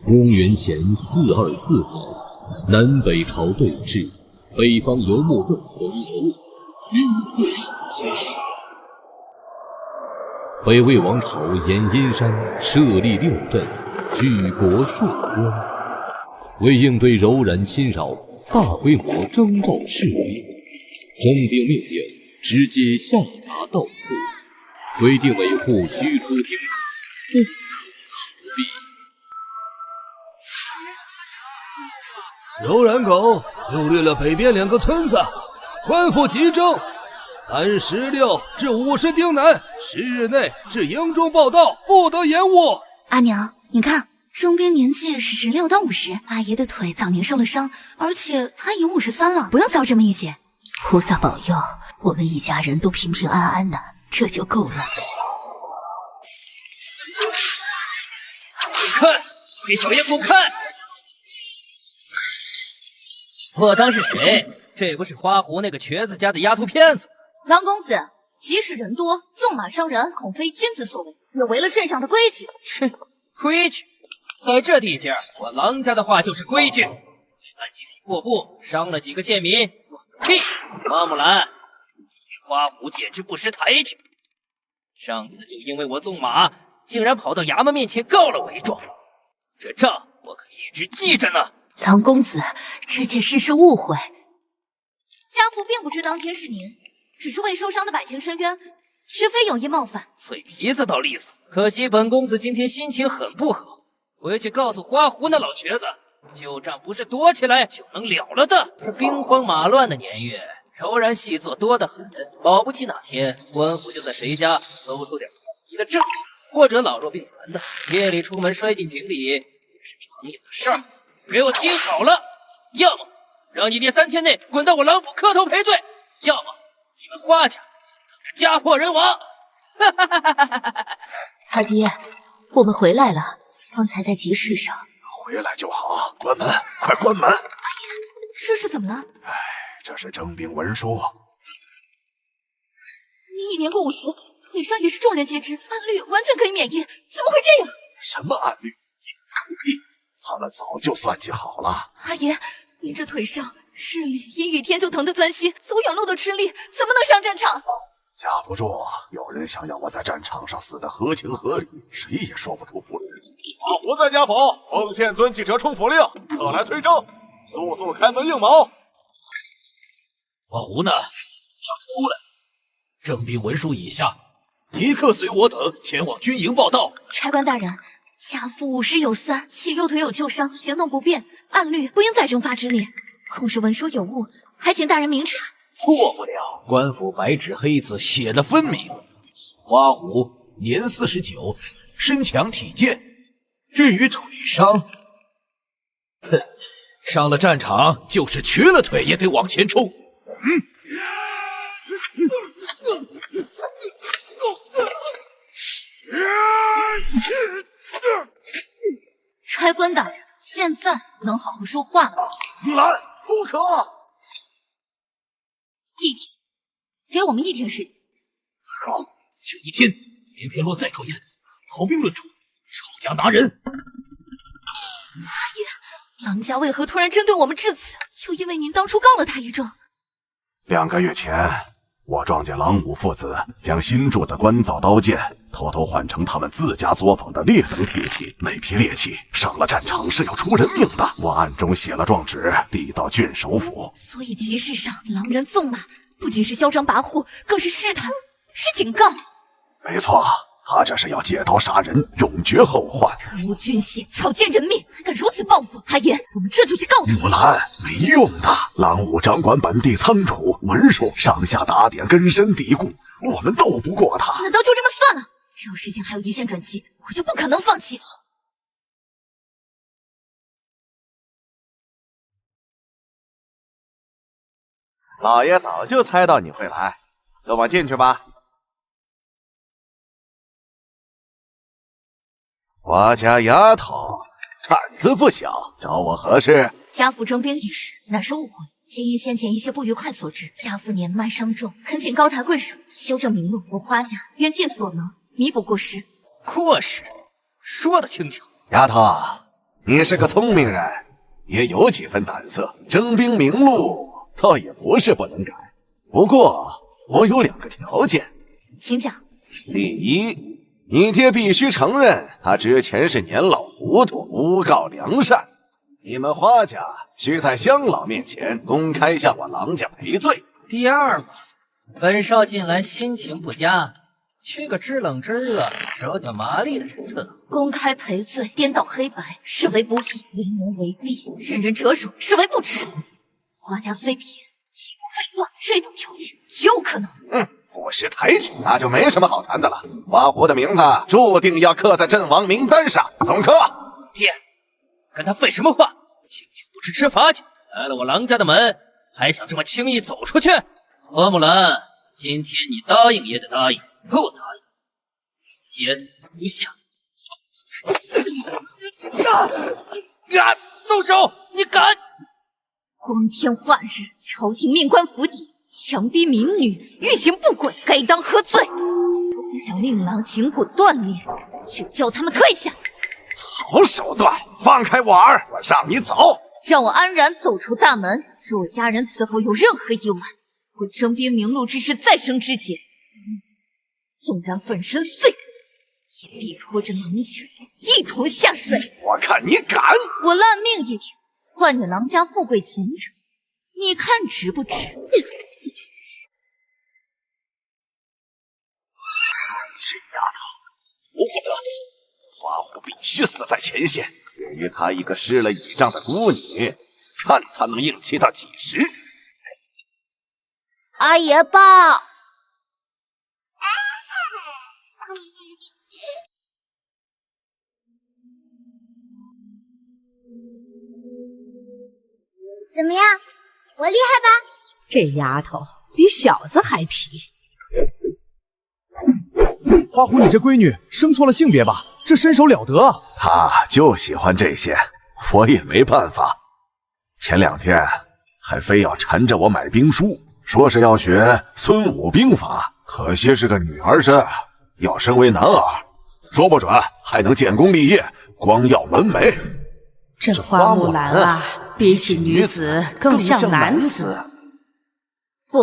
公元前424年，南北朝对峙，北方游牧众分为云四千。北魏王朝沿阴山设立6镇，举国戍边。为应对柔然侵扰，大规模征召士兵。征兵命令直接下达到户，规定维护需出兵，不可逃避。柔然狗又掠了北边2个村子，官府急征，按16至50丁南，10日内至营中报到，不得延误。阿娘，你看，征兵年纪是16到50，阿爷的腿早年受了伤，而且他已经53了，不用遭这么一劫。菩萨保佑，我们一家人都平平安安的，这就够了。滚开！给小爷滚开！我当是谁？这不是花狐那个瘸子家的丫头片子？郎公子，即使人多，纵马伤人，恐非君子所为，也违了镇上的规矩。哼，规矩，在这地界，我郎家的话就是规矩。按几匹破布，伤了几个贱民，算个屁！花木兰，你对花狐简直不识抬举。上次就因为我纵马，竟然跑到衙门面前告了我一状，这账我可一直记着呢。郎公子，这件事是误会。家父并不知当天是您，只是为受伤的百姓伸冤，绝非有意冒犯。嘴皮子倒利索，可惜本公子今天心情很不好，回去告诉花狐那老瘸子，旧账不是躲起来就能了了的。这兵荒马乱的年月，柔然细作多得很，保不齐哪天官府就在谁家搜出点你的证据，或者老弱病残的，夜里出门摔进井里，也是常有的事儿。给我听好了，要么让你爹3天内滚到我郎府磕头赔罪，要么你们花家家破人亡。二爹，我们回来了，方才在集市上。回来就好，关门，快关门！阿爷，这是怎么了？这是征兵文书。你已年过50，腿伤也是众人皆知，按律完全可以免疫，怎么会这样？什么按律？狗屁！他们早就算计好了。阿爷，你这腿伤，日里阴雨天就疼得钻心，走远路都吃力，怎么能上战场？架不住有人想要我在战场上死得合情合理，谁也说不出不是。花狐在家否？奉县遵记者冲府令，特来催征，速速开门应卯。花狐呢？叫他出来！征兵文书已下，即刻随我等前往军营报到。差官大人，家父50有3，且右腿有旧伤，行动不便，按律不应在征发之列。恐是文书有误，还请大人明察。错不了，官府白纸黑字写的分明。花狐年49，身强体健。至于腿伤，哼，上了战场就是瘸了腿也得往前冲。差官大人，现在能好好说话了吗？兰，不可！一天，给我们1天时间。好，就1天。明天若再抽烟，曹兵论处，抄家拿人。阿爷，郎家为何突然针对我们至此？就因为您当初告了他一状。2个月前，我撞见郎武父子将新铸的官造刀剑偷偷换成他们自家作坊的劣等铁器，那批劣器上了战场是要出人命的。我暗中写了状纸，递到郡守府。所以集市上狼人纵马，不仅是嚣张跋扈，更是试探，是警告。没错，他这是要借刀杀人，永绝后患。贪污军械，草菅人命，还敢如此报复！阿爷，我们这就去告他。木兰，没用的。郎武掌管本地仓储、文书，上下打点，根深蒂固，我们斗不过他。难道就这么算了？只要事情还有一线转机，我就不可能放弃。老爷早就猜到你会来，跟我进去吧。我家丫头胆子不小，找我何事？家父征兵一事乃是误会，皆因先前一些不愉快所致。家父年迈伤重，恳请高抬贵手，修正明路。我花家愿尽所能弥补过失。过失？说得轻巧。丫头，你是个聪明人，也有几分胆色，征兵明路倒也不是不能改。不过我有2个条件，请讲。第一，你爹必须承认他之前是年老糊涂，诬告良善。你们花家需在乡老面前公开向我郎家赔罪。第二嘛，本少近来心情不佳，缺个知冷知热、手脚麻利的人伺候。公开赔罪，颠倒黑白，视为不义；为奴为婢，任人折辱，视为不耻。花家虽贫，岂不会乱？这种条件绝无可能。不识抬举，那就没什么好谈的了。花狐的名字注定要刻在阵亡名单上。送客。爹，跟他废什么话？清酒不吃吃罚酒，来了我郎家的门，还想这么轻易走出去？花木兰，今天你答应也得答应，不答应也得不下。松手！你敢！光天化日，朝廷命官府邸，强逼民女，欲行不轨，该当何罪？若不想令郎筋骨断裂，就叫他们退下。好手段，放开我儿，我让你走。让我安然走出大门。若家人此后有任何意外，或征兵明路之事再生枝节，纵然粉身碎骨，也必拖着郎家一同下水。我看你敢！我烂命也挺，换你郎家富贵前程，你看值不值？这丫头，不得！花狐必须死在前线。至于她一个失了倚仗的孤女，看她能硬气到几时！阿爷抱。怎么样，我厉害吧？这丫头比小子还皮。花狐，你这闺女生错了性别吧？这身手了得啊！她就喜欢这些，我也没办法。前2天还非要缠着我买兵书，说是要学孙武兵法，可惜是个女儿身，要身为男儿，说不准还能建功立业，光耀门楣。这花木兰啊，比起女子更像男子。不，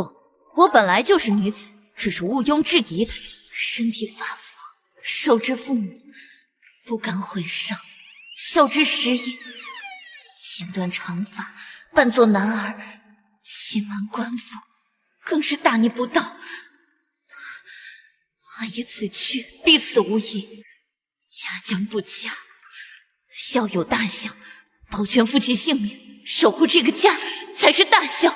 我本来就是女子，这是毋庸置疑的。身体发肤，受之父母，不敢毁伤，孝之始也。剪断长发，扮作男儿，欺瞒官府，更是大逆不道。阿爷此去必死无疑，家将不佳，孝有大孝，保全父亲性命，守护这个家才是大孝。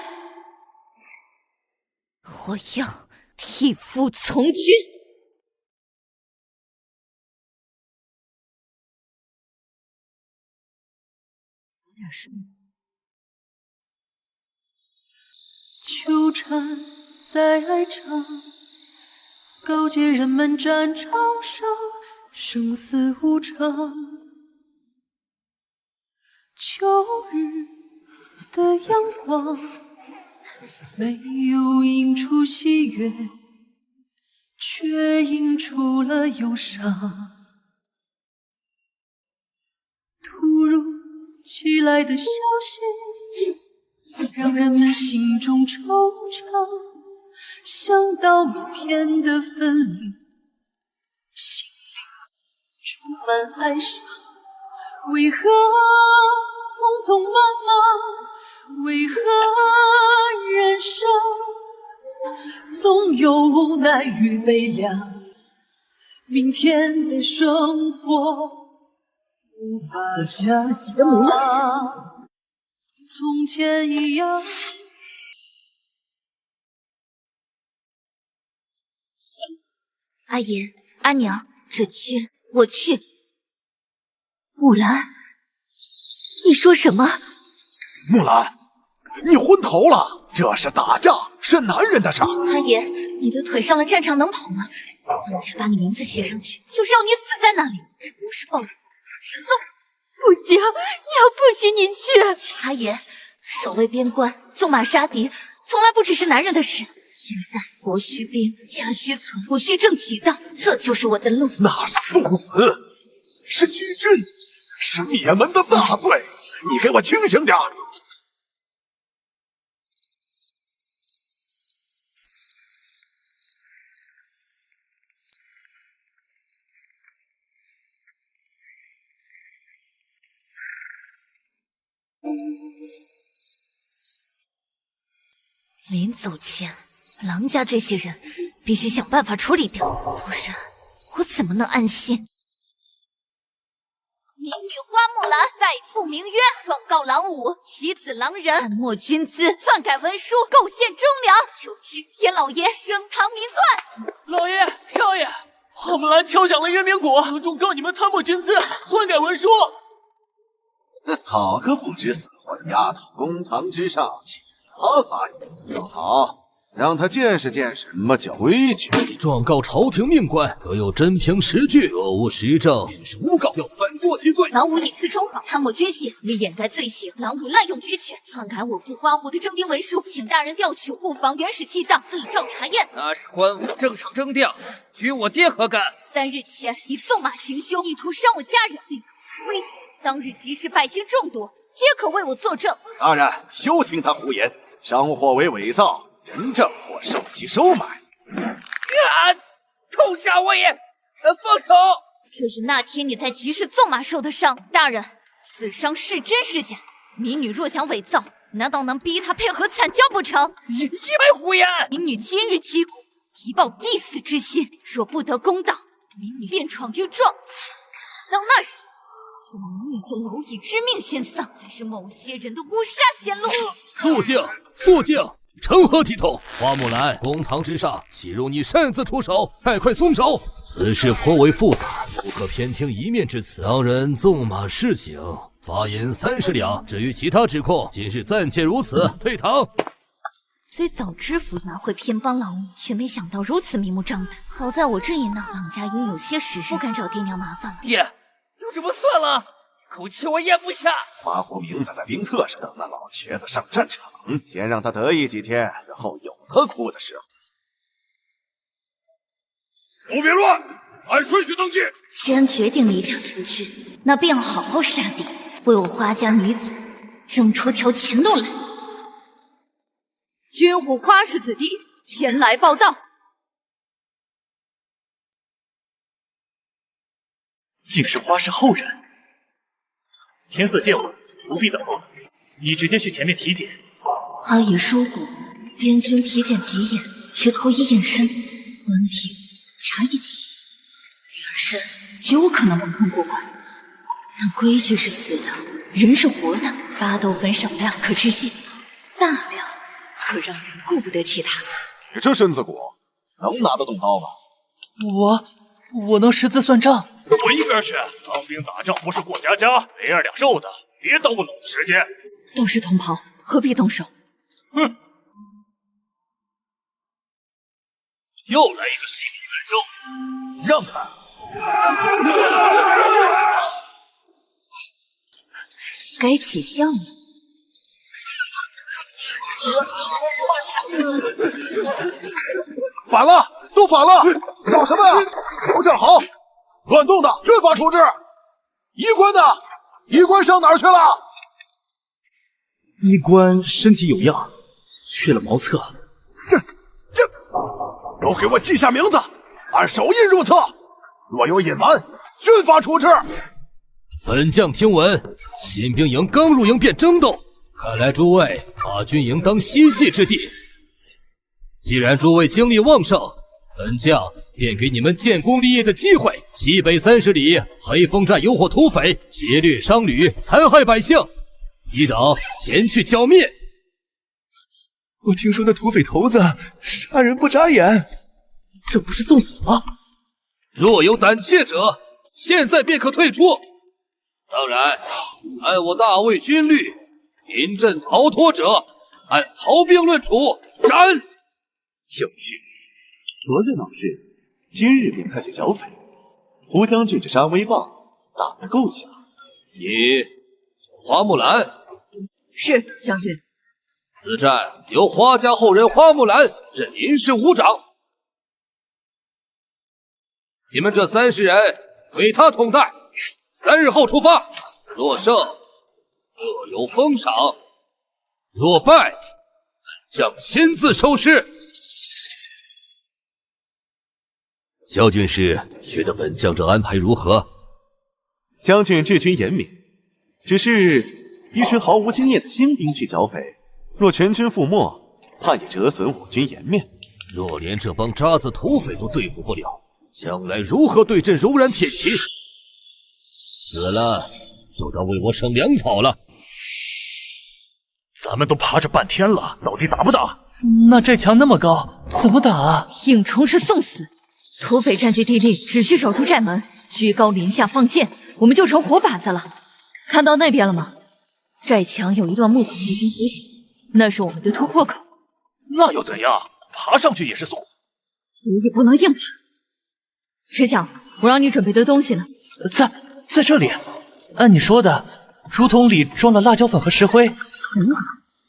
我要替父从军。秋蝉在哀唱，告诫人们战场上生死无常。秋日的阳光没有映出喜悦，却映出了忧伤。突如其来的消息让人们心中惆怅，想到明天的分离，心里充满哀伤。为何匆匆忙忙？为何人生总有无奈与悲凉？明天的生活无法想象，从前一样。阿爷、阿娘，这缺我去。木兰，你说什么？木兰，你昏头了！这是打仗，是男人的事儿。阿爷，你的腿上了战场能跑吗？人家把你名字写上去，就是要你死在那里。这不是报仇，是送死。不行，娘不许你去。阿爷，守卫边关，纵马杀敌，从来不只是男人的事。现在国需兵，家需存，我需正己道，这就是我的路。那是送死，是欺君，是灭门的大罪！你给我清醒点！临走前，狼家这些人必须想办法处理掉，不然我怎么能安心？民女花木兰代父名曰，状告狼武，其子狼人暗没军资，篡改文书，构陷忠良，求青天老爷升堂明断。老爷、少爷，花木兰敲响了渊冥谷，状告你们贪墨军资，篡改文书。好个不知死活的丫头！公堂之上，请他撒野就好，让他见识见识什么叫规矩。你状告朝廷命官，可有真凭实据？若无实证，便是诬告，要反坐其罪。狼武隐私冲访，贪墨军械，为掩盖罪行，狼武滥用职权，篡改我父花狐的征兵文书，请大人调取护房原始记档，立照查验。那是官府正常征调，与我爹何干？3日前，你纵马行凶，意图伤我家人，并可危险。当日集市百姓众多，皆可为我作证。大人，休听他胡言，商货为伪造，人证或受其收买。痛杀我也！放手！这是那天你在集市纵马受的伤。大人，此伤是真是假？民女若想伪造，难道能逼他配合惨教不成？一百胡言！民女今日击鼓，以报必死之心。若不得公道，民女便闯御状。到那时，是民女这蝼蚁之命先丧，还是某些人的乌纱显露？肃静，肃静！成何体统？花木兰，公堂之上，岂容你擅自出手？快快松手！此事颇为复杂，不可偏听一面之词。当人纵马示警，罚银30两。至于其他指控，今日暂且如此，退堂。虽早知府拿会偏帮狼武，却没想到如此明目张胆。好在我这一闹，狼家因有些时日，不敢找爹娘麻烦了。爹，就这么算了？口气我咽不下。花狐名字在兵册上，等那老瘸子上战场，先让他得意几天，然后有他哭的时候。都别乱，按顺序登记。既然决定离家从军，那便要好好杀敌，为我花家女子争出条前路来。军虎花氏子弟前来报道。竟是花氏后人。天色渐晚，不必等候了，你直接去前面体检。阿姨说过，边军体检急眼，却脱衣验身，观体查验血，女儿身绝无可能蒙混过关。但规矩是死的，人是活的，巴豆粉少量可致谢，大量可让人顾不得其他。你这身子骨能拿得动刀吗？我能识字算账。滚一边去！当兵打仗不是过家家，没二两肉的，别耽误老子时间。都是同袍，何必动手？哼！又来一个心理难受，让开！该起效了。反了，都反了！搞什么呀？都站好！乱动的，军法处置。医官呢？医官上哪儿去了？医官身体有恙，去了茅厕。这，都给我记下名字，按手印入册。若有隐瞒，军法处置。本将听闻，新兵营刚入营便争斗，看来诸位把军营当嬉戏之地。既然诸位精力旺盛，本将便给你们建功立业的机会。西北30里黑风寨有伙土匪劫掠商旅，残害百姓，依长前去剿灭。我听说那土匪头子杀人不眨眼，这不是送死吗？若有胆怯者，现在便可退出。当然，按我大魏军律，临阵逃脱者按逃兵论处，斩。有趣。昨日闹事，今日便开去剿匪。胡将军这杀威棒打得够响。你，花木兰。是将军。此战由花家后人花木兰任临时武长。你们这30人归他统带，3日后出发。若胜，各有封赏；若败，本将亲自收尸。萧军师觉得本将这安排如何？将军治军严明，只是一群毫无经验的新兵去剿匪，若全军覆没，怕也折损我军颜面。若连这帮渣子土匪都对付不了，将来如何对阵柔然铁骑？死了就当为我省粮草了。咱们都趴着半天了，到底打不打？那这墙那么高，怎么打啊？硬冲是送死。土匪占据地利，只需守住寨门，居高临下放箭，我们就成活靶子了。看到那边了吗？寨墙有一段木板已经弧形，那是我们的突破口。那又怎样？爬上去也是送死，所以不能硬爬。石匠，我让你准备的东西呢？在这里。按你说的，竹筒里装了辣椒粉和石灰。很好，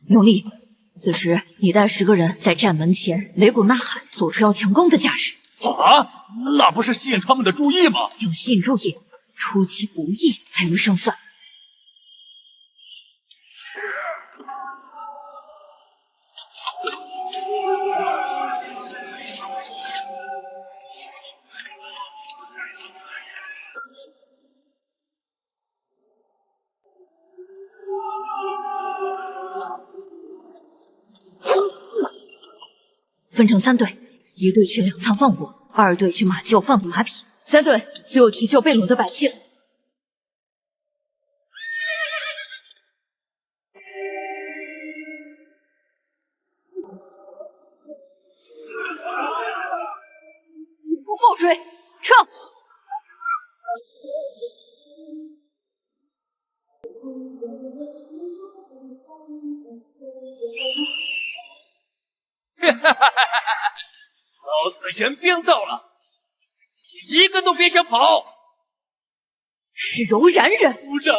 用力。此时你带10个人在寨门前擂鼓呐喊，做出要强攻的架势。啊，那不是吸引他们的注意吗？要吸引注意，出其不意才能胜算。分成3队，1队去粮仓放火，2队去马厩放马匹，3队就去救被掳的百姓。前赴后追，撤！老子援兵到了，一个都别想跑！是柔然人，部长，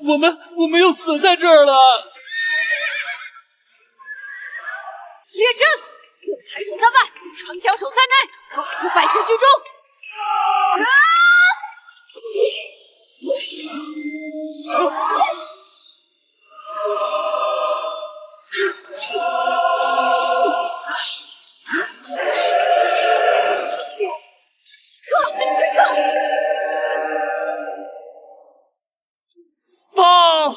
我们又死在这儿了。列阵，排守在外，长枪手在内，保护百姓居中。报！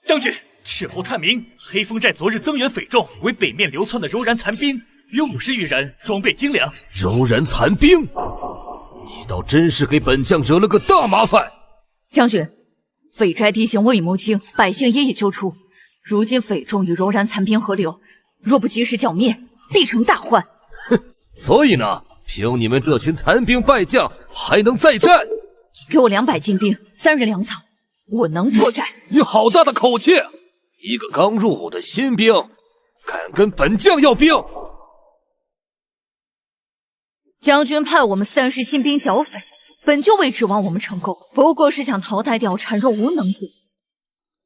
将军，事后探明，黑风寨昨日增援匪众，为北面流窜的柔然残兵，有50余人，装备精良。柔然残兵，你倒真是给本将惹了个大麻烦。将军，匪寨地形我已摸清，百姓也已救出。如今匪众与柔然残兵合流，若不及时剿灭，必成大患。哼，所以呢，凭你们这群残兵败将，还能再战？给我200精兵，3日粮草，我能破寨。你好大的口气！一个刚入伍的新兵，敢跟本将要兵？将军派我们30新兵剿匪，本就未指望我们成功，不过是想淘汰掉孱弱无能者。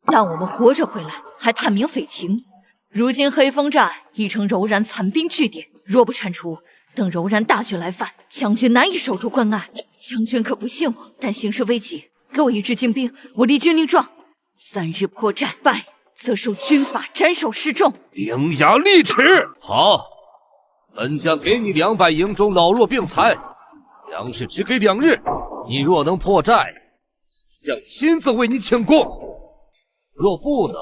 但我们活着回来，还探明匪情。如今黑风寨已成柔然残兵据点，若不铲除，等柔然大军来犯，将军难以守住关隘。将军可不信我，但形势危急，给我1支精兵，我立军令状，3日破寨，败则受军法斩首示众。伶牙俐齿。好，本将给你200营中老弱病残，粮食只给2日。你若能破寨，将亲自为你请功；若不能，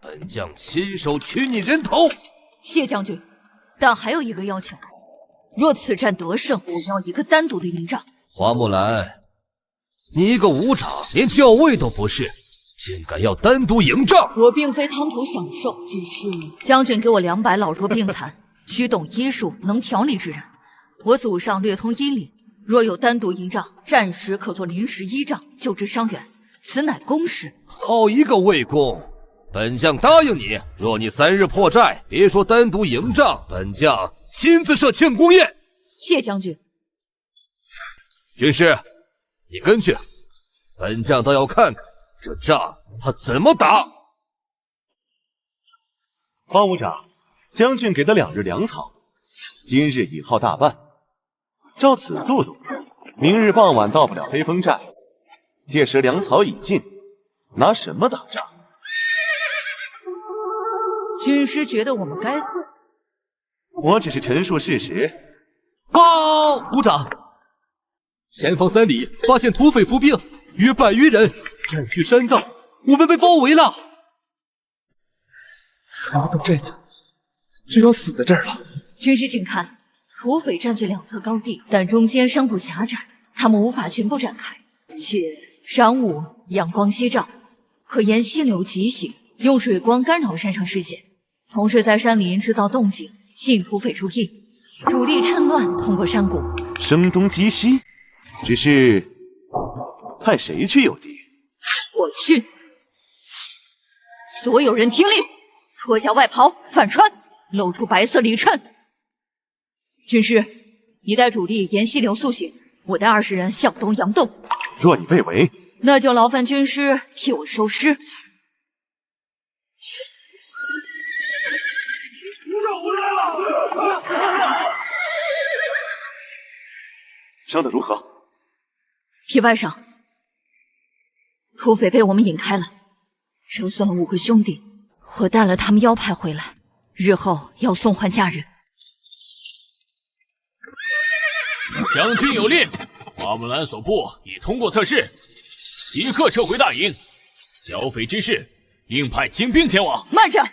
本将亲手取你人头。谢将军，但还有一个要求，若此战得胜，我要一个单独的营帐。花木兰，你一个武长，连校尉都不是，竟敢要单独营帐？我并非贪图享受，只是将军给我200老弱病残，须懂医术、能调理之人。我祖上略通医理，若有单独营帐，战时可做临时依仗，救治伤员，此乃公事。好一个魏公！本将答应你，若你3日破寨，别说单独营帐，本将亲自设庆功宴。谢将军。军师，你跟去，本将倒要看看这仗他怎么打。花武长，将军给的2日粮草，今日已耗大半。照此速度，明日傍晚到不了黑风寨，届时粮草已尽，拿什么打仗？军师觉得我们该退。我只是陈述事实。报，部长，前方3里发现土匪伏兵，约100余人，占据山道，我们被包围了。还没到寨子，就要死在这儿了。军师，请看，土匪占据2侧高地，但中间山谷狭窄，他们无法全部展开，且晌午阳光西照，可沿溪流急行，用水光干扰山上视线，同时在山林制造动静，吸引土匪注意，主力趁乱通过山谷，声东击西。只是派谁去诱敌？我去。所有人听令，脱下外袍，反穿，露出白色里衬。军师，你带主力沿溪流速行，我带20人向东佯动。若你被围，那就劳烦军师替我收尸。伤得如何？皮外伤，土匪被我们引开了，折损了5个兄弟。我带了他们腰派回来，日后要送还家人。将军有令，花木兰所部已通过测试，即刻撤回大营。剿匪之事，应派精兵前往。慢着，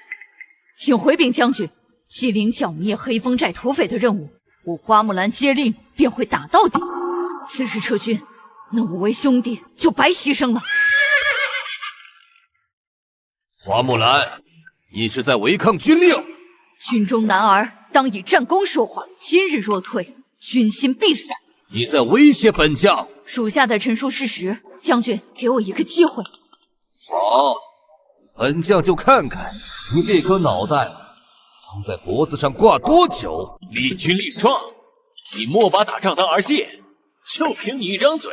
请回禀将军，纪灵剿灭黑风寨土匪的任务，我花木兰接令便会打到底。此时撤军，那5位兄弟就白牺牲了。花木兰，你是在违抗军令。军中男儿当以战功说话，今日若退，军心必散。你在威胁本将。属下在陈述事实，将军给我一个机会。好，本将就看看你这颗脑袋能在脖子上挂多久。立军令状，你莫把打仗当儿戏，就凭你一张嘴，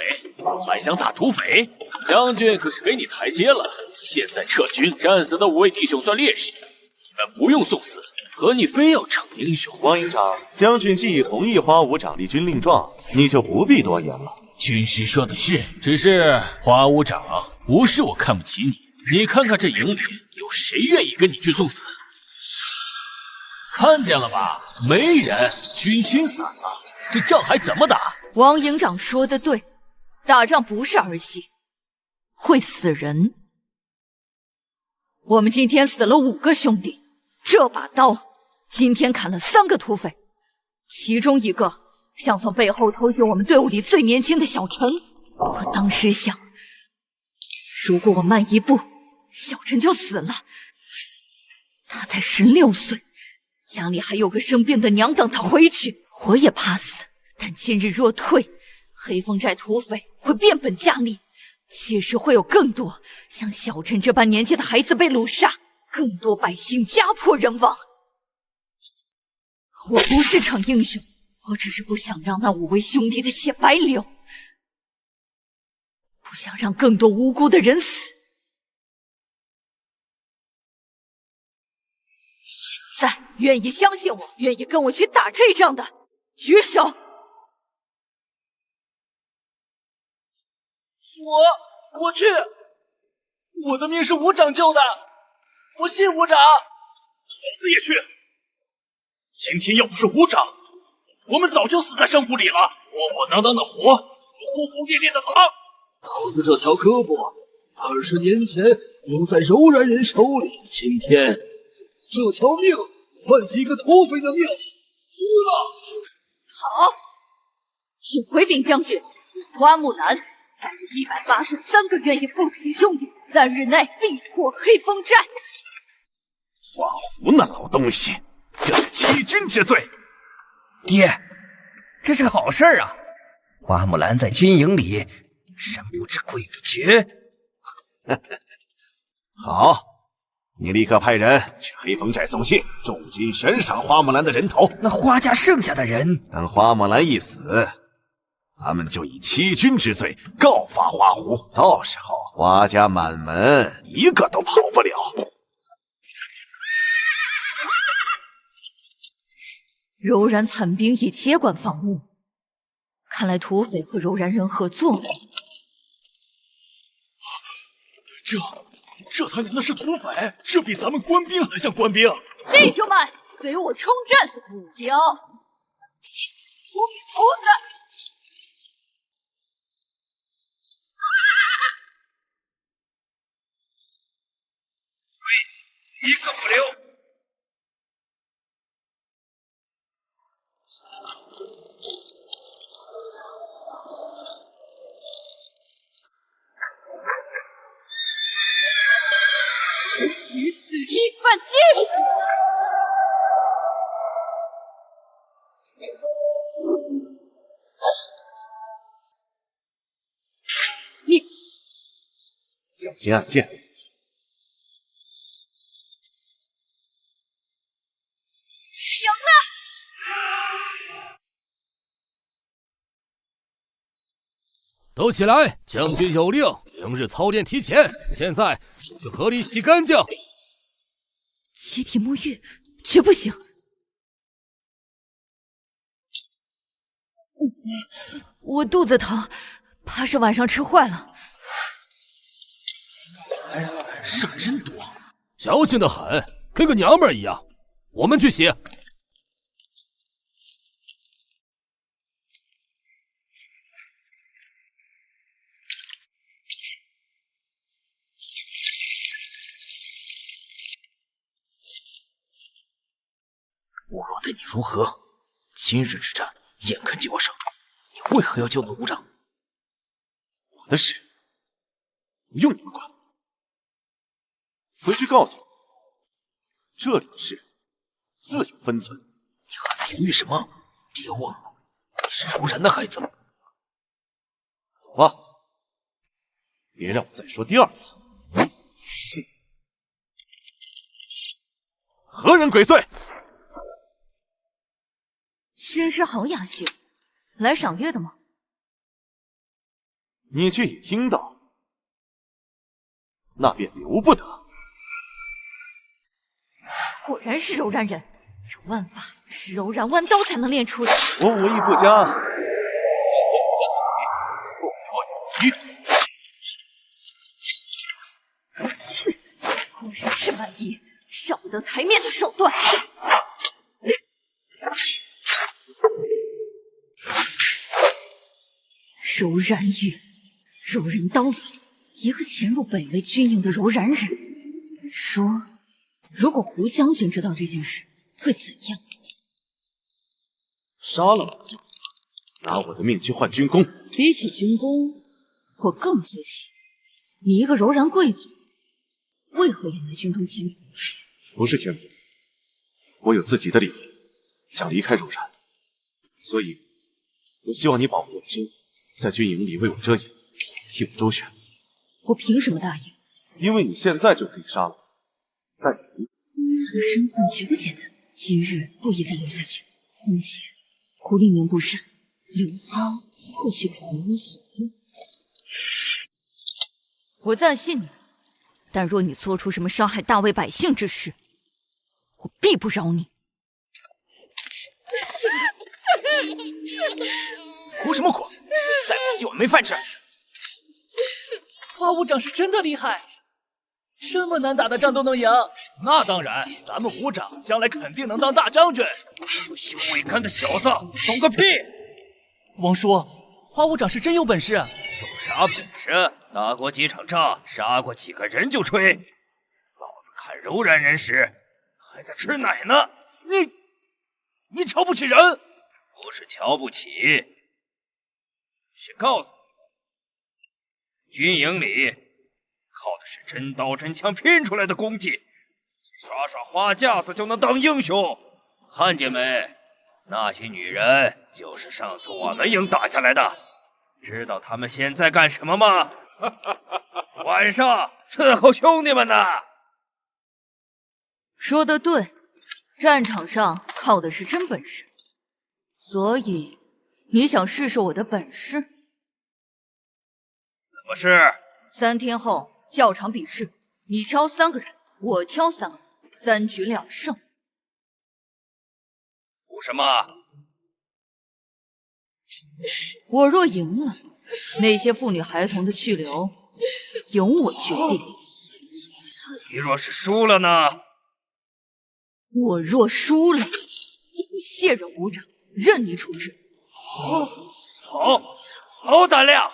还想打土匪？将军可是给你台阶了，现在撤军，战死的5位弟兄算烈士，你们不用送死，可你非要逞英雄。王营长，将军既已同意花武长立军令状，你就不必多言了。军师说的是，只是花武长，不是我看不起你，你看看这营里有谁愿意跟你去送死？看见了吧，没人，军心散了，这仗还怎么打？王营长说的对，打仗不是儿戏，会死人。我们今天死了5个兄弟，这把刀今天砍了3个土匪，其中1个想从背后偷袭我们队伍里最年轻的小陈。我当时想，如果我慢1步，小陈就死了。他才16岁，家里还有个生病的娘等他回去。我也怕死，但今日若退，黑风寨土匪会变本加厉，届时会有更多像小陈这般年纪的孩子被掳杀，更多百姓家破人亡。我不是逞英雄，我只是不想让那5位兄弟的血白流，不想让更多无辜的人死。现在愿意相信我，愿意跟我去打这仗的，举手。我去，我的命是武长救的，我信武长。老子也去。今天要不是武长，我们早就死在山谷里了。窝窝囊囊的活，轰轰烈烈的打。老子这条胳膊20年前留在柔然人手里，今天这条命换几个土匪的命，输了。好，请回禀将军，花木兰带着183个愿意赴死的兄弟，3日内必破黑风寨。花狐那老东西，这是欺君之罪。爹，这是好事啊！花木兰在军营里，神不知鬼不觉。好，你立刻派人去黑风寨送信，重金悬赏花木兰的人头。那花家剩下的人，等花木兰一死，咱们就以欺君之罪告发花狐，到时候花家满门一个都跑不了。柔然残兵已接管房屋，看来土匪和柔然人合作了。这他娘的是土匪，这比咱们官兵还像官兵！弟兄们，随我冲阵！目标，提起土匪头子！一个不留！于此一番击！你小心暗箭。赢了！都起来！将军有令，明日操练提前。现在去河里洗干净。集体沐浴，绝不行！我肚子疼，怕是晚上吃坏了。事儿真多，矫情的很，跟个娘们儿一样。我们去洗。我若待你如何？今日之战眼看就要胜，你为何要教我无仗？我的事不用你们管。回去告诉我，这里的事自有分寸。你还在犹豫什么？别忘了，你是柔然的孩子。走吧，别让我再说第二次。何人鬼祟？军师好雅兴，来赏月的吗？你却也听到，那便留不得。果然是柔然人，这腕法是柔然弯刀才能练出的。我武艺不佳，不脱果然是蛮夷，少不得台面的手段。柔然玉，柔然刀法，一个潜入北魏军营的柔然人。说，如果胡将军知道这件事，会怎样？杀了我，拿我的命去换军功。比起军功，我更好奇，你一个柔然贵族，为何也来军中潜伏？不是潜伏，我有自己的理由，想离开柔然，所以我希望你保护我的身份，在军营里为我遮掩，替我周旋。我凭什么答应？因为你现在就可以杀了我，但你他的身份绝不简单，今日不宜再留下去。况且狐狸名不善，留他或许可无所用。我暂信你，但若你做出什么伤害大魏百姓之事，我必不饶你。哭什么哭？再哭今晚没饭吃。花武长是真的厉害，这么难打的仗都能赢。那当然，咱们武长将来肯定能当大将军。不羞未干的小子，懂个屁！王叔，花武长是真有本事。有啥本事？打过几场仗，杀过几个人就吹。老子看柔然人时，还在吃奶呢。你瞧不起人？不是瞧不起，是告诉你，军营里靠的是真刀真枪拼出来的功绩，耍耍花架子就能当英雄。看见没？那些女人就是上次我们营打下来的。知道他们现在干什么吗？晚上伺候兄弟们呢。说得对，战场上靠的是真本事。所以，你想试试我的本事？怎么试？3天后教场比试，你挑3个人，我挑3个人，3局2胜。赌什么？我若赢了，那些妇女孩童的去留由我决定。你若是输了呢？我若输了，谢任武长，任你处置。好胆量！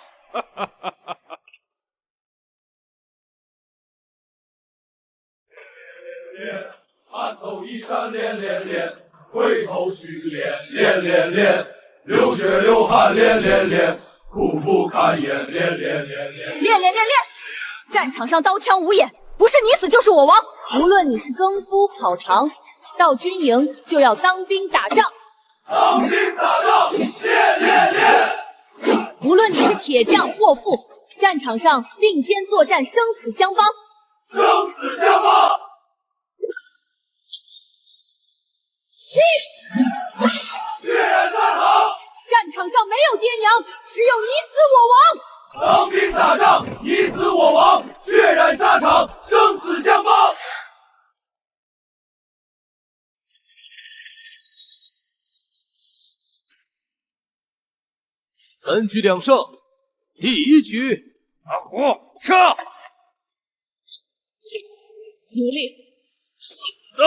汗透衣衫连连连，回头须连连连连，流血流汗连连连，苦不堪言连连连连。练！战场上刀枪无眼，不是你死就是我亡。无论你是更夫跑堂，到军营就要当兵打仗。当兵打仗，练！无论你是铁匠或副，战场上并肩作战，生死相帮。生死相帮。血染沙场，战场上没有爹娘，只有你死我亡。当兵打仗，你死我亡，血染沙场，生死相帮。3局2胜，第1局，阿虎上，努力。走。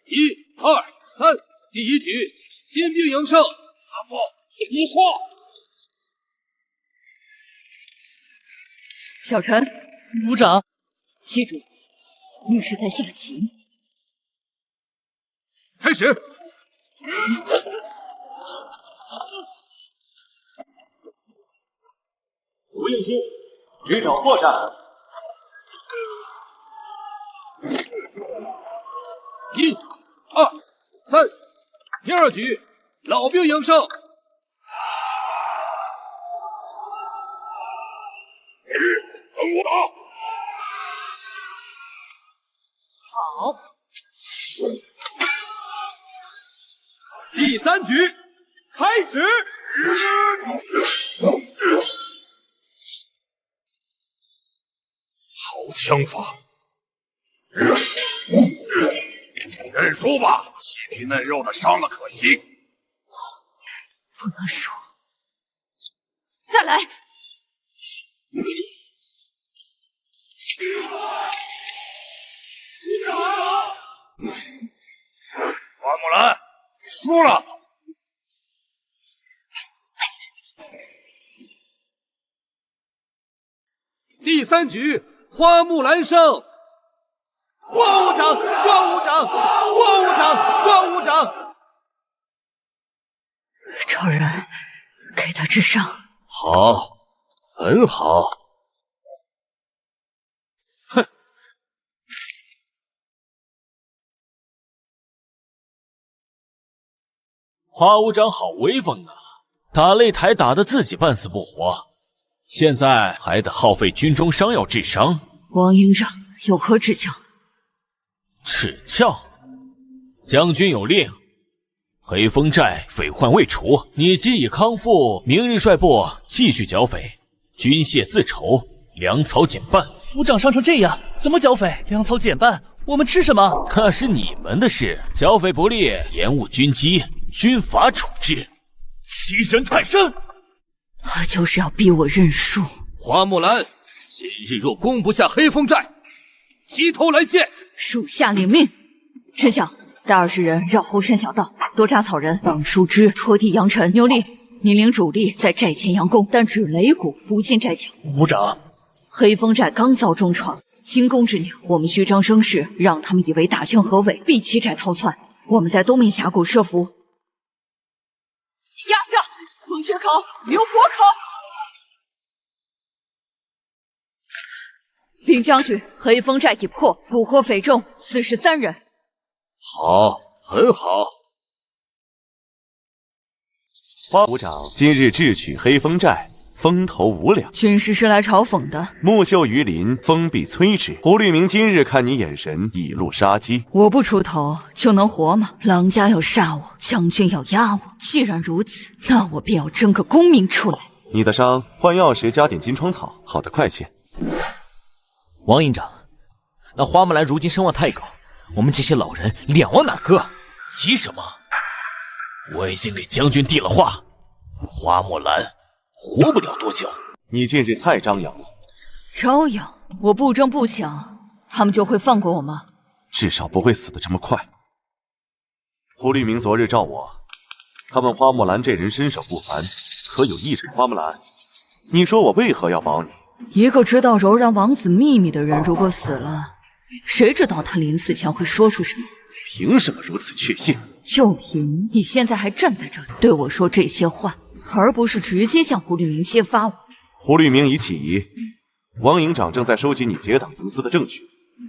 1、2、3，第1局，新兵营胜。阿虎，你说。小陈，武长，记住，你是在下棋。开始。吴应天，局长破绽。1、2、3，第2局，老兵营胜。等我打。好。第3局，开始。好枪法，认输吧，细皮嫩肉的伤了可惜。不能输，再来。花木兰，你输了。第3局，花木兰胜。花武长，花武长，花武长，花武长。找人给他治伤。好，很好。哼！花武长好威风啊！打擂台打得自己半死不活，现在还得耗费军中伤药治伤。王营长有何指教？指教？将军有令，黑风寨匪患未除，你既已康复，明日率部继续剿匪，军械自筹，粮草减半。府长伤成这样，怎么剿匪？粮草减半，我们吃什么？那是你们的事。剿匪不利，延误军机，军法处置。欺人太甚！他就是要逼我认输。花木兰，今日若攻不下黑风寨，提头来见。属下领命。陈晓，带20人绕后山小道，多扎草人，绑树枝，拖地扬尘。牛力，你领主力在寨前佯攻，但指擂鼓，不进寨墙。武长，黑风寨刚遭重创，进攻之令，我们虚张声势，让他们以为大军合围，逼其寨逃窜。我们在东面峡谷设伏，压上风雪口，刘火口。禀将军，黑风寨已破，捕获匪众43人。好，很好。花武长今日智取黑风寨，风头无两。军师是来嘲讽的。木秀于林，风必摧之。胡律明今日看你眼神已露杀机。我不出头就能活吗？郎家要杀我，将军要压我。既然如此，那我便要争个功名出来。你的伤换药时加点金疮草，好得快些。王营长，那花木兰如今声望太高，我们这些老人脸往哪搁？急什么？我已经给将军递了话，花木兰活不了多久。你近日太张扬了。招摇？我不争不抢，他们就会放过我吗？至少不会死得这么快。胡律明昨日召我，他问花木兰这人身手不凡，可有意志？花木兰，你说我为何要保你？一个知道柔然王子秘密的人，如果死了，谁知道他临死前会说出什么？凭什么如此确信？就凭你现在还站在这里对我说这些话，而不是直接向胡律明揭发我。胡律明已起疑，王营长正在收集你结党营私的证据。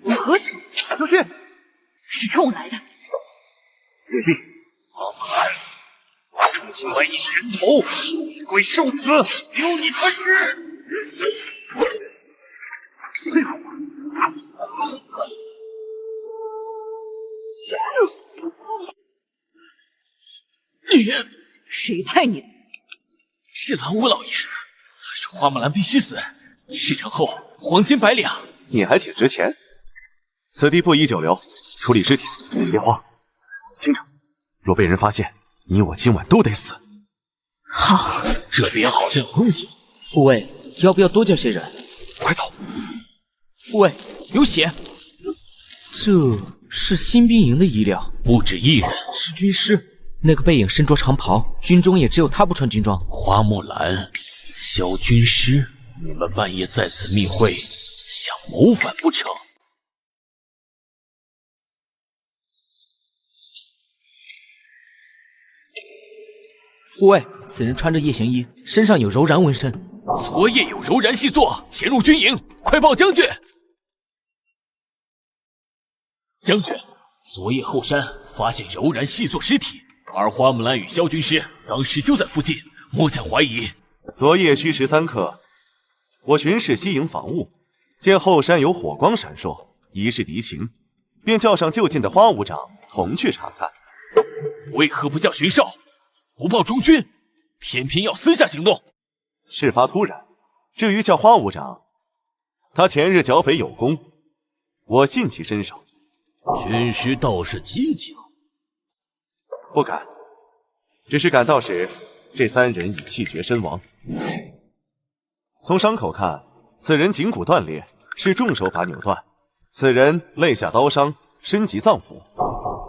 你何曾？将军，是冲来的。别闭！花木兰，重金买你人头，你归受死，留你穿尸！你谁派你的？是蓝武老爷，他说花木兰必须死，事成后黄金100两。你还挺值钱。此地不宜久留，处理尸体。别慌，听着，若被人发现，你我今晚都得死。好，这边好像有动静。副卫，要不要多叫些人？快走！副卫，有血。这是新兵营的衣料，不止一人，是军师。那个背影身着长袍，军中也只有他不穿军装。花木兰，萧军师，你们半夜在此密会，想谋反不成？副卫，此人穿着夜行衣，身上有柔然纹身。昨夜有柔然细作潜入军营，快报将军！将军，昨夜后山发现柔然细作尸体，而花木兰与萧军师当时就在附近，末将怀疑。昨夜戌时3刻，我巡视西营防务，见后山有火光闪烁，疑是敌情，便叫上就近的花武长同去查看。为何不叫巡哨，不报中军，偏偏要私下行动？事发突然，至于叫花武长，他前日剿匪有功，我信其身手。军师倒是机警。不敢，只是赶到时，这3人已气绝身亡。从伤口看，此人颈骨断裂，是重手法扭断；此人肋下刀伤，身及脏腑；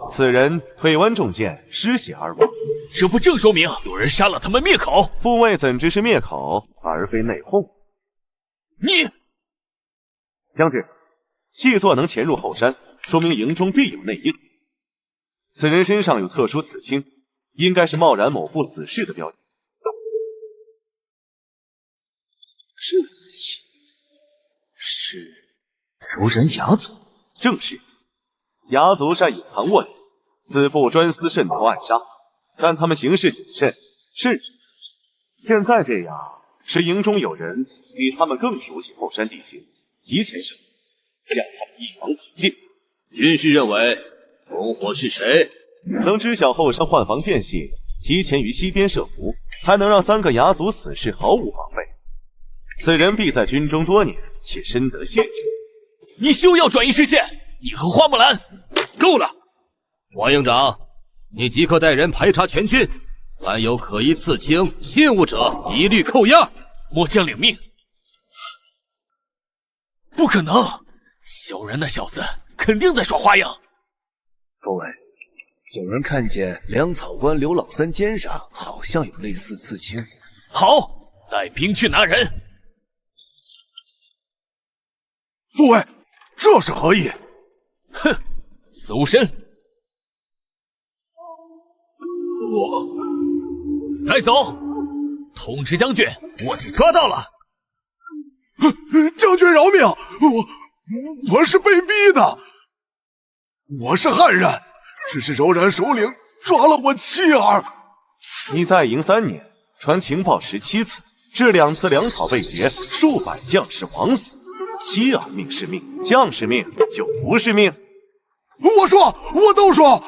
此人腿剜中箭，失血而亡。这不正说明有人杀了他们灭口？副卫怎知是灭口，而非内讧？你，将军，细作能潜入后山，说明营中必有内应。此人身上有特殊刺青，应该是贸然某部死士的标记。这刺青是柔然牙族？正是，牙族善隐藏卧底，此部专司渗透暗杀，但他们行事谨慎，慎始。现在这样，是营中有人比他们更熟悉后山地形，提前上，将他们一网打尽。军师认为同伙是谁？能知晓后山换防间隙，提前于西边设伏，还能让3个牙族死士毫无防备。此人必在军中多年，且深得信任。你休要转移视线！你和花木兰够了！王营长，你即刻带人排查全军，凡有可疑刺青、信物者，一律扣押。末将领命。不可能！萧然那小子肯定在耍花样。副卫，有人看见粮草官刘老三肩上好像有类似刺青。好，带兵去拿人。副卫，这是何意？哼，死无身。带走！通知将军，卧底抓到了。将军饶命！我是被逼的，我是汉人，只是柔然首领抓了我妻儿。你在营3年，传情报17次，致2次粮草被劫，数百将士枉死。妻儿命是命，将士命就不是命。我都说，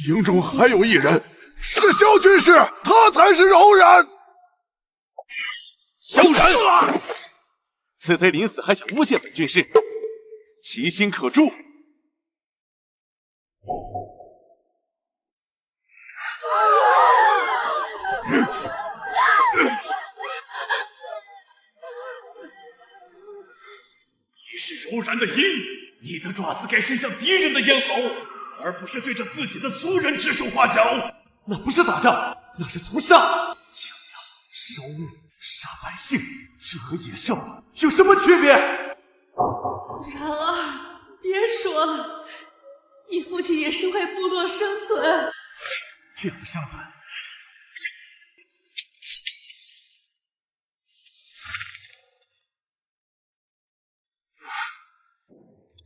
营中还有一人是萧军师，他才是柔然。萧然，此贼临死还想诬陷本军师，其心可诛。柔然的鹰，你的爪子该伸向敌人的咽喉，而不是对着自己的族人指手画脚。那不是打仗，那是屠杀！抢粮、烧物、杀百姓，这和野兽有什么区别？然而，别说了，你父亲也是为部落生存。并不相反。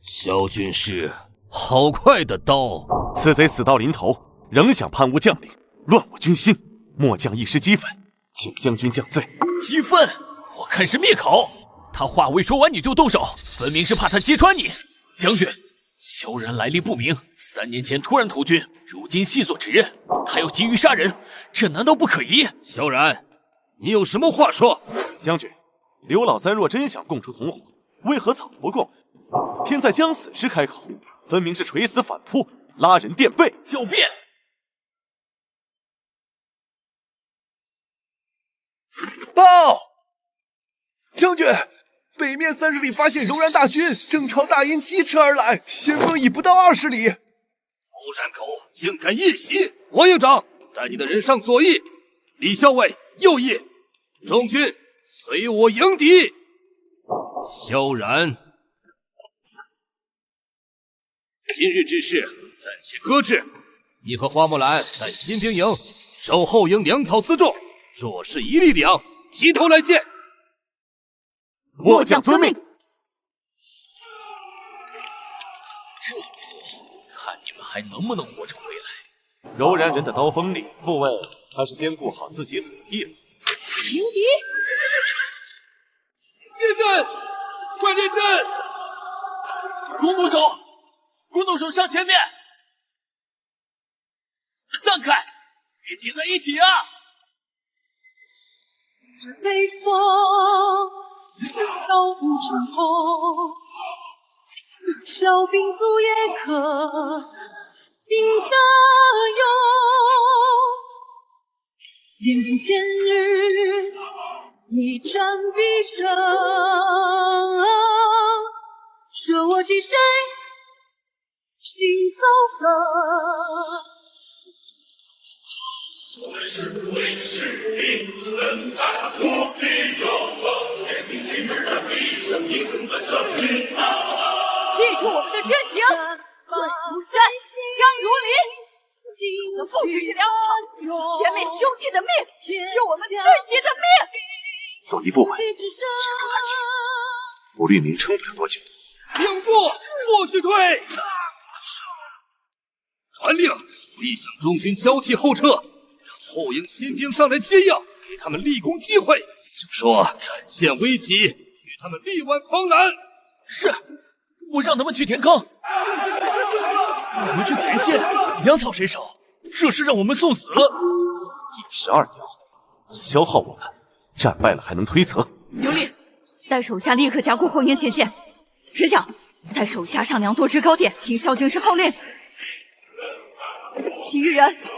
萧军师，好快的刀！此贼死到临头，仍想叛误将领，乱我军心，末将一时激愤，请将军降罪。激愤？我看是灭口。他话未说完你就动手，分明是怕他击穿你。将军，萧然来历不明，3年前突然投军，如今细作指认，他又急于杀人，这难道不可疑？萧然，你有什么话说？将军，刘老三若真想共出同伙，为何早不共？偏在将死时开口，分明是垂死反扑，拉人垫背。狡辩！报！将军，北面30里发现柔然大军，正朝大营疾驰而来，先锋已不到20里。曹山口竟敢夜袭！王营长，带你的人上左翼，李校尉右翼，众军随我迎敌。萧然，今日之事暂且搁置，你和花木兰在新兵营守后营粮草辎重，若是一力量，提头来见。末将遵命。这次看你们还能不能活着回来。柔然人的刀锋里，父卫还是先顾好自己左翼了。迎敌！列阵，快列阵！弓弩手，弓弩手上前面！散开，别结在一起啊！北风，刀不成空，小兵卒也可定得用。练兵千日，一战必胜。舍我其谁，心高歌。是兵人在无敌有我，练兵千日，一生英雄本色心。记住我们的真情，对如山，相如林。我的不只是粮草，是前面兄弟的命，是我们自己的命。左翼父卫，且住太急，不律您撑不了多久。顶住，不许退！传令，立向中军交替后撤，让后营新兵上来接应，给他们立功机会。就说战线危急，许他们力挽狂澜。是，我让他们去填坑。我们去填线，粮草谁守？这是让我们送死。一石二鸟，既消耗我们，战败了还能推责。有令，带手下立刻加固后营前线。只讲，带手下上梁多支高殿，听萧军师号令。其余人向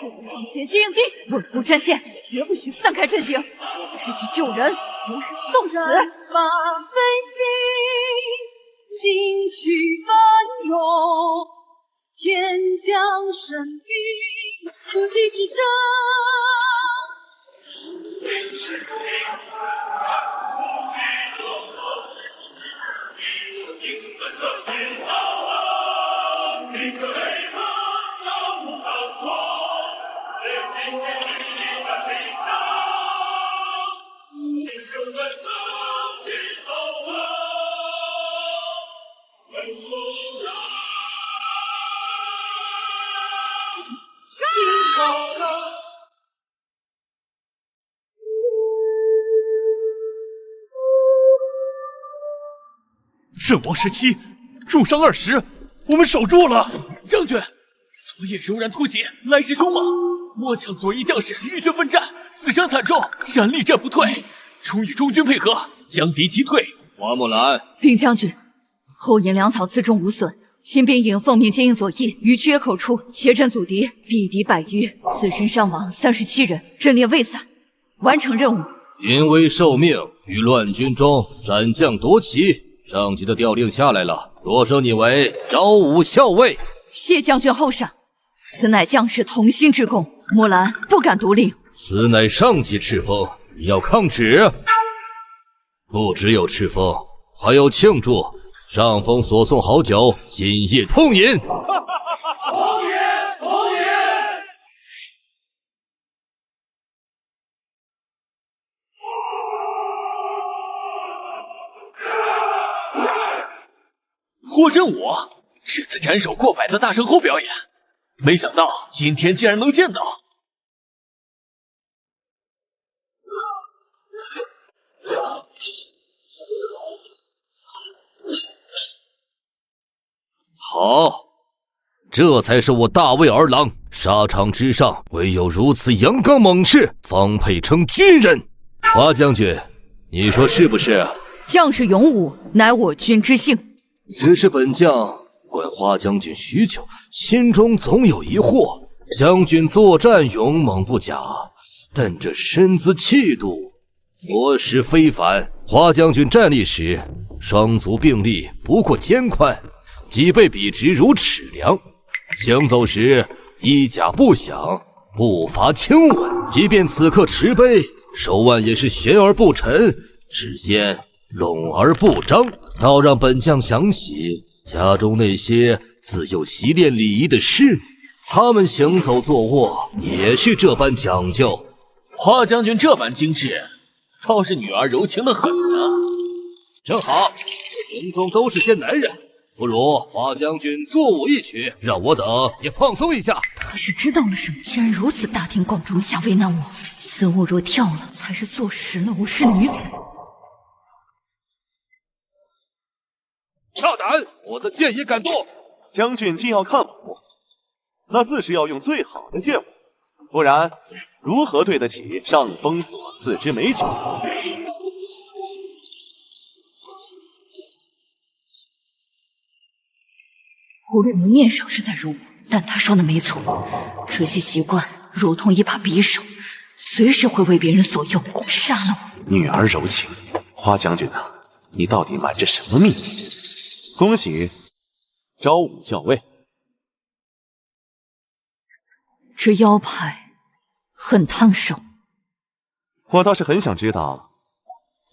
前接应敌，稳固战线，绝不许散开阵型。是去救人，不是送死。马飞行，旌旗翻涌，天降神兵，出奇制胜。英雄本色心啊，你可悲吗？刀不可破，练兵千日，一战必胜。英雄本色心头啊，文松啊，心头啊。阵亡17，重伤20，我们守住了。将军，昨夜柔然突袭，来势凶猛，末将左翼将士浴血奋战，死伤惨重，然力战不退，终与中军配合，将敌击退。花木兰，禀将军，后营粮草辎重无损，新兵营奉命接应左翼，于缺口处切阵阻敌，毙敌100余，死伤伤亡37人，阵列未散，完成任务。临危受命，于乱军中斩将夺旗，上级的调令下来了，擢升你为昭武校尉。谢将军厚赏，此乃将士同心之功，木兰不敢独令。此乃上级敕封，你要抗旨。不只有敕封，还要庆祝。上峰所送好酒，今夜痛饮。同饮，同饮。霍震武，这次斩首过百的大圣后表演，没想到今天竟然能见到。好，这才是我大魏儿郎。沙场之上，唯有如此阳刚猛士，方配称军人。华将军，你说是不是？将士勇武，乃我军之幸。只是本将观花将军许久，心中总有疑惑。将军作战勇猛不假，但这身姿气度，着实非凡。花将军站立时，双足并立，不过肩宽，脊背笔直如尺量；行走时，衣甲不响，步伐轻稳。即便此刻持杯，手腕也是悬而不沉，指尖拢而不张，倒让本将想起家中那些自幼习练礼仪的侍女，他们行走坐卧也是这般讲究。花将军这般精致，倒是女儿柔情的很啊。正好，营中都是些男人，不如花将军作舞一曲，让我等也放松一下。他是知道了什么？竟然如此大庭广众下为难我，此舞若跳了，才是坐实了我是女子。大胆！我的剑也敢动。将军既要看舞，那自是要用最好的剑舞，不然如何对得起上峰所赐之美酒？胡律明面上是在辱我，但他说的没错，这些习惯如同一把匕首，随时会为别人所用，杀了我。女儿柔情，花将军啊，你到底瞒着什么秘密？恭喜昭武校尉。这腰牌很烫手。我倒是很想知道，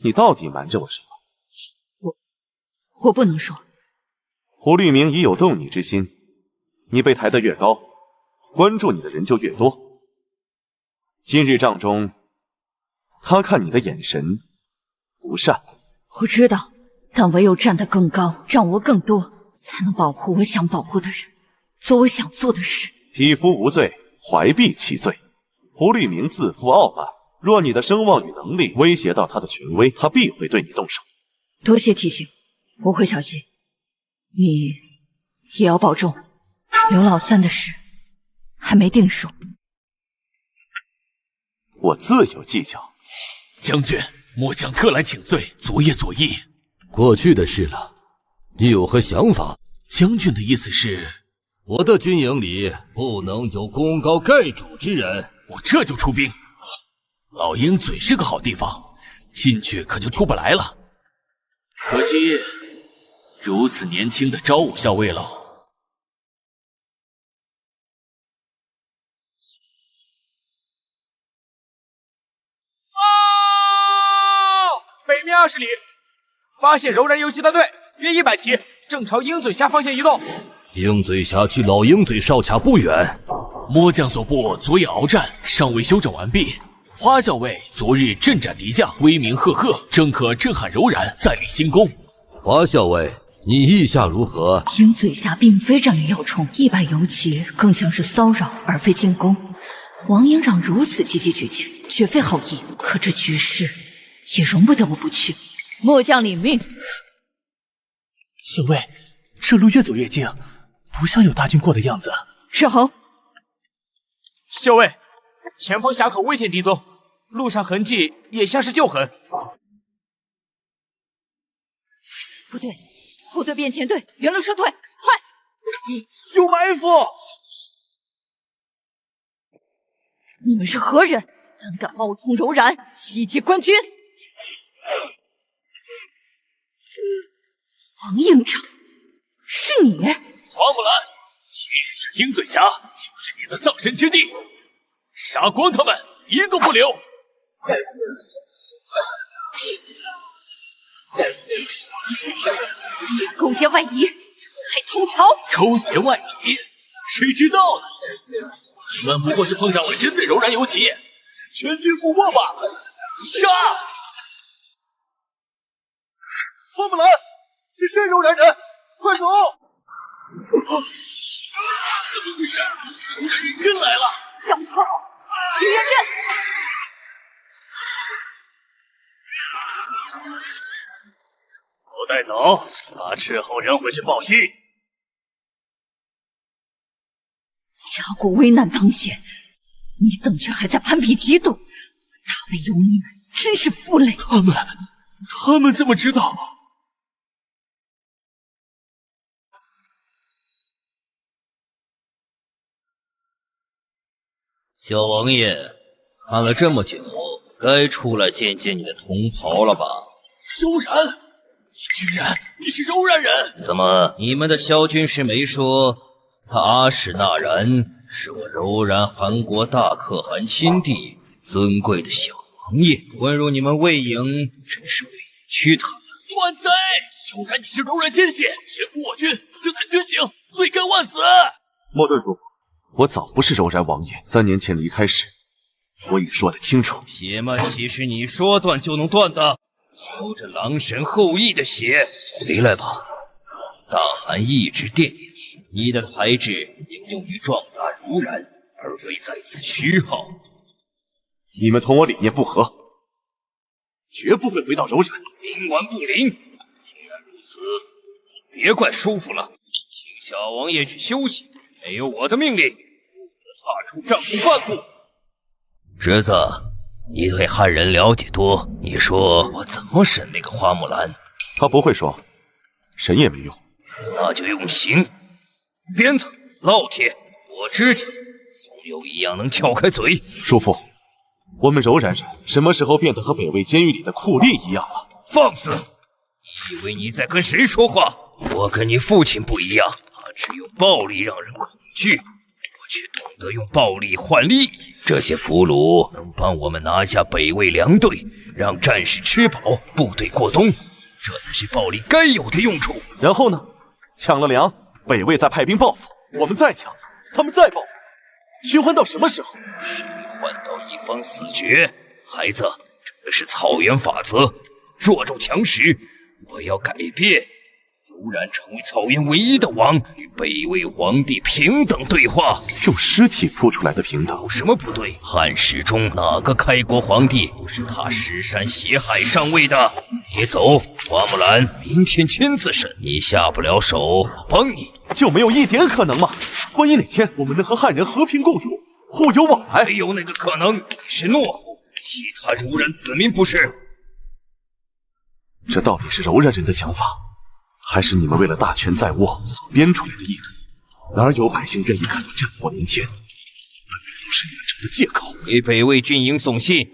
你到底瞒着我什么？我不能说。胡律明已有动你之心，你被抬得越高，关注你的人就越多。今日帐中，他看你的眼神不善。我知道，但唯有站得更高，掌握更多，才能保护我想保护的人，做我想做的事。匹夫无罪，怀璧其罪。胡律明自负傲慢，若你的声望与能力威胁到他的权威，他必会对你动手。多谢提醒，我会小心。你也要保重，刘老三的事还没定数。我自有计较。将军，末将特来请罪，昨夜左意。过去的事了，你有何想法？将军的意思是，我的军营里不能有功高盖主之人。我这就出兵。老鹰嘴是个好地方，进去可就出不来了。可惜如此年轻的昭武校尉喽。北面20里，发现柔然游击大队，约100骑，正朝鹰嘴峡方向移动。鹰嘴峡距老鹰嘴哨卡不远。末将所部昨夜鏖战，尚未休整完毕。花校尉昨日阵斩敌将，威名赫赫，正可震撼柔然，再立新功。花校尉，你意下如何？鹰嘴峡并非战略要冲，100游骑更像是骚扰而非进攻。王营长如此积极举荐，绝非好意。可这局势也容不得我不去。末将领命。校尉，这路越走越近，不像有大军过的样子。斥候。校尉，前方峡口未见敌踪，路上痕迹也像是旧痕。不对，后队变前队，原路撤退，快！有埋伏！你们是何人？胆敢冒充柔然，袭击官军！王营长，是你！花木兰，今日这鹰嘴峡就是你的葬身之地，杀光他们，一个不留！勾结外敌，还同袍！勾结外敌，谁知道呢？你们不过是碰上了真的柔然游骑，全军覆没罢了！杀！花木兰，是真柔然人，快走！怎么回事？柔然人真来了！小炮，齐元阵！都带走，把斥候扔回去报信。家国危难当前，你等却还在攀比嫉妒，大魏有你们真是负累。他们怎么知道？小王爷，看了这么久，该出来见见你的同袍了吧？柔然，你是柔然人？怎么，你们的萧军师没说他阿史那然是我柔然汗国大可汗亲弟，尊贵的小王爷，混入你们魏营，真是委屈他了。万岁！萧然，你是柔然奸细，劫俘我军，刺探军情，罪该万死！莫顿叔父，我早不是柔然王爷，3年前离开时，我已说得清楚。血脉岂是你说断就能断的？流着狼神后羿的血，回来吧！大汗一直惦念你，你的才智应用于壮大柔然，而非在此虚耗。你们同我理念不合，绝不会回到柔然。冥顽不灵，既然如此，别怪叔父了，请小王爷去休息。没有我的命令，不得踏出帐篷半步。侄子，你对汉人了解多，你说我怎么审那个花木兰？他不会说，神也没用。那就用刑，鞭子、烙铁、剥指甲，总有一样能撬开嘴。叔父，我们柔然人什么时候变得和北魏监狱里的酷吏一样了？放肆！你以为你在跟谁说话？我跟你父亲不一样，他只用暴力让人恐惧，我却懂得用暴力换利益。这些俘虏能帮我们拿下北魏粮队，让战士吃饱，部队过冬，这才是暴力该有的用处。然后呢？抢了粮，北魏再派兵报复，我们再抢，他们再报复，循环到什么时候？使你换到一方死绝。孩子，这是草原法则，弱肉强食。我要改变，柔然成为草原唯一的王，与北魏皇帝平等对话。用尸体铺出来的平等有什么不对？汉史中哪个开国皇帝不是踏尸山血海上位的？你走，花木兰，明天亲自审，你下不了手，我帮你。就没有一点可能吗？万一哪天我们能和汉人和平共处，互有往来？没有那个可能，你是懦夫，其他柔然子民不是。这到底是柔然人的想法，还是你们为了大权在握所编出来的意图？哪有百姓愿意看到战火连天？分明都是你们整的借口。给北魏军营送信，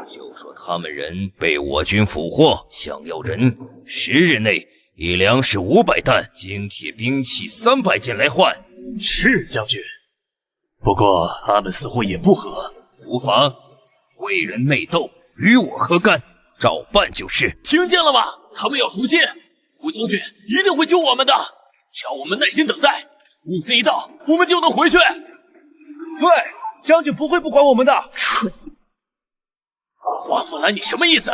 就说他们人被我军俘获，想要人10日内以粮食500担、精铁兵器300件来换。是将军，不过他们似乎也不和。无妨，贵人内斗，与我何干？照办就是。听见了吗？他们要赎金，胡将军一定会救我们的，只要我们耐心等待，物资一到，我们就能回去。对，将军不会不管我们的。蠢！花木兰，你什么意思？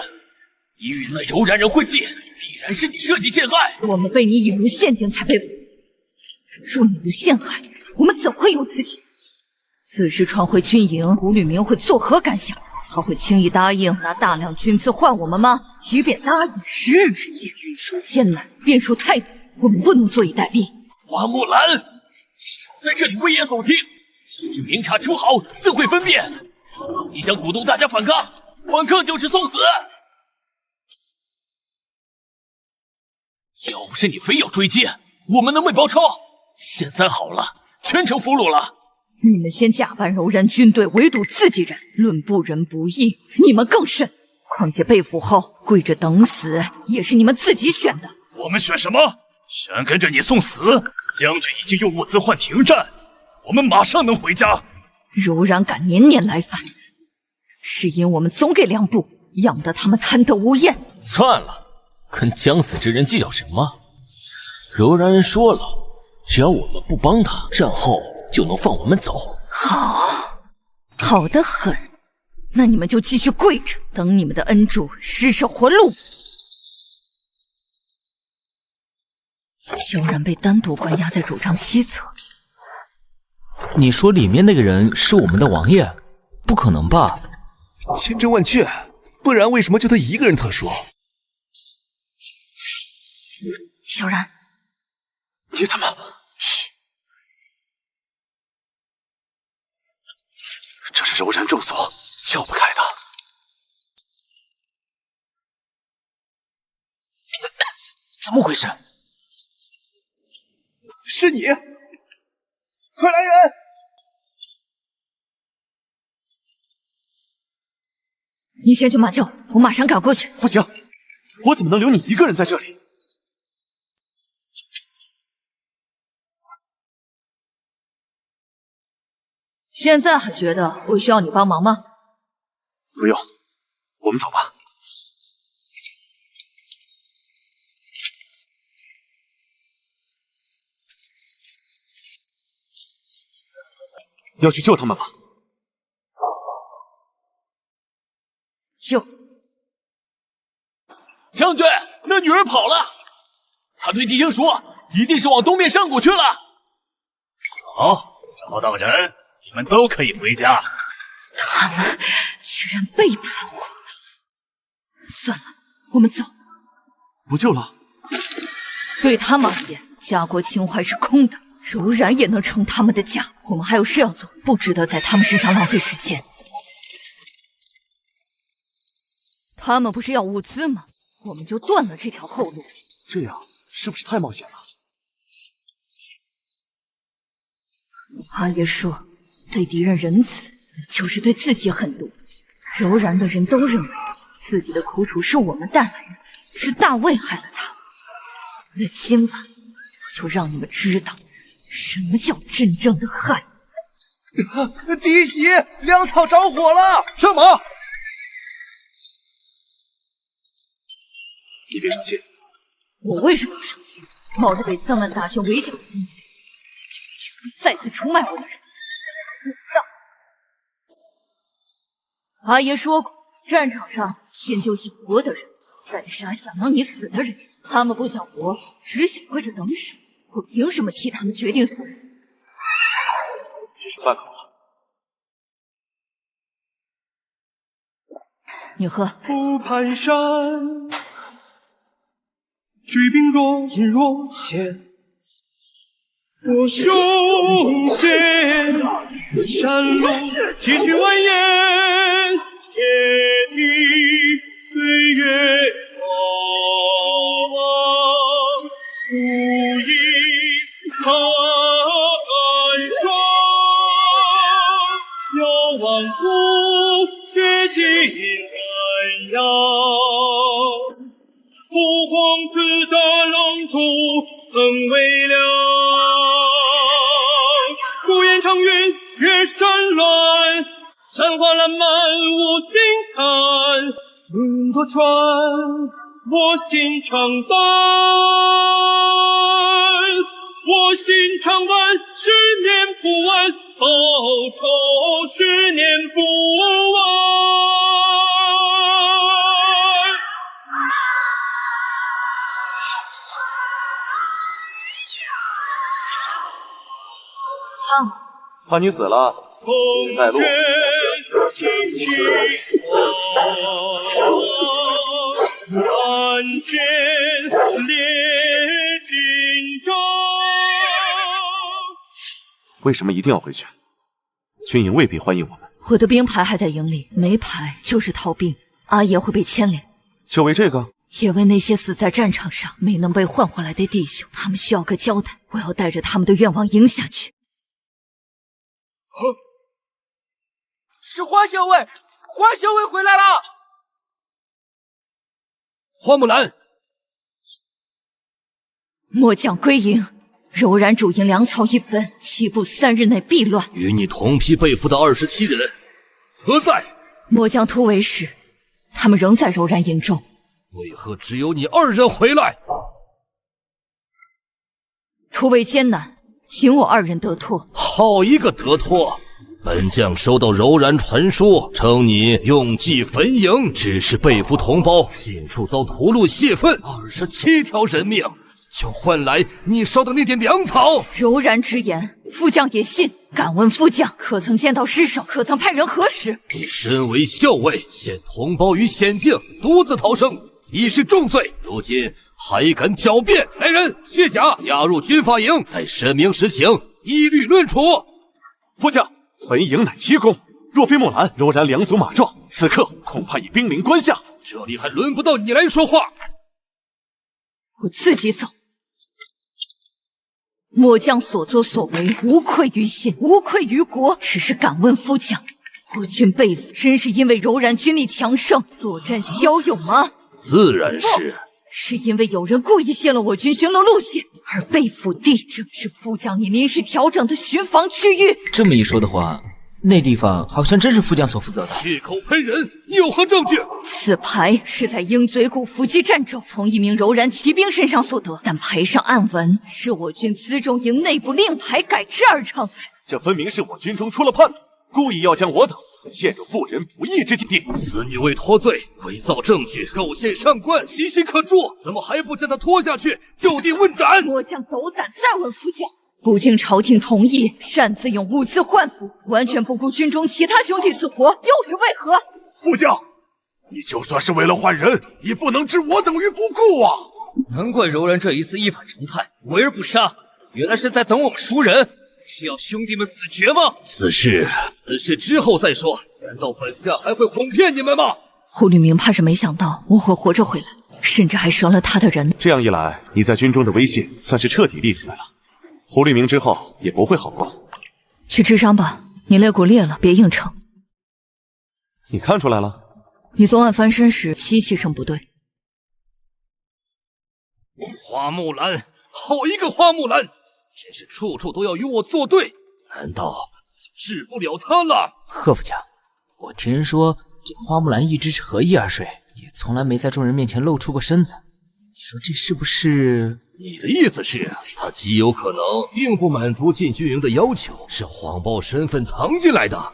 你与那柔然人混迹，必然是你设计陷害。我们被你引入陷阱才被俘，若你不陷害，我们怎会有此举？此事传回军营，古吕明会作何感想？他会轻易答应拿大量军资换我们吗？即便答应，10日之间，运输艰难，变数太多，我们不能坐以待毙。花木兰，你少在这里危言耸听，将军明察秋毫，自会分辨。你想鼓动大家反抗，反抗就是送死。要不是你非要追击，我们能被包抄。现在好了，全成俘虏了。你们先假扮柔然军队围堵自己人，论不仁不义，你们更甚。况且被俘后跪着等死，也是你们自己选的。我们选什么？全跟着你送死！将军已经用物资换停战，我们马上能回家。柔然敢年年来犯，是因我们总给粮布，养得他们贪得无厌。算了，跟将死之人计较什么？柔然人说了，只要我们不帮他，战后就能放我们走。好，好得很。那你们就继续跪着，等你们的恩主施舍活路。萧然被单独关押在主帐西侧。你说里面那个人是我们的王爷？不可能吧？千真万确，不然为什么就他一个人特殊？萧然，你怎么？嘘，这是柔然重锁，撬不开的。怎么回事？是你！快来人！你先去马厩，我马上赶过去。不行，我怎么能留你一个人在这里？现在还觉得我需要你帮忙吗？不用，我们走吧。要去救他们吗？救！将军，那女人跑了。他对敌情说，一定是往东面山谷去了。好，找到人，你们都可以回家。他们居然背叛我！算了，我们走。不救了？对他们而言，家国情怀是空的。柔然也能成他们的家，我们还有事要做，不值得在他们身上浪费时间。他们不是要物资吗？我们就断了这条后路。这样是不是太冒险了？阿爷说，对敌人仁慈，就是对自己狠毒。柔然的人都认为自己的苦楚是我们带来的，是大卫害了他。那今晚我就让你们知道什么叫真正的害！弟媳，粮草着火了！上马！你别生气。我为什么要生气？冒着被3万大军围剿的风险，再次出卖我的人，做不到。阿爷说过，战场上先救想活的人，再杀想让你死的人。他们不想活，只想跪着等死。我凭什么替他们决定死亡？这是饭口了。你喝。不攀山，举兵若隐若现。我胸险，山路崎岖蜿蜒，铁蹄岁月过往，无意寒霜。遥望处，血迹寒阳。不荒自的冷土很微凉，孤雁长云越山峦，山花烂漫无心看，云朵转，我心常伴，我心常伴，10年不完，报仇10年不完。怕你死了，请带路。看见烈军中。为什么一定要回去？军营未必欢迎我们。我的兵牌还在营里，没牌就是逃兵，阿爷会被牵连。就为这个？也为那些死在战场上没能被换回来的弟兄，他们需要个交代。我要带着他们的愿望赢下去。是花校尉，花校尉回来了！花木兰，末将归营，柔然主营粮草一分，齐部3日内必乱。与你同批被俘的27人何在？末将突围时，他们仍在柔然营中。为何只有你2人回来？突围艰难，仅我2人得脱。好一个得脱！本将收到柔然传书，称你用计焚营，只是被俘同胞尽数遭屠戮泄愤，27条人命，就换来你烧的那点粮草。柔然直言，副将也信。敢问副将，可曾见到尸首？可曾派人核实？你身为校尉，陷同胞于险境，独自逃生，已是重罪。如今还敢狡辩！来人，卸甲，押入军法营，待审明实情，一律论处。副将，焚营乃奇功，若非木兰、柔然2组马壮，此刻恐怕已兵临关下。这里还轮不到你来说话。我自己走。末将所作所为，无愧于信，无愧于国。只是敢问副将，我军被俘，真是因为柔然军力强盛，作战骁勇吗？自然是。是因为有人故意泄露我军巡逻路线而被俘地，正是副将你临时调整的巡防区域。这么一说的话，那地方好像真是副将所负责的。血口喷人，你有何证据？此牌是在鹰嘴谷伏击战中从一名柔然骑兵身上所得，但牌上暗文是我军辎重营内部令牌改制而成。这分明是我军中出了叛徒，故意要将我等陷入不仁不义之境地。此女为脱罪，伪造证据，构陷上官，其心可诛。怎么还不将她拖下去，就地问斩？末将斗胆再问副将，不经朝廷同意，擅自用物资换俘，完全不顾军中其他兄弟死活，又是为何？副将，你就算是为了换人，也不能置我等于不顾啊！难怪柔然这一次一反常态，围而不杀，原来是在等我们赎人。是要兄弟们死绝吗？此事之后再说。难道本将还会哄骗你们吗？胡律明怕是没想到我会活着回来，甚至还折了他的人。这样一来，你在军中的威信算是彻底立起来了。胡律明之后也不会好过。去治伤吧，你肋骨裂了，别硬撑。你看出来了？你昨晚翻身时吸气声不对。花木兰，好一个花木兰！真是处处都要与我作对，难道就治不了他了？贺副将，我听人说这花木兰一直是合衣而睡，也从来没在众人面前露出过身子。你说这是不是？你的意思是，他极有可能并不满足进军营的要求，是谎报身份藏进来的。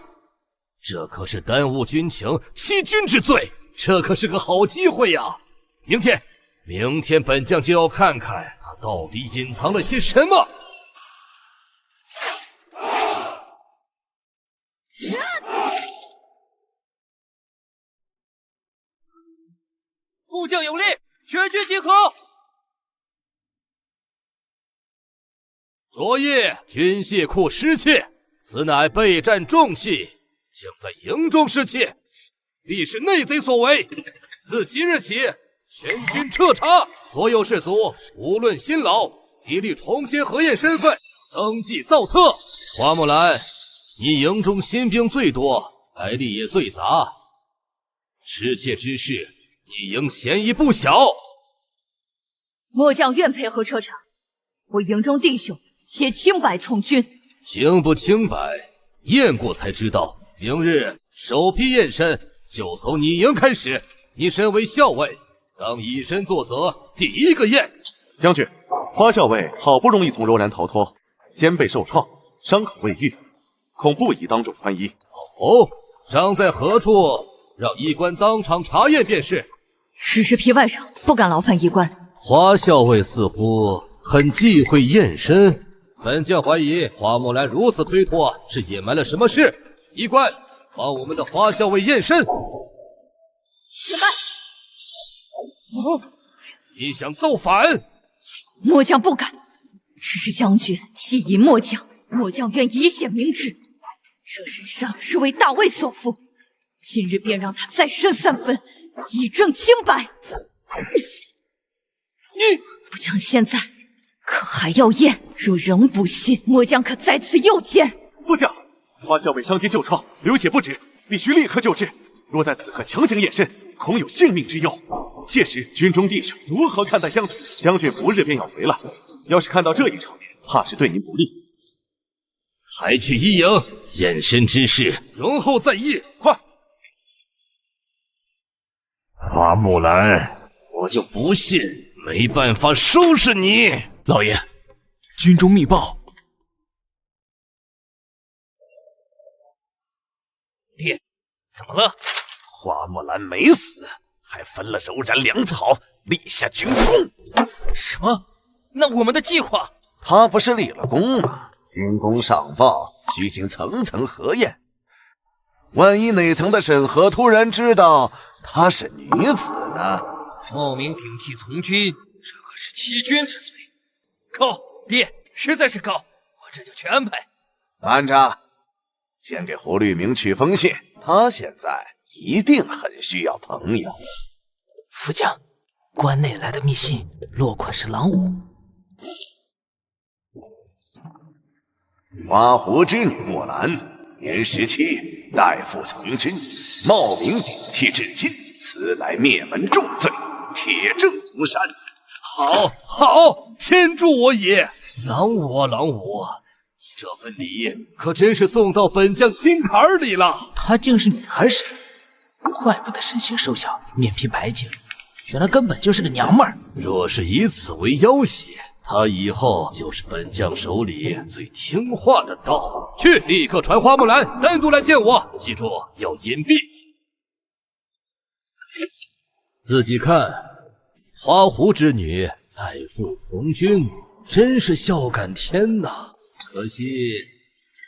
这可是耽误军情、欺君之罪，这可是个好机会呀！明天本将就要看看他到底隐藏了些什么。副将有令，全军集合。昨夜军械库失窃，此乃备战重器，将在营中失窃，必是内贼所为。自即日起，全军彻查，所有士卒无论新老，一律重新核验身份，登记造册。花木兰，你营中新兵最多，来历也最杂，失窃之事，你营嫌疑不小。末将愿配合彻查，我营中弟兄皆清白从军。清不清白，验过才知道。明日首批验身就从你营开始，你身为校尉，当以身作则，第一个验。将军，花校尉好不容易从柔然逃脱，肩背受创，伤口未愈，恐不宜当众宽医。哦，伤在何处？让医官当场查验便是。只是皮外伤，不敢劳烦医官。花校尉似乎很忌讳验身，本将怀疑花木兰如此推脱，是隐瞒了什么事。医官，帮我们的花校尉验身。怎么？你想造反？末将不敢。只是将军弃疑末将，末将愿以血明志。这身伤是为大魏所负，今日便让他再申3分，以证清白。末将现在可还要验？若仍不信，末将可在此诱奸。副将，花校尉伤及旧创，流血不止，必须立刻救治。若在此刻强行验身，恐有性命之忧。届时军中弟兄如何看待将军？将军不日便要回来，要是看到这一场面，怕是对您不利。还去一营，现身之事，容后再议。快！花木兰，我就不信没办法收拾你！老爷，军中密报。爹，怎么了？花木兰没死，还分了柔然粮草，立下军功。什么？那我们的计划？他不是立了功吗？军功上报，需经层层核验。万一哪层的审核突然知道她是女子呢？冒名顶替从军，这可是欺君之罪。高，爹，实在是高，我这就去安排。慢着，先给胡律明去封信，他现在一定很需要朋友。副将，关内来的密信，落款是郎武。花狐之女莫兰，年17，代父从军，冒名顶替至今，此乃灭门重罪，铁证如山。好，天助我也！郎武啊，郎武，你这份礼可真是送到本将心坎里了。她竟是女儿身，怪不得身形瘦小，面皮白净，原来根本就是个娘们儿。若是以此为要挟，他以后就是本将手里最听话的刀。去，立刻传花木兰单独来见我，记住要隐蔽。自己看，花狐之女代父从军，真是孝感天哪！可惜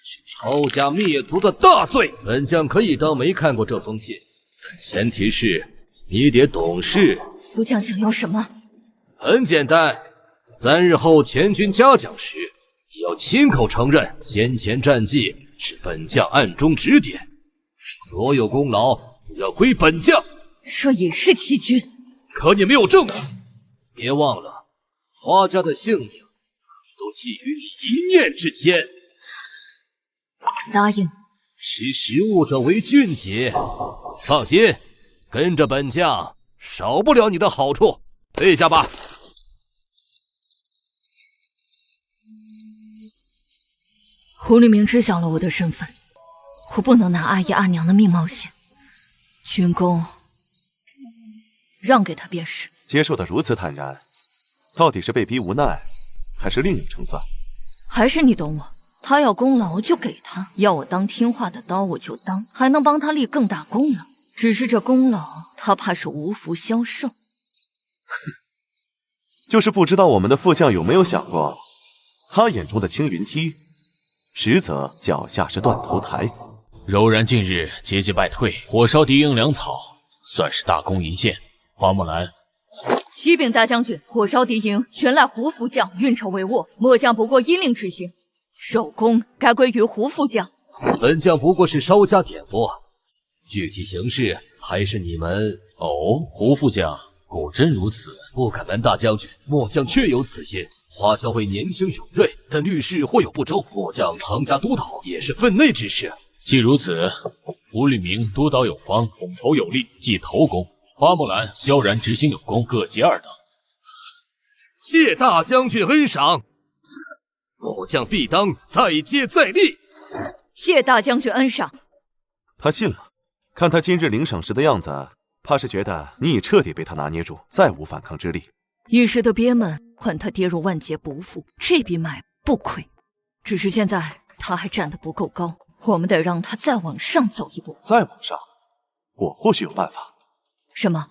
是抄家灭族的大罪。本将可以当没看过这封信，但前提是你得懂事。副将想要什么？很简单，3日后前军嘉奖时，你要亲口承认先前战绩是本将暗中指点，所有功劳都要归本将。这也是欺君。可你没有证据，别忘了，花家的性命都寄于你一念之间。答应。识时务者为俊杰。放心，跟着本将，少不了你的好处。退下吧。胡律明知晓了我的身份，我不能拿阿姨阿娘的命冒险。军功让给他便是。接受的如此坦然，到底是被逼无奈，还是另有成算？还是你懂我，他要功劳就给他，要我当听话的刀我就当，还能帮他立更大功劳。只是这功劳他怕是无福消受。就是不知道我们的副将有没有想过，他眼中的青云梯，实则脚下是断头台。柔然近日节节败退，火烧敌营粮草，算是大功一件。花木兰，启禀大将军，火烧敌营全赖胡副将运筹帷幄，末将不过因令执行，首功该归于胡副将。本将不过是稍加点拨，具体形势还是你们。哦，胡副将果真如此。不敢瞒大将军，末将确有此心。花校尉年轻勇锐，但虑事或有不周，末将常加督导也是分内之事。既如此，胡律明督导有方，统筹有力，即头功；花木兰萧然执行有功，各结2等。谢大将军恩赏，末将必当再接再厉。谢大将军恩赏。他信了，看他今日领赏时的样子，怕是觉得你已彻底被他拿捏住，再无反抗之力。一时的憋闷，换他跌入万劫不复，这笔买不亏。只是现在他还站得不够高，我们得让他再往上走一步。再往上，我或许有办法。什么？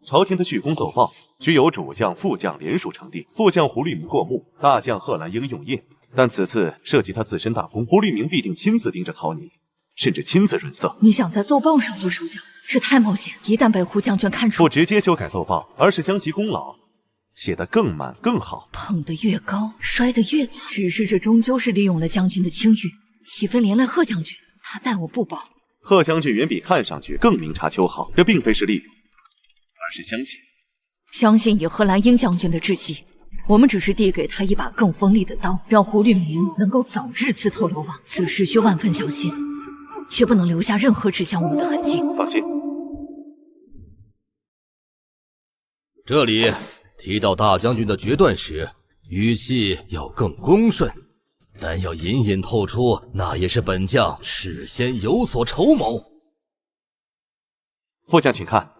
朝廷的巨功奏报，具有主将、副将联署呈递，副将胡律明过目，大将贺兰英用印。但此次涉及他自身大功，胡律明必定亲自盯着操拟，甚至亲自润色。你想在奏报上做手脚，这太冒险。一旦被胡将军看出，不直接修改奏报，而是将其功劳写得更满更好。捧得越高，摔得越惨。只是这终究是利用了将军的清誉，岂非连累贺将军？他待我不薄。贺将军远比看上去更明察秋毫，这并非是利用，而是相信。相信以贺兰英将军的志气，我们只是递给他一把更锋利的刀，让胡律明能够早日自投罗网。此事需万分小心，绝不能留下任何指向我们的痕迹。放心。这里提到大将军的决断时，语气要更恭顺，但要隐隐透出那也是本将事先有所筹谋。副将请看，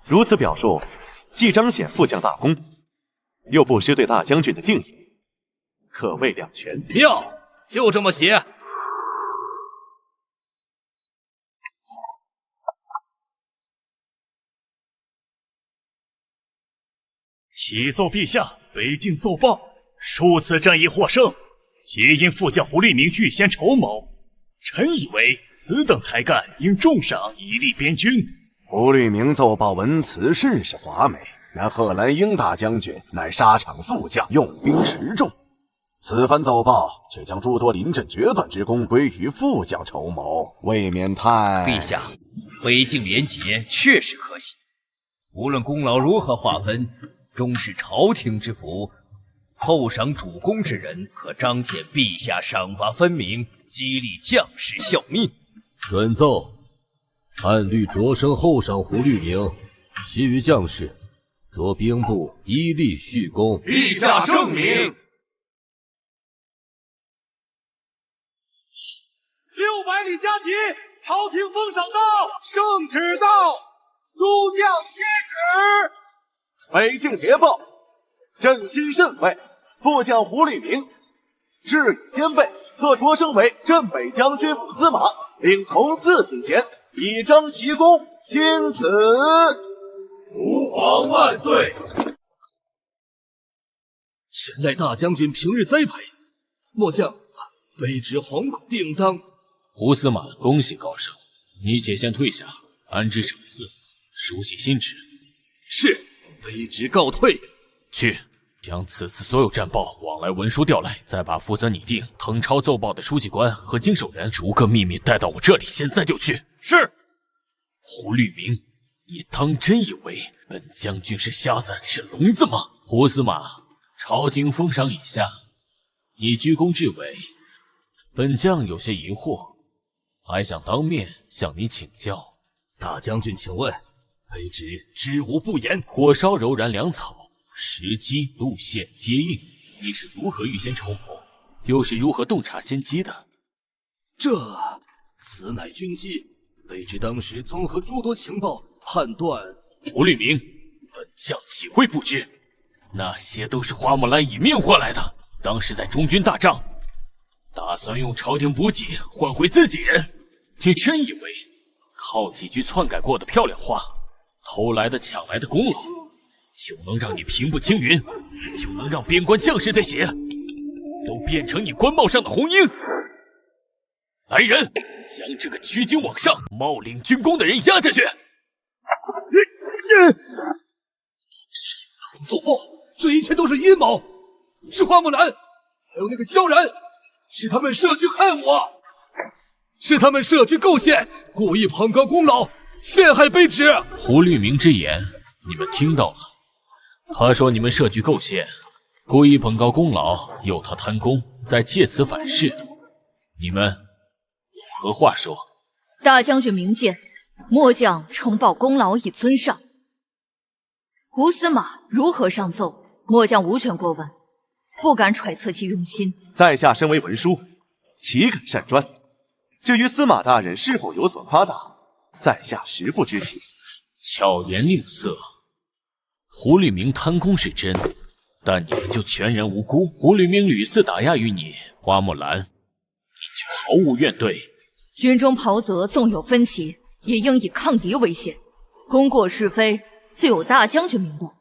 如此表述，既彰显副将大功，又不失对大将军的敬意，可谓两全。妙，就这么写。启奏陛下，北境奏报，数次战役获胜，皆因副将胡立明预先筹谋。臣以为此等才干应重赏以利边军。胡立明奏报文辞甚是华美，然贺兰英大将军乃沙场宿将，用兵持重。此番奏报却将诸多临阵决断之功归于副将筹谋，未免太……陛下，北境廉洁确实可喜，无论功劳如何划分，终是朝廷之福。厚赏主公之人，可彰显陛下赏罚分明，激励将士效命。准奏，按律擢升厚赏胡律明，其余将士着兵部依例续功。陛下圣明。600里加急，朝廷封赏到，圣旨到，诸将接旨。北境捷报，朕心甚慰，副将胡立明志以兼备，特擢升为镇北将军府司马，并从4品衔，以彰其功。钦此。吾皇万岁！臣待大将军平日栽培，末将卑职惶恐定当。胡司马，恭喜高升，你且先退下，安置赏赐，熟悉新职。是，卑职告退。去，将此次所有战报往来文书调来，再把负责拟定誊抄奏报的书记官和经手人逐个秘密带到我这里，现在就去。是。胡律明，你当真以为本将军是瞎子是聋子吗？胡司马，朝廷封赏已下，你居功至伟，本将有些疑惑，还想当面向你请教。大将军，请问，卑职知无不言。火烧柔然粮草，时机路线接应，你是如何预先筹谋，又是如何洞察先机的？此乃军机，卑职当时综合诸多情报判断。胡律明，本将岂会不知？那些都是花木兰以命换来的。当时在中军大帐，打算用朝廷补给换回自己人。你真以为靠几句篡改过的漂亮话，偷来的抢来的功劳，就能让你平步青云，就能让边关将士的血都变成你官帽上的红缨？来人，将这个屈军往上、冒领军功的人押下去！奏报，这一切都是阴谋，是花木兰，还有那个萧然，是他们设局害我，是他们设局构陷，故意攀高功劳，陷害卑职。胡律明之言，你们听到了？他说你们设局构陷，故意捧高功劳，诱他贪功，再借此反噬。你们有何话说？大将军明鉴，末将呈报功劳以尊上。胡司马如何上奏，末将无权过问，不敢揣测其用心。在下身为文书，岂敢擅专？至于司马大人是否有所夸大，在下实不知情。巧言令色，胡律明贪功是真，但你们就全然无辜。胡律明屡次打压于你，花木兰，你就毫无怨怼。军中袍泽纵有分歧，也应以抗敌为先，功过是非自有大将军明断。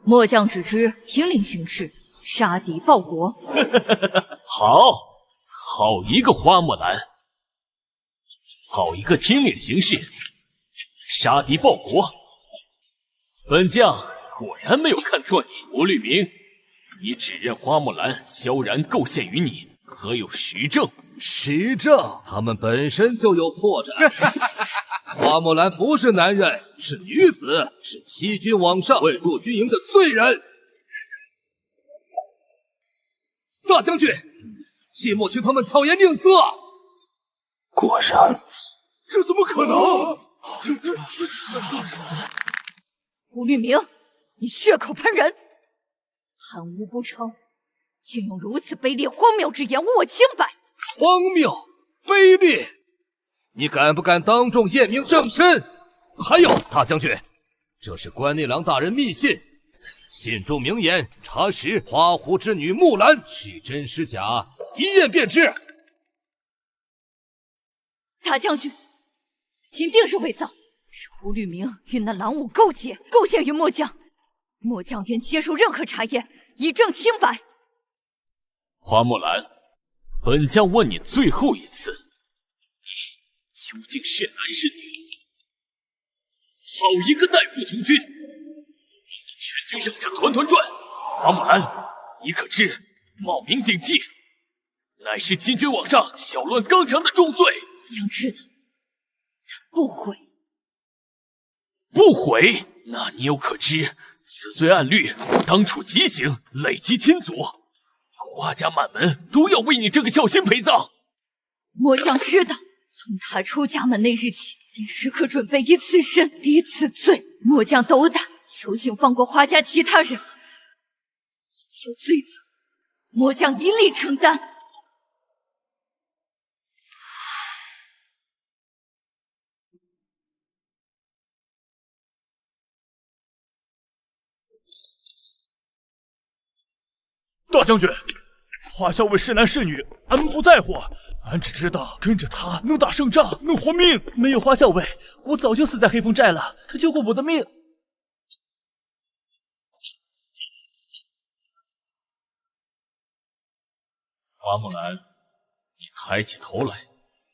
末将只知听令行事，杀敌报国。好一个花木兰，好一个听令行事，杀敌报国。本将果然没有看错你，胡律明，你指认花木兰、萧然构陷于你，可有实证？实证，他们本身就有破绽。花木兰不是男人，是女子，是欺君罔上、混入军营的罪人。大将军，切莫听他们巧言令色。果然，这怎么可能？胡律明，你血口喷人，汉无不成，竟用如此卑劣荒谬之言污我清白！荒谬，卑劣！你敢不敢当众验明正身？还有，大将军，这是关内郎大人密信，信中明言，查实花狐之女木兰是真是假，一验便知。大将军，此信定是伪造，是胡律明与那狼武勾结，构陷于末将。末将愿接受任何查验，以证清白。花木兰，本将问你最后一次，你究竟是男是女？好一个代父从军，全军上下团团转。花木兰，你可知冒名顶替，乃是金军往上小乱纲常的重罪。将知道，但不悔。不悔？那你又可知此罪按律当处极刑，累及亲族，花家满门都要为你这个孝心陪葬。末将知道，从他出家门那日起，便时刻准备以此身抵此罪。末将斗胆，求请放过花家其他人，所有罪责，末将一力承担。大将军，花校尉是男是女，俺们不在乎，俺只知道跟着他能打胜仗，能活命。没有花校尉，我早就死在黑风寨了。他救过我的命。花木兰，你抬起头来，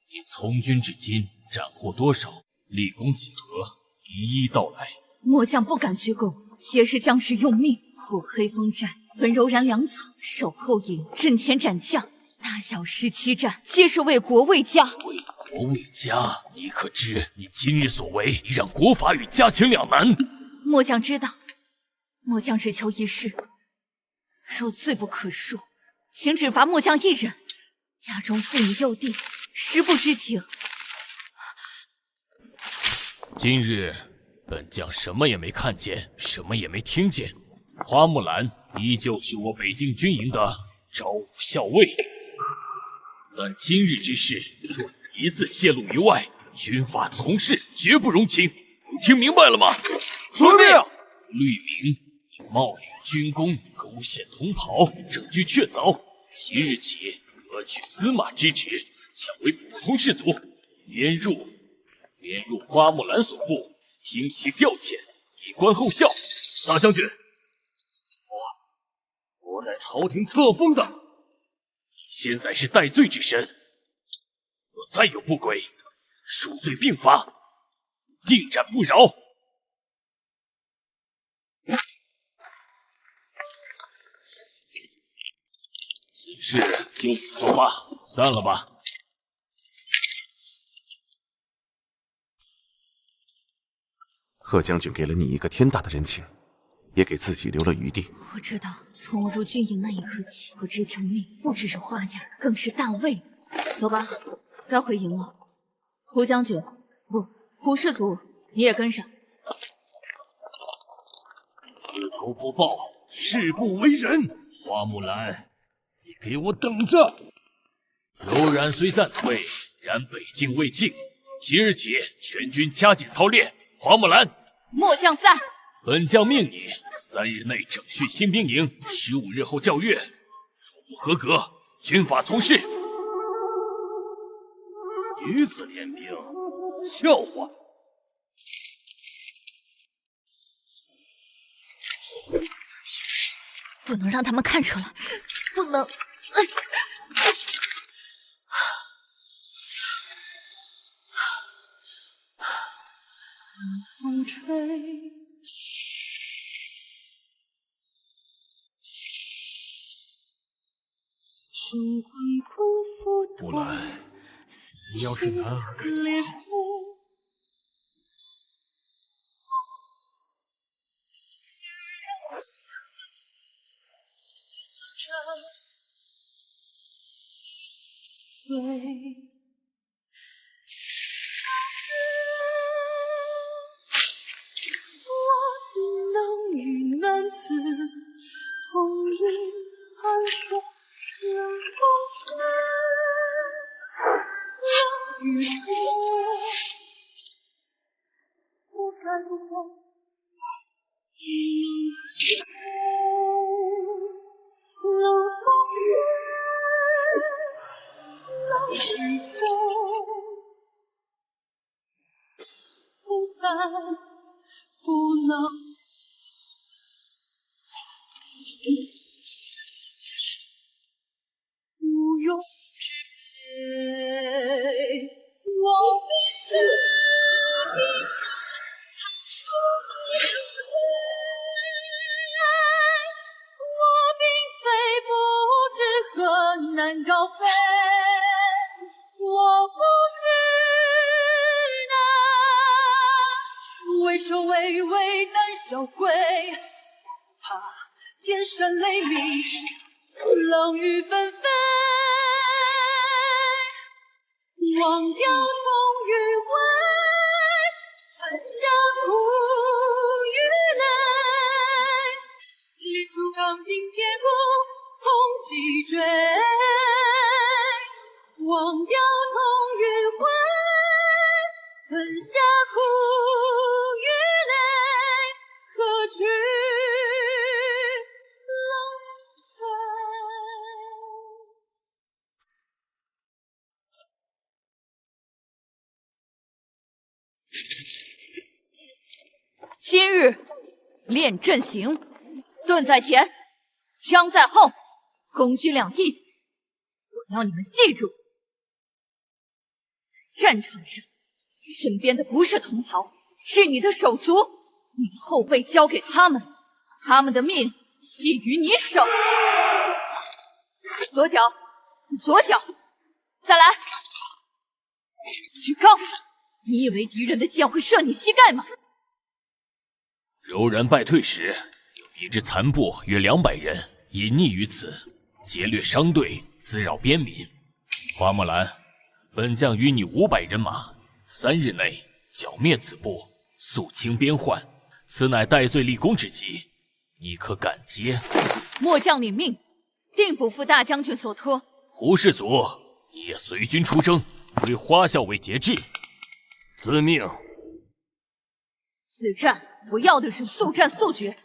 你从军至今斩获多少，立功几何，一一道来。末将不敢居功，皆是将士用命护黑风寨。分柔然粮草，守后营，阵前斩将，大小17战，皆是为国为家。为国为家，你可知你今日所为，让国法与家情两难？末将知道，末将只求一事，若罪不可恕，请只罚末将一人。家中父母幼弟，实不知情。今日本将什么也没看见，什么也没听见。花木兰依旧是我北境军营的招武校尉，但今日之事，若一字泄露于外，军法从事绝不容情。你听明白了吗？遵命。律明，你冒领军功，勾陷同袍，证据确凿。即日起，革去司马之职，降为普通士卒，编入花木兰所部，听其调遣，以观后效。大将军，我乃朝廷册封的，现在是戴罪之身，若再有不轨，数罪并罚，定斩不饶。此事就此作罢，散了吧。贺将军给了你一个天大的人情，也给自己留了余地。我知道，从我入军营那一刻起，我这条命不只是花家，更是大魏的。走吧，该回营了。胡将军，不，胡氏族，你也跟上。此仇不报，誓不为人。花木兰，你给我等着！柔然虽暂退，然北境未尽。即日起，全军加紧操练。花木兰，末将在。本将命你3日内整训新兵营，15日后校阅。若不合格，军法从事。女子练兵，笑话！不能让他们看出来，不能。风吹，熊滚滚浮动，你要是男儿，烈火。我怎能与你子，同饮而说冷风吹，冷雨飞，不该不该，冷风吹，冷雨飞，不该不能。无用之辈，我并非说不对，我并非不知河南高飞，我不是那畏首畏尾胆小鬼，怕天闪雷鸣，冷雨纷飞，忘掉痛与悔，按下苦与累，立出钢筋铁骨同脊椎，忘掉痛与悔，吞下苦与累，何惧今日练阵型，盾在前，枪在后，攻击两翼。我要你们记住，在战场上，身边的不是同袍，是你的手足，你的后背交给他们，他们的命系于你手。左脚是左脚，再来，举高！你以为敌人的箭会射你膝盖吗？柔然败退时，有一支残部约200人隐匿于此，劫掠商队，滋扰边民。花木兰，本将与你500人马，3日内剿灭此部，肃清边患，此乃戴罪立功之急，你可敢接？末将领命，定不负大将军所托。胡世祖，你也随军出征，为花校尉节制。遵命。此战我要的是速战速决，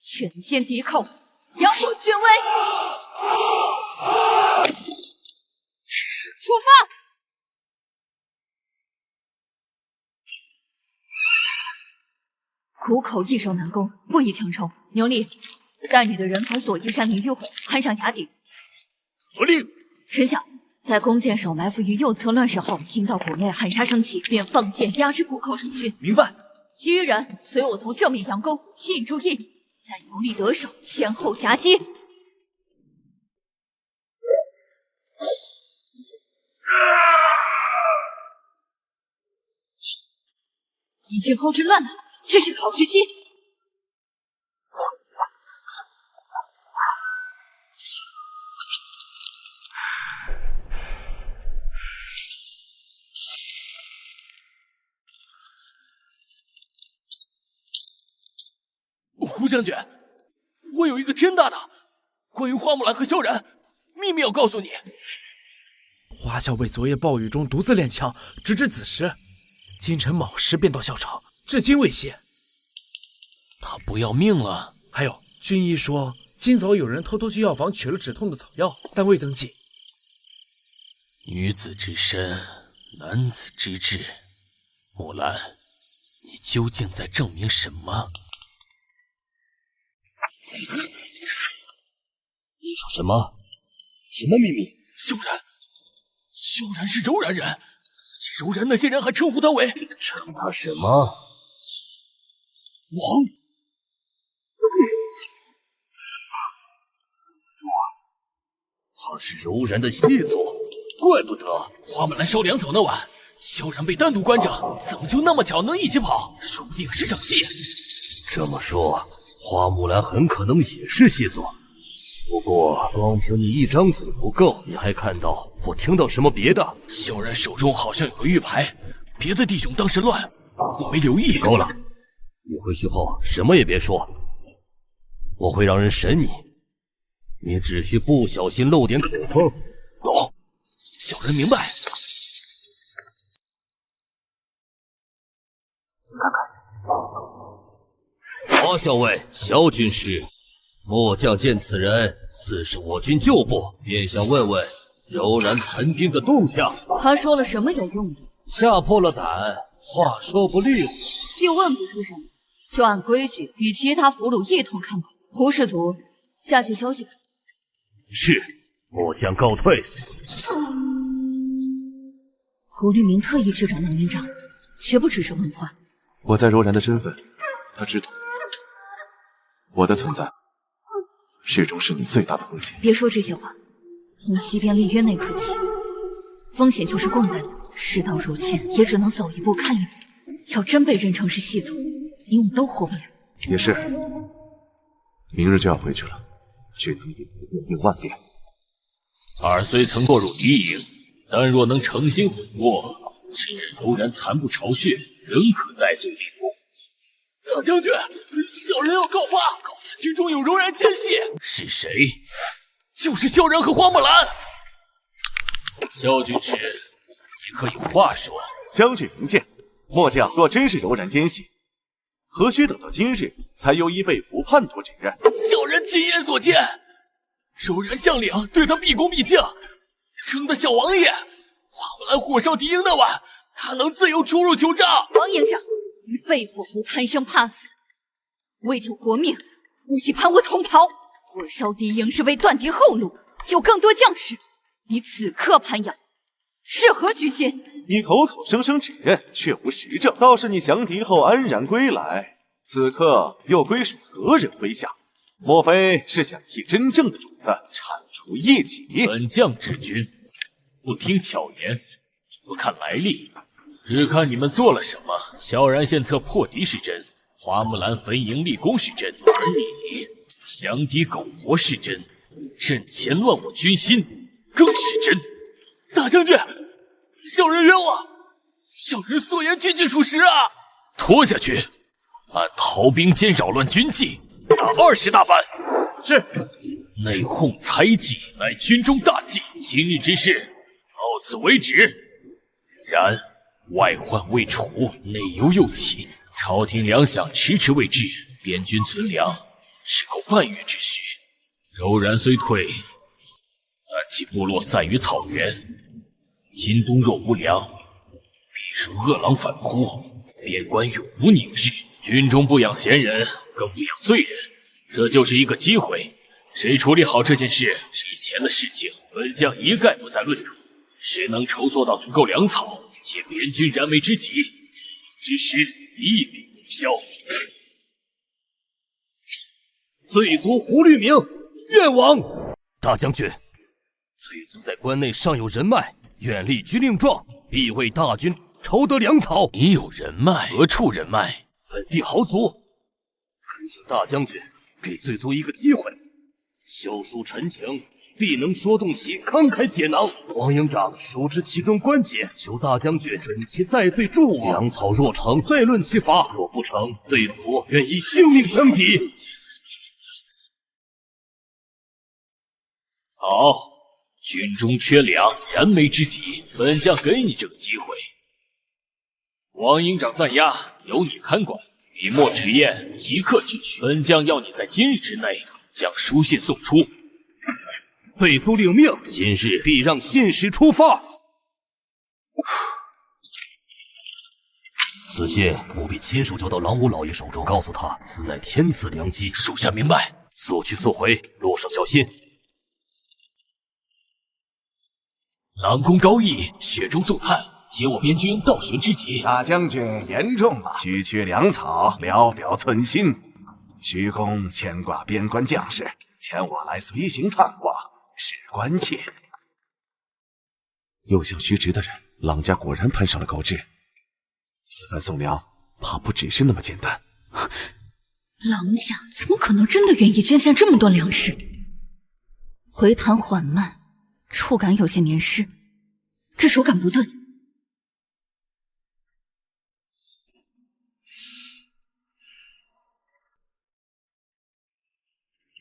全歼敌寇，扬我军威。出发！苦口易守难攻，不宜强冲。牛力，带你的人从左翼山林迂回，攀上崖顶。得令。丞相，待弓箭手埋伏于右侧乱石后，听到谷内喊杀声起，便放箭压制谷口守军。明白。其余人随我从正面佯攻，吸引注意，待牛力得手，前后夹击。敌军后置乱了，这是好时机。胡将军，我有一个天大的关于花木兰和萧然秘密要告诉你。花校尉昨夜暴雨中独自练枪，直至子时，今晨卯时便到校场，至今未歇。他不要命了？还有，军医说今早有人偷偷去药房取了止痛的草药，但未登记。女子之身，男子之志。木兰，你究竟在证明什么？你说什么？什么秘密？萧然是柔然人，而且柔然那些人还称呼他为……称他什么？王。怎么说？他是柔然的细作，怪不得花木兰烧粮草那晚，萧然被单独关着，怎么就那么巧能一起跑？说不定是场戏。这么说，花木兰很可能也是细作。不过，光凭你一张嘴不够，你还看到或听到什么别的？萧然手中好像有个玉牌，别的弟兄当时乱，我没留意。够了，你回去后什么也别说。我会让人审你，你只需不小心漏点口风。懂，小人明白。请看看。华校尉，萧军师，末将见此人似是我军旧部，便想问问柔然残兵的动向。他说了什么有用的？吓破了胆，话说不利索。既问不出什么，就按规矩与其他俘虏一同看管。胡氏族，下去休息吧。是，末将告退。胡律明特意去找郎营长，绝不只是问话。我在柔然的身份，他知道。我的存在，始终是你最大的风险。别说这些话，从西边立约那刻起，风险就是共担的。事到如今，也只能走一步看一步。要真被认成是细族，你我都活不了。也是，明日就要回去了，只能以不变应万变。二虽曾堕入敌营，但若能诚心悔过，只认柔然残部巢穴，仍可戴罪立功。大将军，小人要告发军中有柔然奸细。是谁？就是萧然和花木兰。萧军师，你可有话说？将军明鉴，末将若真是柔然奸细，何须等到今日才由一被俘叛徒指认？小人亲眼所见，柔然将领对他毕恭毕敬，称他小王爷。花木兰火烧敌营那晚，他能自由出入酋长。王营长，你被俘后贪生怕死，为求活命，不惜攀我同袍。火烧敌营是为断敌后路，救更多将士。你此刻攀咬，是何居心？你口口声声指认，却无实证。倒是你降敌后安然归来，此刻又归属何人麾下？莫非是想替真正的主子铲除异己？本将治军，不听巧言，不看来历，只看你们做了什么。萧然献策破敌是真，花木兰焚营立功是真，而你降敌苟活是真，阵前乱我军心更是真。大将军，小人冤枉，小人所言句句属实啊！拖下去，按逃兵兼扰乱军纪，打20大板。是。内讧猜忌乃军中大忌，今日之事到此为止。然外患未除，内忧又起，朝廷粮饷迟迟未至，边军存粮只够半月之需。柔然虽退，但其部落散于草原，今冬若无粮，必属恶狼反扑，边关永无宁日。军中不养闲人，更不养罪人，这就是一个机会。谁处理好这件事，之前的事情，本将一概不再论述。谁能筹措到足够粮草，借边军燃眉之急，之师一笔勾销。罪族胡律明，愿往。大将军，罪族在关内尚有人脉，愿立军令状，必为大军筹得粮草。你有人脉？何处人脉？本地豪族，恳请大将军给罪族一个机会，修书陈情，必能说动其慷慨解囊。王营长熟知其中关节，求大将军准其戴罪助我。粮草若成，再论其罚；若不成，罪族愿以性命相抵。好，军中缺粮，燃眉之急，本将给你这个机会。王营长暂押，由你看管。笔墨纸砚即刻取去。本将要你在今日之内将书信送出。罪族领命，今日必让信使出发。此信务必亲手交到狼武老爷手中，告诉他此乃天赐良机。属下明白。速去速回，路上小心。狼公高义，雪中送炭，解我边军倒悬之急。大将军言重了，区区粮草，聊表寸心。徐公牵挂边关将士，遣我来随行探望，是关切。右相徐直的人，郎家果然攀上了高枝。此番送粮，怕不只是那么简单。郎家怎么可能真的愿意捐献这么多粮食？回弹缓慢，触感有些黏湿，这手感不对。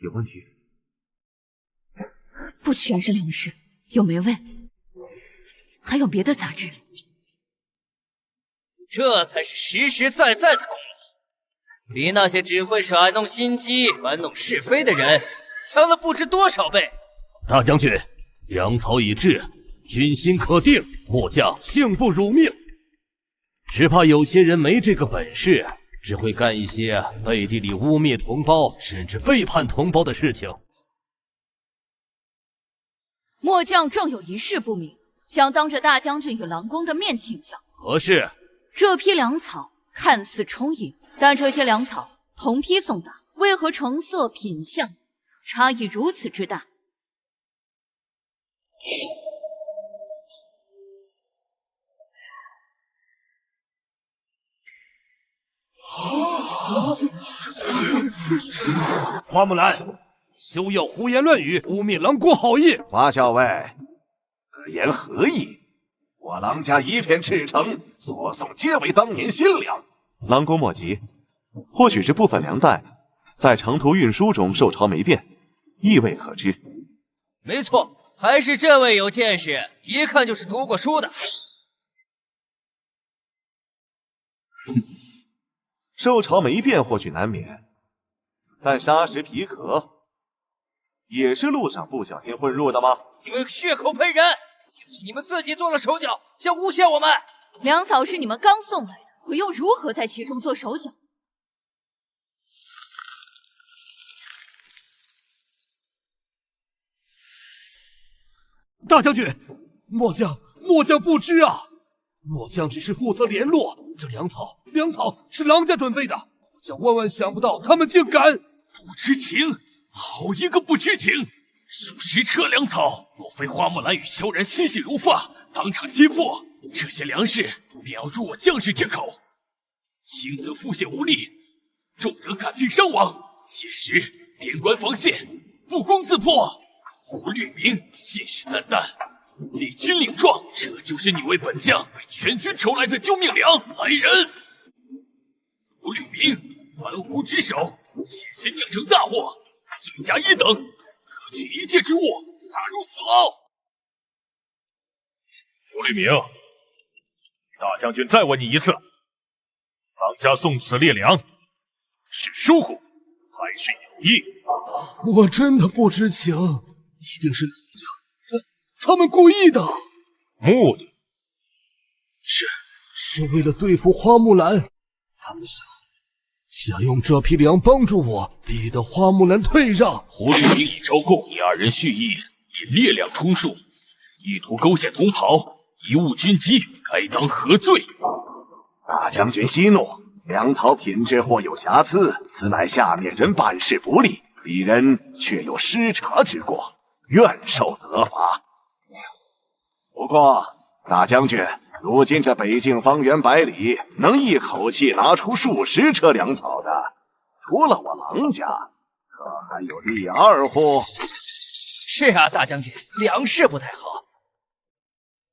有问题？不全是粮食，有霉味，还有别的杂质。这才是实实在在的功劳，比那些只会耍弄心机、玩弄是非的人强了不知多少倍。大将军，粮草已至，军心可定，末将幸不辱命。只怕有些人没这个本事，只会干一些背地里污蔑同胞，甚至背叛同胞的事情。末将正有一事不明，想当着大将军与郎公的面请教。何事？这批粮草看似充盈，但这些粮草同批送达，为何成色品相差异如此之大？花木兰，休要胡言乱语，污蔑郎国好意。花校尉，此言何意？我郎家一片赤诚，所送皆为当年新粮。郎公莫急，或许是部分粮袋在长途运输中受潮霉变，意味可知。没错，还是这位有见识，一看就是读过书的。受潮霉变或许难免，但砂石皮壳也是路上不小心混入的吗？你们血口喷人，就是你们自己做了手脚，想诬陷我们。粮草是你们刚送来的，我又如何在其中做手脚？大将军，末将不知啊，末将只是负责联络。这粮草是郎家准备的，末将万万想不到他们竟敢不知情！好一个不知情！数十车粮草，若非花木兰与萧然心细如发，当场揭破，这些粮食便要入我将士之口。轻则腹泻无力，重则感病伤亡。届时边关防线不攻自破。胡律明信誓旦旦，立军令状，这就是你为本将为全军筹来的救命粮。来人！胡律明玩忽职守，险些酿成大祸，罪加一等，可取一切之物，打入死牢。胡律明，大将军再问你一次，郎家送此列粮是疏忽还是有意？我真的不知情，一定是郎家他们故意的。目的是为了对付花木兰，他们想用这批粮帮助我，逼得花木兰退让。胡律明已招供你二人蓄意以列粮充数，意图勾陷同袍，贻误军机，该当何罪？大将军息怒，粮草品质或有瑕疵，此乃下面人办事不力，鄙人确有失察之过，愿受责罚。不过，大将军，如今这北境方圆100里，能一口气拿出数十车粮草的，除了我郎家，可还有第二户？是啊，大将军，粮食不太好，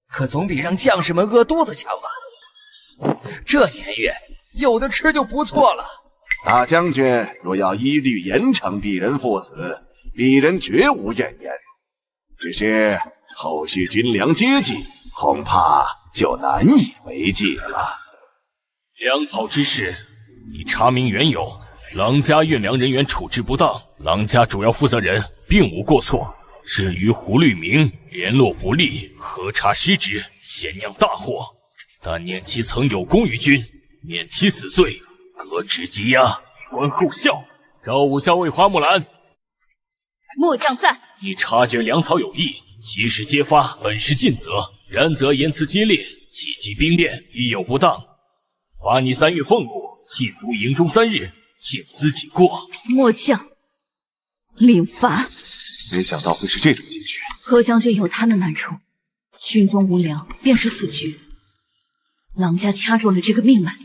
可总比让将士们饿肚子强吧？这年月，有的吃就不错了。大将军若要一律严惩鄙人父子，鄙人绝无怨言。只是后续军粮接济，恐怕就难以为继了。粮草之事，已查明缘由，郎家运粮人员处置不当，郎家主要负责人并无过错。至于胡律明联络不力，核查失职，险酿大祸，但念其曾有功于军，免其死罪，革职羁押，以观后效。召武校尉花木兰。末将在。你察觉粮草有异，及时揭发，本是尽责；然则言辞激烈，积极兵变，亦有不当，罚你3月俸禄，禁足营中3日，静思己过。末将领罚。没想到会是这种结局。何将军有他的难处，军中无粮便是死局，郎家掐住了这个命脉，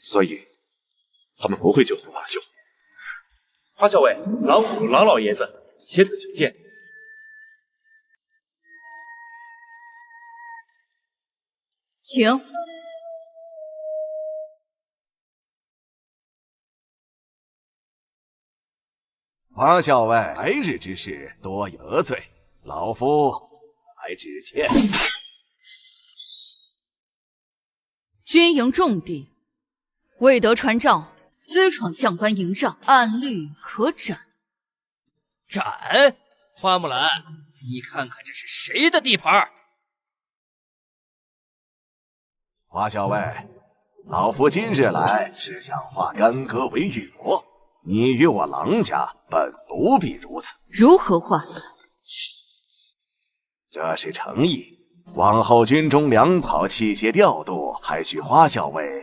所以他们不会就此罢休。花校尉，郎虎郎老爷子携子求见。请。花校尉白日之事多有得罪，老夫来致歉。军营重地，未得传诏，私闯将官营帐，按律可斩。斩？花木兰，你看看这是谁的地盘？花校尉，老夫今日来是想化干戈为玉帛，你与我郎家本不必如此。如何化？这是诚意。往后军中粮草器械调度，还需花校尉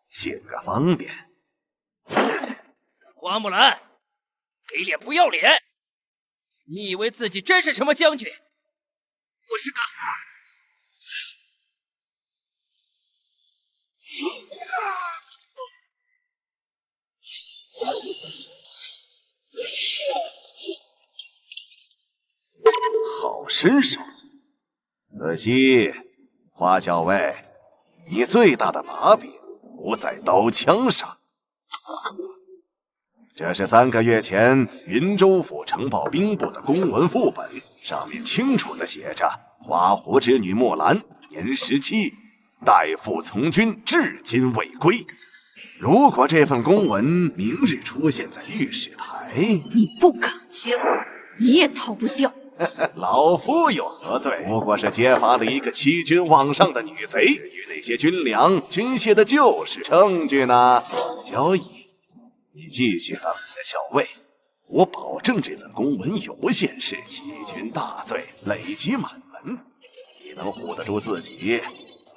行个方便。花木兰，给脸不要脸！你以为自己真是什么将军？我是个……好身手，可惜花校尉，你最大的把柄不在刀枪上。这是3个月前云州府呈报兵部的公文副本，上面清楚地写着花狐之女木兰年17，代父从军，至今未归。如果这份公文明日出现在御史台，你不敢接话，你也逃不掉。老夫有何罪？不过是揭发了一个欺君罔上的女贼与那些军粮军械的旧事，证据呢？做交易。你继续当你的校尉，我保证这份公文有现世，欺君大罪累积满门。你能护得住自己，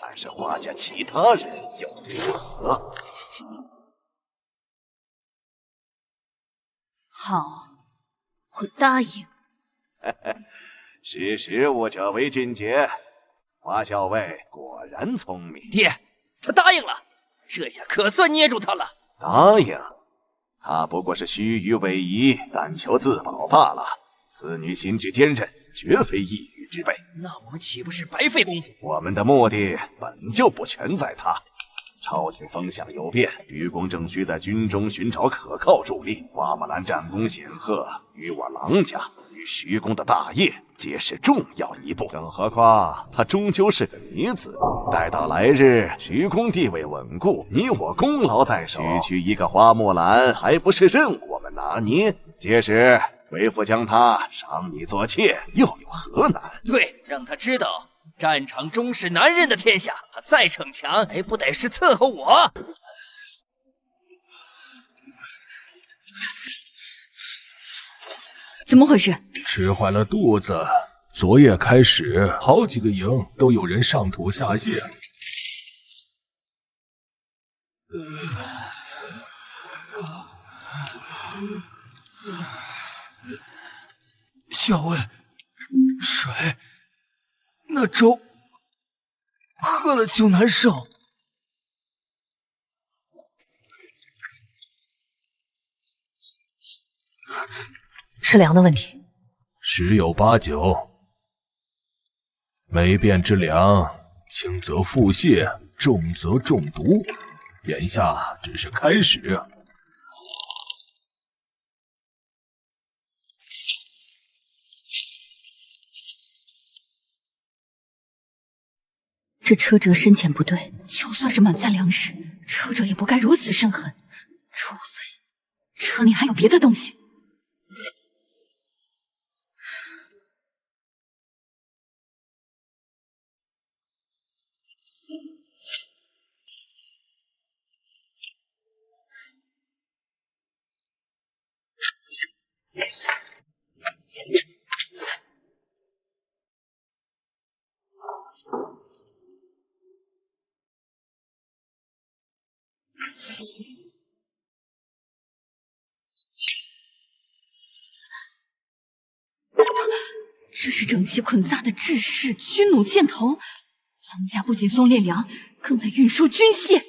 但是花家其他人又如何？好，我答应。识时务者为俊杰，花校尉果然聪明。爹，他答应了，这下可算捏住他了。答应？他不过是虚与委蛇，但求自保罢了。此女心智坚韧，绝非一羽之辈。那我们岂不是白费功夫？我们的目的本就不全在他。朝廷风向有变，徐公正需在军中寻找可靠助力。花木兰战功显赫，与我郎家与徐公的大业皆是重要一步。更何况她终究是个女子，待到来日徐公地位稳固，你我功劳在手，区一个花木兰还不是任我们拿捏？届时为父将她赏你做妾，又有何难？对，让他知道战场中是男人的天下，他再逞强，还不得是伺候我？怎么回事？吃坏了肚子。昨夜开始，好几个营都有人上吐下泻。校尉，水，那粥喝了就难受。是粮的问题，十有八九。没变之粮，轻则腹泻，重则中毒。眼下只是开始。这车辙深浅不对，就算是满载粮食，车辙也不该如此生狠，除非车里还有别的东西。这是整齐捆扎的制式军弩箭头，郎家不仅送烈粮，更在运输军械。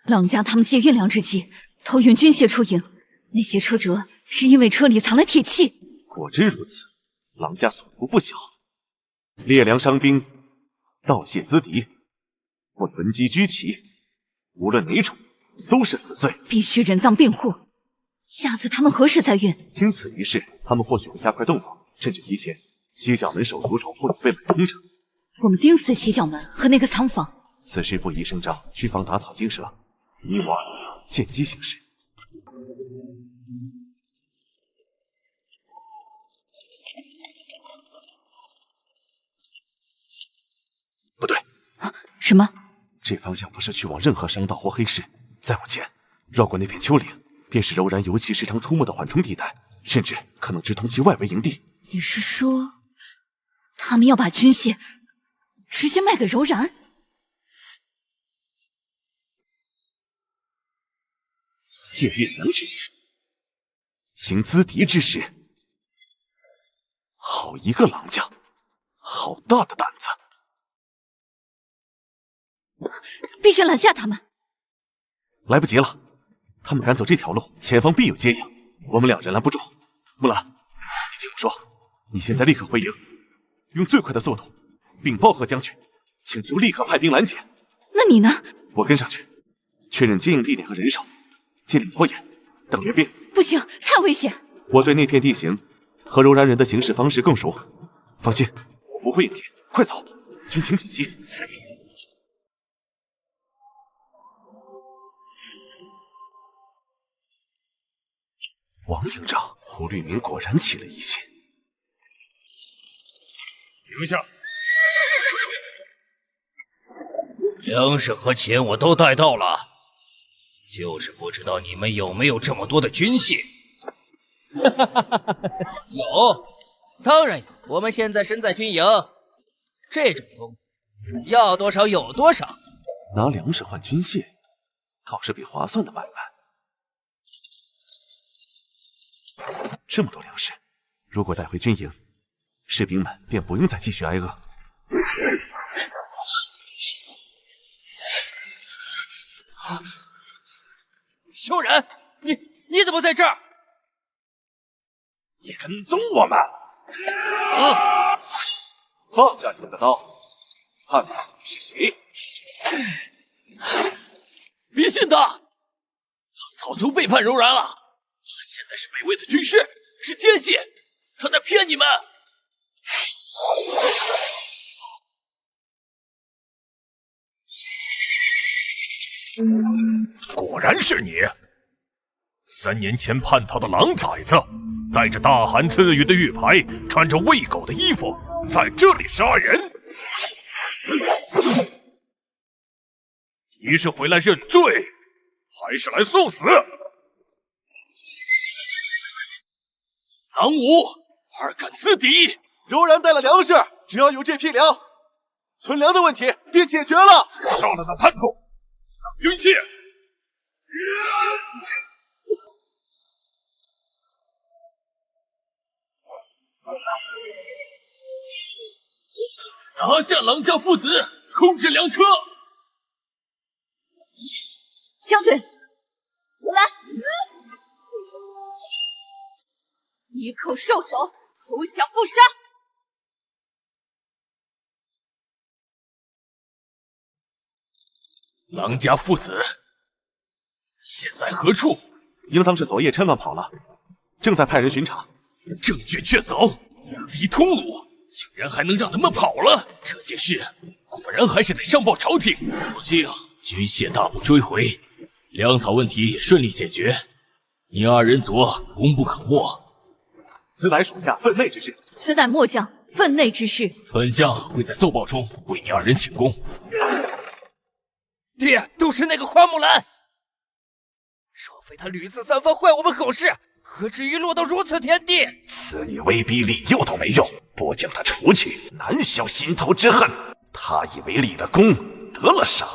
郎家他们借运粮之机偷运军械出营，那些车辙是因为车里藏了铁器。果真如此，郎家所图不小。烈粮伤兵，盗械资敌，不囤积居奇，无论哪种都是死罪，必须人赃并获。下次他们何时再运？经此一事，他们或许会加快动作，甚至提前。西角门守卒守护备满通城。我们盯死西角门和那个仓房。此事不宜声张，须防打草惊蛇，以我见机行事。不对，什么？这方向不是去往任何商道或黑市，再往前，绕过那片丘陵，便是柔然尤其时常出没的缓冲地带，甚至可能直通其外围营地。你是说，他们要把军械直接卖给柔然？借运能之人，行资敌之事，好一个狼将，好大的胆子！必须拦下他们！来不及了，他们赶走这条路，前方必有接应，我们两人拦不住。木兰，你听我说，你现在立刻回营，用最快的速度禀报贺将军，请求立刻派兵拦截。那你呢？我跟上去，确认接应地点和人手，尽力拖延，等援兵。不行，太危险！我对那片地形和柔然人的行事方式更熟，放心，我不会应变。快走，军情紧急。王营长，胡律明果然起了疑心。停下！粮食和钱我都带到了，就是不知道你们有没有这么多的军械。有，当然有。我们现在身在军营，这种东西要多少有多少。拿粮食换军械，倒是笔划算的买卖。这么多粮食，如果带回军营，士兵们便不用再继续挨饿。萧然，你怎么在这儿？你跟踪我们！放下你们的刀，看看是谁！别信他，早就背叛柔然了。现在是北魏的军师，是奸细，他在骗你们。果然是你！3年前叛逃的狼崽子，带着大汗赐予的玉牌，穿着喂狗的衣服，在这里杀人。你是回来认罪，还是来送死？狼武，二敢资敌！柔然带了粮食，只要有这批粮，存粮的问题便解决了。杀了那叛徒，抢军械！拿下狼家父子，控制粮车。将军，我来！一口兽首，投降不杀！狼家父子现在何处？应当是昨夜趁乱跑了，正在派人巡查。证据确凿，子敌通鲁，竟然还能让他们跑了！这件事果然还是得上报朝廷。所幸军械大部追回，粮草问题也顺利解决。你二人族功不可没。此乃属下分内之事。此乃末将分内之事。本将会在奏报中为你二人请功。爹，都是那个花木兰！若非他屡次三番坏我们口实，何至于落到如此田地？此女威逼利诱都没用，不将她除去，难消心头之恨。他以为立了功，得了赏，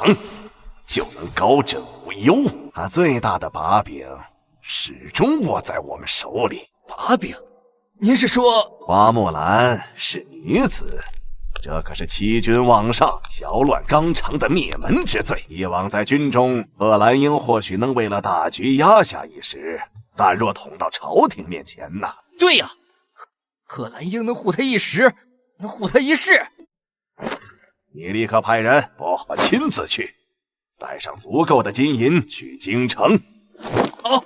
就能高枕无忧。他最大的把柄始终握在我们手里。把柄？您是说花木兰是女子？这可是欺君罔上、搅乱纲常的灭门之罪。以往在军中，贺兰英或许能为了大局压下一时，但若捅到朝廷面前呐，对呀，贺兰英能护他一时，能护他一世。你立刻派人，不，我亲自去，带上足够的金银去京城。好，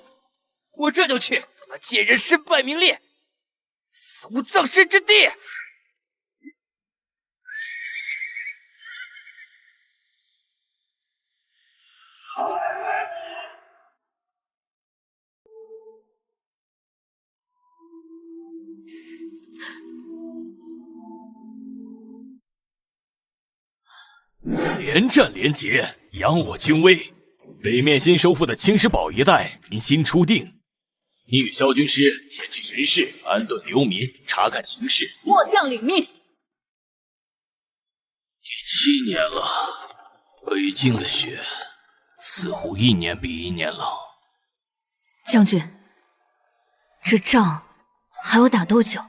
我这就去，把那贱人身败名裂，死无葬身之地。连战连捷，扬我军威。北面新收复的青石堡一带民心初定，你与萧军师前去巡视，安顿流民，查看形势。末将领命。第7年了，北境的雪似乎一年比一年冷。将军，这仗还要打多久？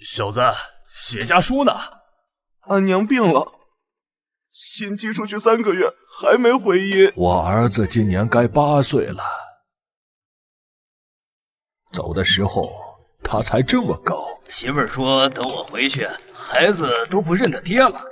小子，写家书呢？俺娘病了，新寄出去3个月，还没回音。我儿子今年该8岁了，走的时候他才这么高。媳妇儿说等我回去，孩子都不认得爹了。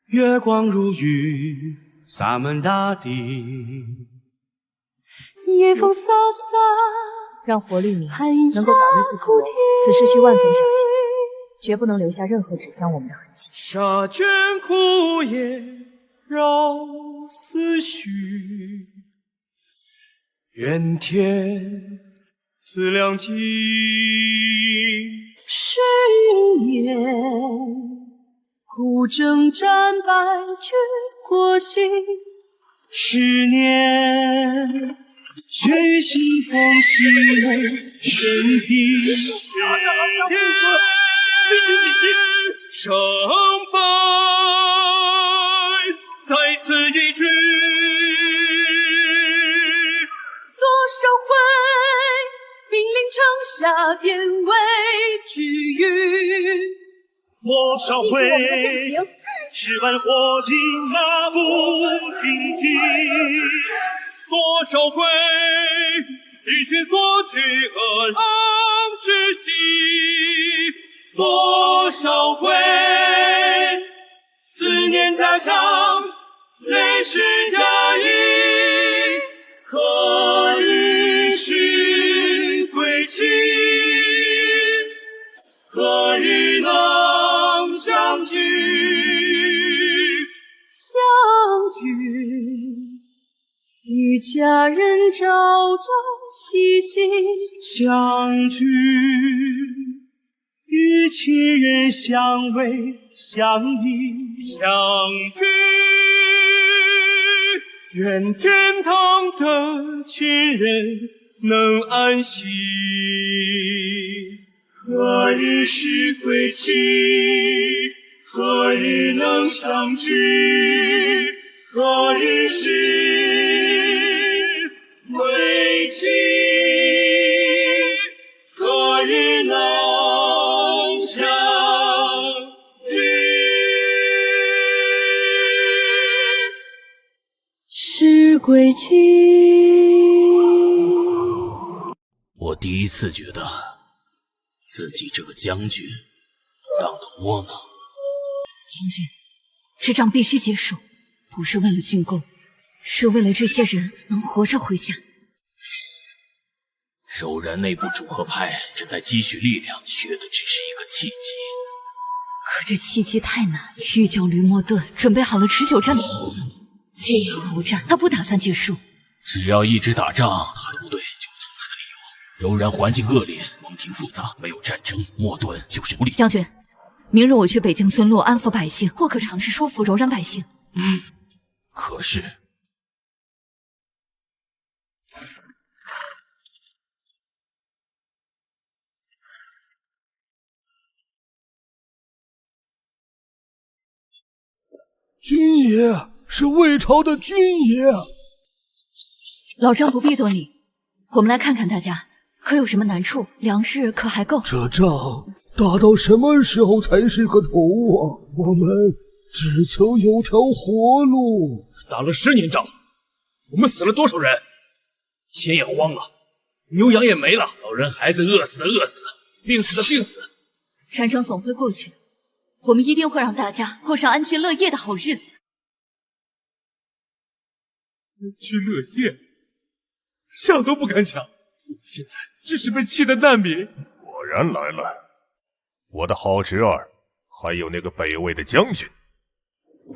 月光如雨，洒满大地。夜风飒飒，让活律明能够早日自脱，此事需万分小心，绝不能留下任何指向我们的痕迹。沙卷枯叶绕思绪，愿天赐良机。10年，苦征战败举国心。10年，血雨腥风洗为神地。10年，胜败在此一举。多少回兵临城下，典韦举谕。多少回10万火急马不停蹄，多少回日心所居恶狼之息，多少回思念家乡泪湿嫁衣，何日是归期？何日能相聚？相聚，与家人朝朝夕夕。相聚，与亲人相偎相依。相聚，愿天堂的亲人能安息。何日是归期？何日能相聚？何日是归期？何日能相聚？是归期。我第一次觉得自己这个将军当得窝囊。将军，这仗必须结束，不是为了军功，是为了这些人能活着回家。柔然内部主和派正在积蓄力量，缺的只是一个契机。可这契机太难，玉教驴魔盾准备好了持久战的武器。这场鏖战他不打算结束。只要一直打仗，他的部队就有存在的理由。柔然环境恶劣，蒙廷复杂，没有战争，莫顿就是无力。将军，明日我去北境村落安抚百姓，或可尝试说服柔然百姓。可是。军爷是魏朝的军爷。老张不必多礼，我们来看看大家可有什么难处，粮食可还够？这仗打到什么时候才是个头啊？我们只求有条活路。打了10年仗，我们死了多少人？天也荒了，牛羊也没了，老人孩子饿死的饿死，病死的病死。战争总会过去的，我们一定会让大家过上安居乐业的好日子。安居乐业，想都不敢想。我现在只是被气的难民。果然来了，我的好侄儿，还有那个北魏的将军，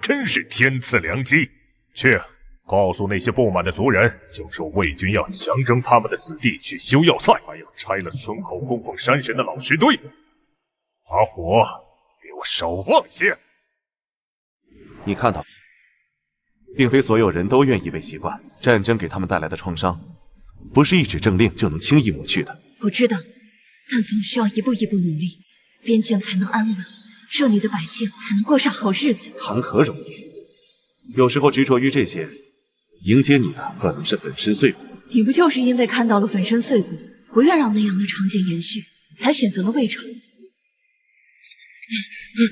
真是天赐良机。去告诉那些不满的族人，就说魏军要强征他们的子弟去修要塞，还要拆了村口供奉山神的老石堆，把火给我少旺些。你看到，并非所有人都愿意被习惯，战争给他们带来的创伤，不是一纸政令就能轻易抹去的。我知道，但总需要一步一步努力，边境才能安稳，这里的百姓才能过上好日子。谈何容易？有时候执着于这些，迎接你的可能是粉身碎骨。你不就是因为看到了粉身碎骨，不愿让那样的场景延续，才选择了魏朝？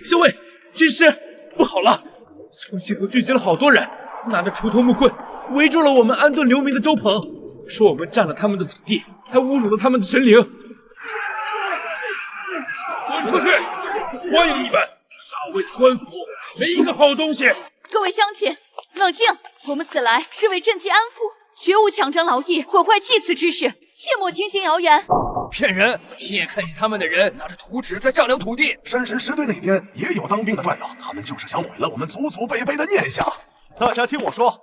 校尉，军师，不好了！重新河聚集了好多人，拿着锄头木棍围住了我们安顿流民的周鹏，说我们占了他们的土地，还侮辱了他们的神灵。滚出去！欢迎你们！大魏的官府没一个好东西。各位乡亲，冷静！我们此来是为赈济安抚，绝无强征劳役、毁坏祭祀之事，切莫听信谣言。骗人！亲眼看见他们的人拿着图纸在丈量土地。山神石堆那边也有当兵的转悠，他们就是想毁了我们祖祖辈辈的念想。大家听我说，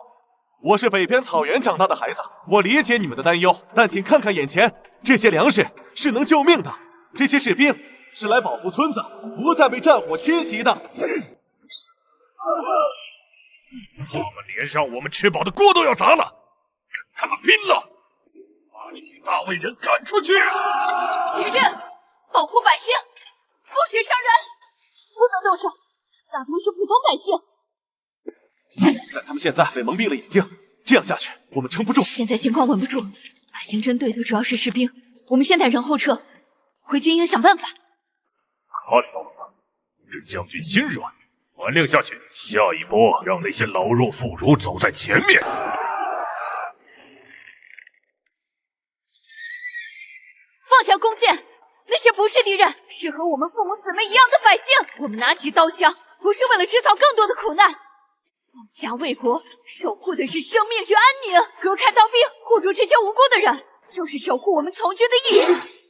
我是北边草原长大的孩子，我理解你们的担忧，但请看看眼前，这些粮食是能救命的，这些士兵是来保护村子，不再被战火侵袭的。他们连让我们吃饱的锅都要砸了，跟他们拼了！把这些大魏人赶出去！请阵，保护百姓，不许伤人，不能动手，大多是普通百姓。但他们现在被蒙蔽了眼睛，这样下去我们撑不住。现在情况稳不住，百姓针对的主要是士兵，我们先带人后撤，回军营想办法。看到了吗？这将军心软，传令下去，下一波让那些老弱妇孺走在前面。放下弓箭，那些不是敌人，是和我们父母姊妹一样的百姓。我们拿起刀枪，不是为了制造更多的苦难。保家卫国，守护的是生命与安宁。隔开刀兵，护住这些无辜的人，就是守护我们从军的意义。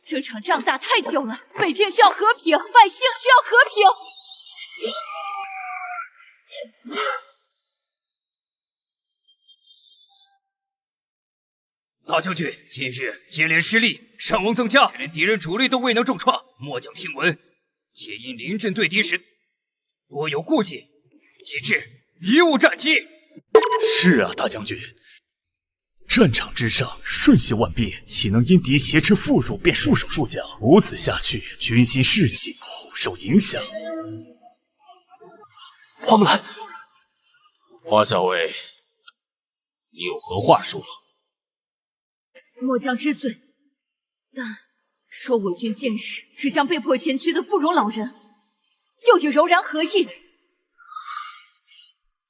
这场仗打太久了，北境需要和平，百姓需要和平。大将军，今日接连失利，伤亡增加，连敌人主力都未能重创。末将听闻，也因临阵对敌时多有顾忌，以致贻误战机。是啊，大将军，战场之上瞬息万变，岂能因敌挟持妇孺便束手束脚？如此下去，军心士气恐受影响。花木兰，花校尉，你有何话说？末将知罪，但说我军剑士只将被迫前驱的妇孺老人，又与柔然何异？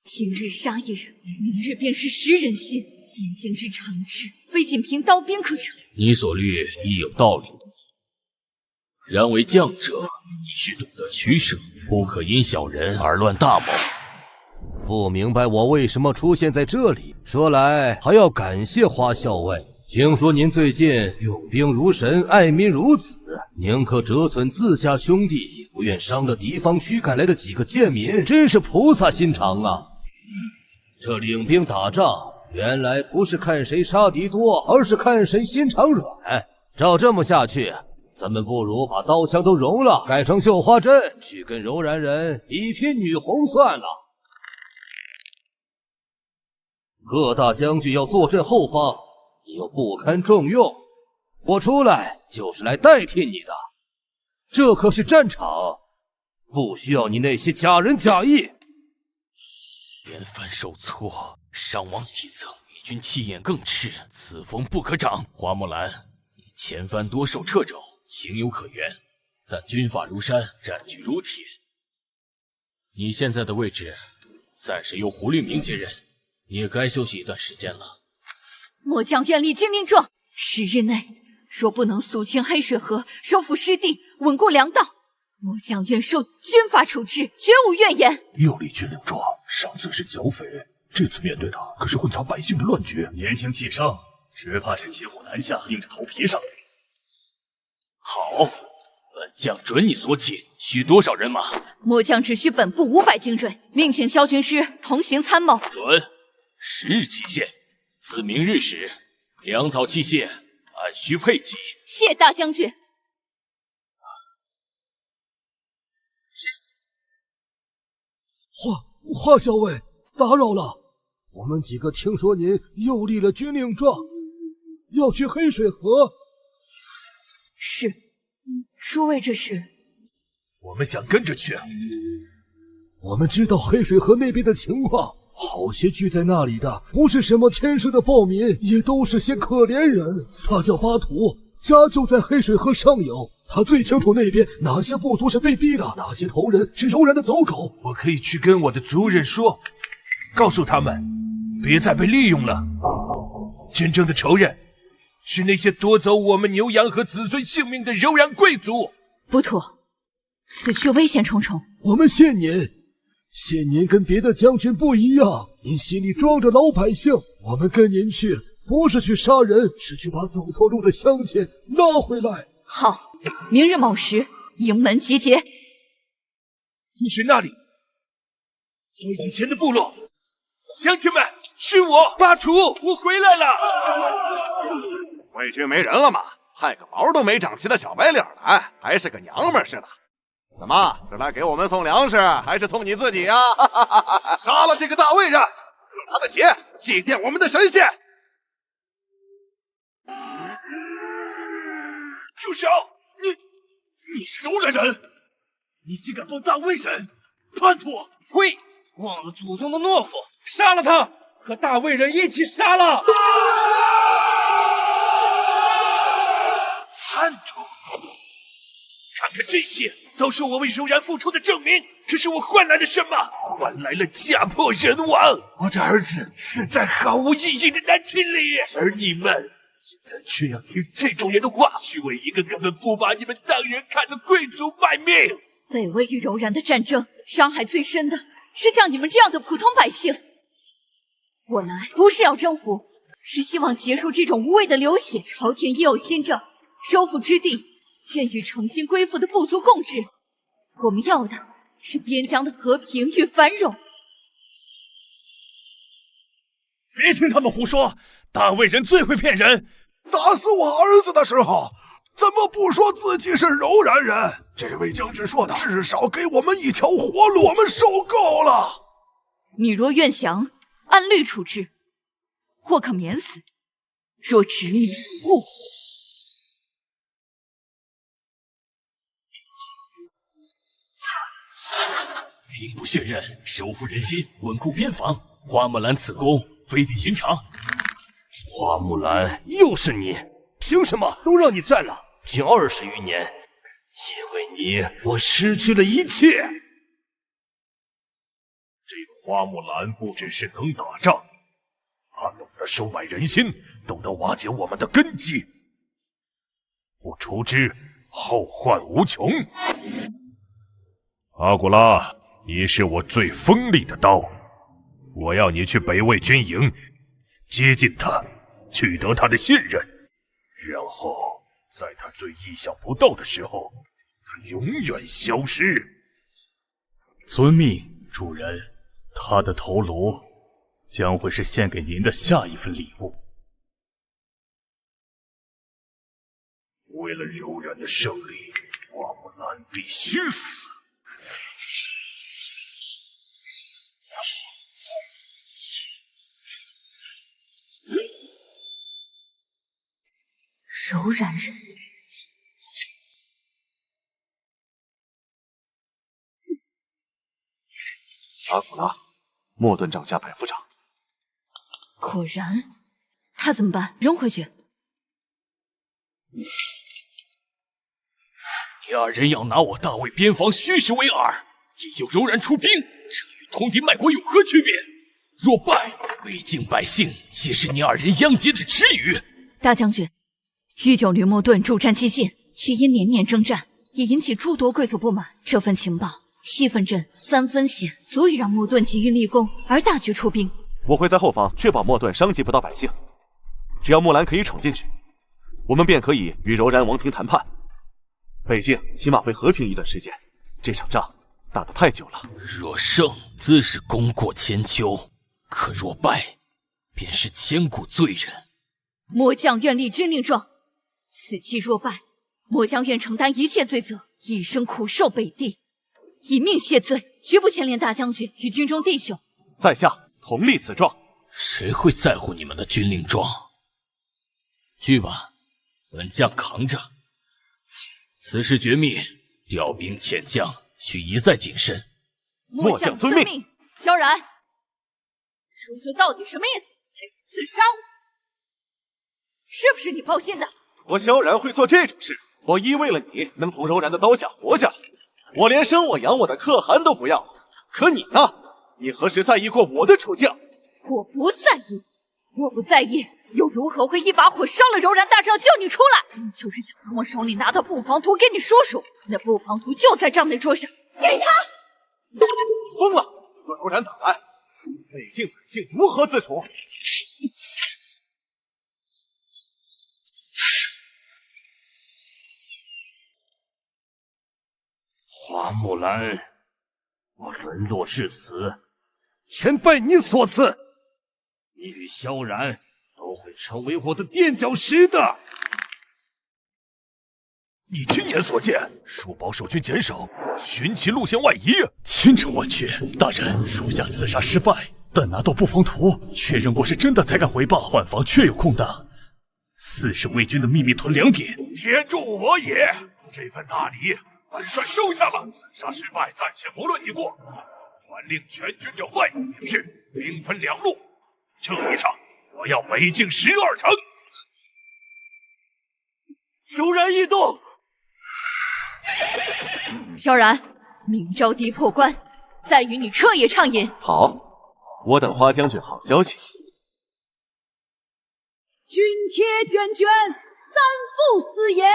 今日杀一人，明日便是10人心。边境之长治，非仅凭刀兵可成。你所虑亦有道理，然为将者，你须懂得取舍，不可因小人而乱大谋。不明白我为什么出现在这里？说来还要感谢花校尉。听说您最近用兵如神，爱民如子，宁可折损自家兄弟，也不愿伤了敌方驱赶来的几个贱民，真是菩萨心肠啊！这领兵打仗，原来不是看谁杀敌多，而是看谁心肠软。照这么下去，咱们不如把刀枪都融了，改成绣花针，去跟柔然人比拼女红算了。各大将军要坐镇后方，你又不堪重用，我出来就是来代替你的。这可是战场，不需要你那些假仁假义。连番受挫，伤亡递增，敌军气焰更炽，此风不可长。花木兰，你前番多受掣肘，情有可原，但军法如山，战局如铁。你现在的位置，暂时由胡律明接任，你也该休息一段时间了。末将愿立军令状，10日内若不能肃清黑水河，收复失地，稳固粮道，末将愿受军法处置，绝无怨言。又立军令状，上次是剿匪，这次面对的可是混杂百姓的乱局，年轻气盛，只怕是骑虎难下，硬着头皮上。好，本将准你所请，需多少人马？末将只需本部500精锐，另请萧军师同行参谋。准，10日期限，自明日始，粮草器械按需配给。谢大将军。华校尉，打扰了。我们几个听说您又立了军令状，要去黑水河。是，诸位这是？我们想跟着去。我们知道黑水河那边的情况，好些聚在那里的不是什么天生的暴民，也都是些可怜人。他叫巴图，家就在黑水河上游，他最清楚那边哪些部族是被逼的，哪些头人是柔然的走狗。我可以去跟我的族人说，告诉他们别再被利用了。真正的仇人是那些夺走我们牛羊和子孙性命的柔然贵族。不妥，此去危险重重。我们谢您跟别的将军不一样，您心里装着老百姓，我们跟您去不是去杀人，是去把走错路的乡亲拉回来。好，明日卯时营门集结。就是那里，我以前的部落。乡亲们，是我巴图，我回来了。魏军没人了吗？害个毛都没长齐的小白脸来，还是个娘们似的。怎么是来给我们送粮食，还是送你自己呀？杀了这个大魏人，用他的血祭奠我们的神仙。住手！你是柔然人，你竟敢帮大魏人，叛徒！呸！忘了祖宗的懦夫，杀了他，和大魏人一起杀了！叛徒！看看这些，都是我为柔然付出的证明。可是我换来了什么？换来了家破人亡。我的儿子死在毫无意义的难情里，而你们现在却要听这种人的话，去为一个根本不把你们当人看的贵族卖命。北魏与柔然的战争，伤害最深的是像你们这样的普通百姓。我来不是要征服，是希望结束这种无谓的流血。朝廷已有新政，收复之地愿与诚心归附的部族共治。我们要的是边疆的和平与繁荣。别听他们胡说，大魏人最会骗人。打死我儿子的时候，怎么不说自己是柔然人？这位将军说的，至少给我们一条活路，我们受够了。你若愿降，按律处置，或可免死；若执迷不悟，兵不血刃，收复人心，稳固边防。花木兰此功非比寻常。花木兰，又是你！凭什么都让你占了？近20余年，因为你，我失去了一切。这个花木兰不只是能打仗，她懂得收买人心，懂得瓦解我们的根基。不除之，后患无穷。阿古拉，你是我最锋利的刀，我要你去北魏军营，接近他，取得他的信任，然后在他最意想不到的时候，他永远消失。遵命，主人。他的头颅将会是献给您的下一份礼物。为了柔然的胜利，花木兰必须死。柔然人，阿古拉，莫顿帐下百夫长。果然，他怎么办？扔回去？你二人要拿我大魏边防虚实为饵，引诱柔然出兵，这与通敌卖国有何区别？若败，魏境百姓皆是你二人殃劫的耻语。大将军，御酒驴莫顿助战激进，却因连年征战，也引起诸多贵族不满。这份情报，7分真，3分险，足以让莫顿急于立功而大举出兵。我会在后方确保莫顿伤及不到百姓。只要木兰可以闯进去，我们便可以与柔然王庭谈判。北境起码会和平一段时间。这场仗打得太久了。若胜，自是功过千秋；可若败，便是千古罪人。末将愿立军令状，此计若败，末将愿承担一切罪责，一生苦受北地，以命谢罪，绝不牵连大将军与军中弟兄。在下同立此状。谁会在乎你们的军令状？去吧，本将扛着。此事绝密，调兵遣将需一再谨慎。末将遵命。萧然，说说到底什么意思？还敢刺杀我？是不是你报信的？我萧然会做这种事？我一为了你能从柔然的刀下活下来，我连生我养我的可汗都不要了。可你呢？你何时在意过我的处境？我不在意，我不在意，又如何会一把火烧了柔然大帐救你出来？你就是想从我手里拿到布防图给你说说，那布防图就在帐内桌上，给他！疯了！若柔然打来，北境百姓如何自处？花木兰，我沦落至此，全拜你所赐。你与萧然都会成为我的垫脚石的。你亲眼所见，树保守军减少，寻其路线外移，千真万确。大人，属下刺杀失败，但拿到布防图，确认过是真的才敢回报。换防确有空档，4是魏军的秘密屯粮点。天助我也！这份大礼，本帅收下了。刺杀失败，暂且不论一过。传令全军整队，明日兵分2路。这一场，我要北境12城。柔然异动。萧然，明招敌破关，再与你彻夜畅饮。好，我等花将军好消息。军帖卷卷，三副四言，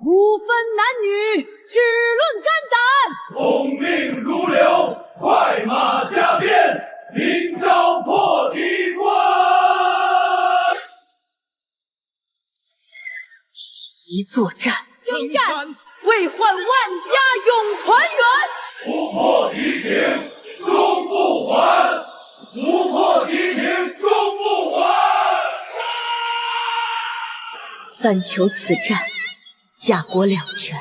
不分男女，只论肝胆。风命如流，快马加鞭，明朝破敌关。一作战，征战，为换万家永团圆。突破敌情，终不还；突破敌情，终不还。但求此战，家国两全。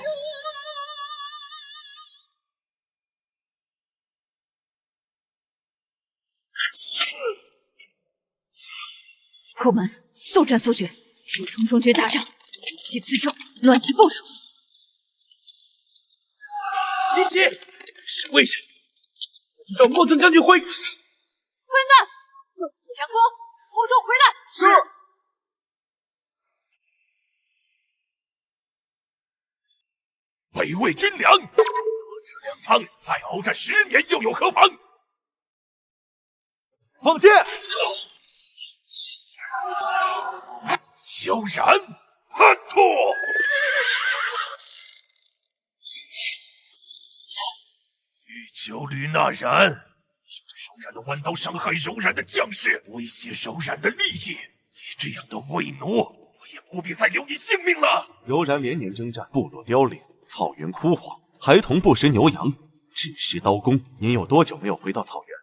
破门，速战速决，入城中决大仗，以其自重，乱其部署。离席，是为什么？让莫顿将军回。混蛋！纵虎阳光，后盾回来。是。北魏军粮，得此粮仓，再鏖战10年又有何妨？放箭！萧然，叛徒！玉秋吕纳然，用着柔然的弯刀伤害柔然的将士，威胁柔然的利益，你这样的魏奴，我也不必再留你性命了。柔然连年征战，部落凋零，草原枯黄，孩童不食牛羊，只食刀弓。您有多久没有回到草原？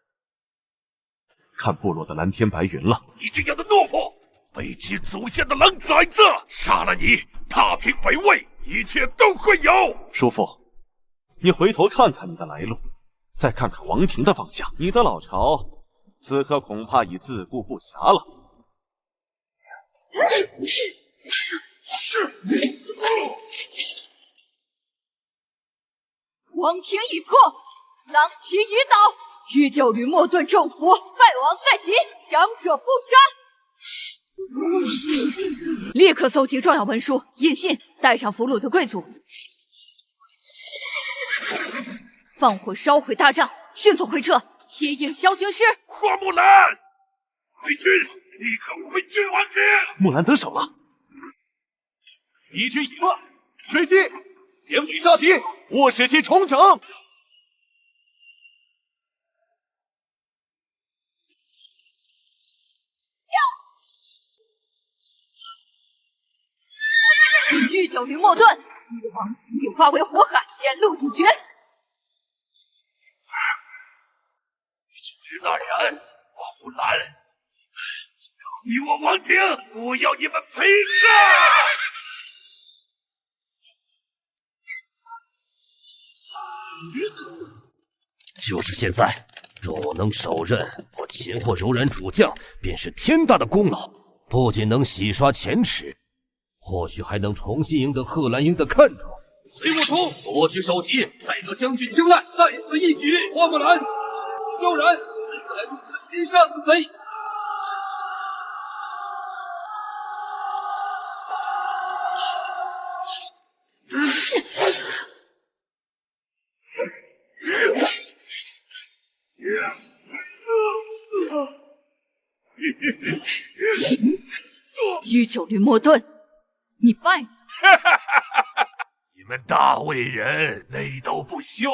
看部落的蓝天白云了。你这样的懦夫，背弃祖先的狼崽子，杀了你，踏平北魏，一切都会有。叔父，你回头看看你的来路，再看看王庭的方向，你的老巢此刻恐怕已自顾不暇了。王庭已破，狼旗已倒，玉九驴莫顿中伏，败亡在即，强者不杀。立刻搜集重要文书，印信，带上俘虏的贵族，放火烧毁大帐，迅速回撤，接应萧军师。花木兰，回军，立刻回军王庭。木兰得手了，敌军已乱，追击，先锋下敌，勿使其重整。玉九驴莫顿，你的王庭已化为火海，前路已绝。石大人，花木兰，你我王庭，不要你们陪葬！就是现在，若我能手刃或擒获柔然主将，便是天大的功劳。不仅能洗刷前耻，或许还能重新赢得贺兰英的看重。随我冲，夺取首级，再得将军青睐，在此一举。花木兰、萧然，来入此擒杀此贼！玉九驴莫顿，你败了。你们大魏人内斗不休，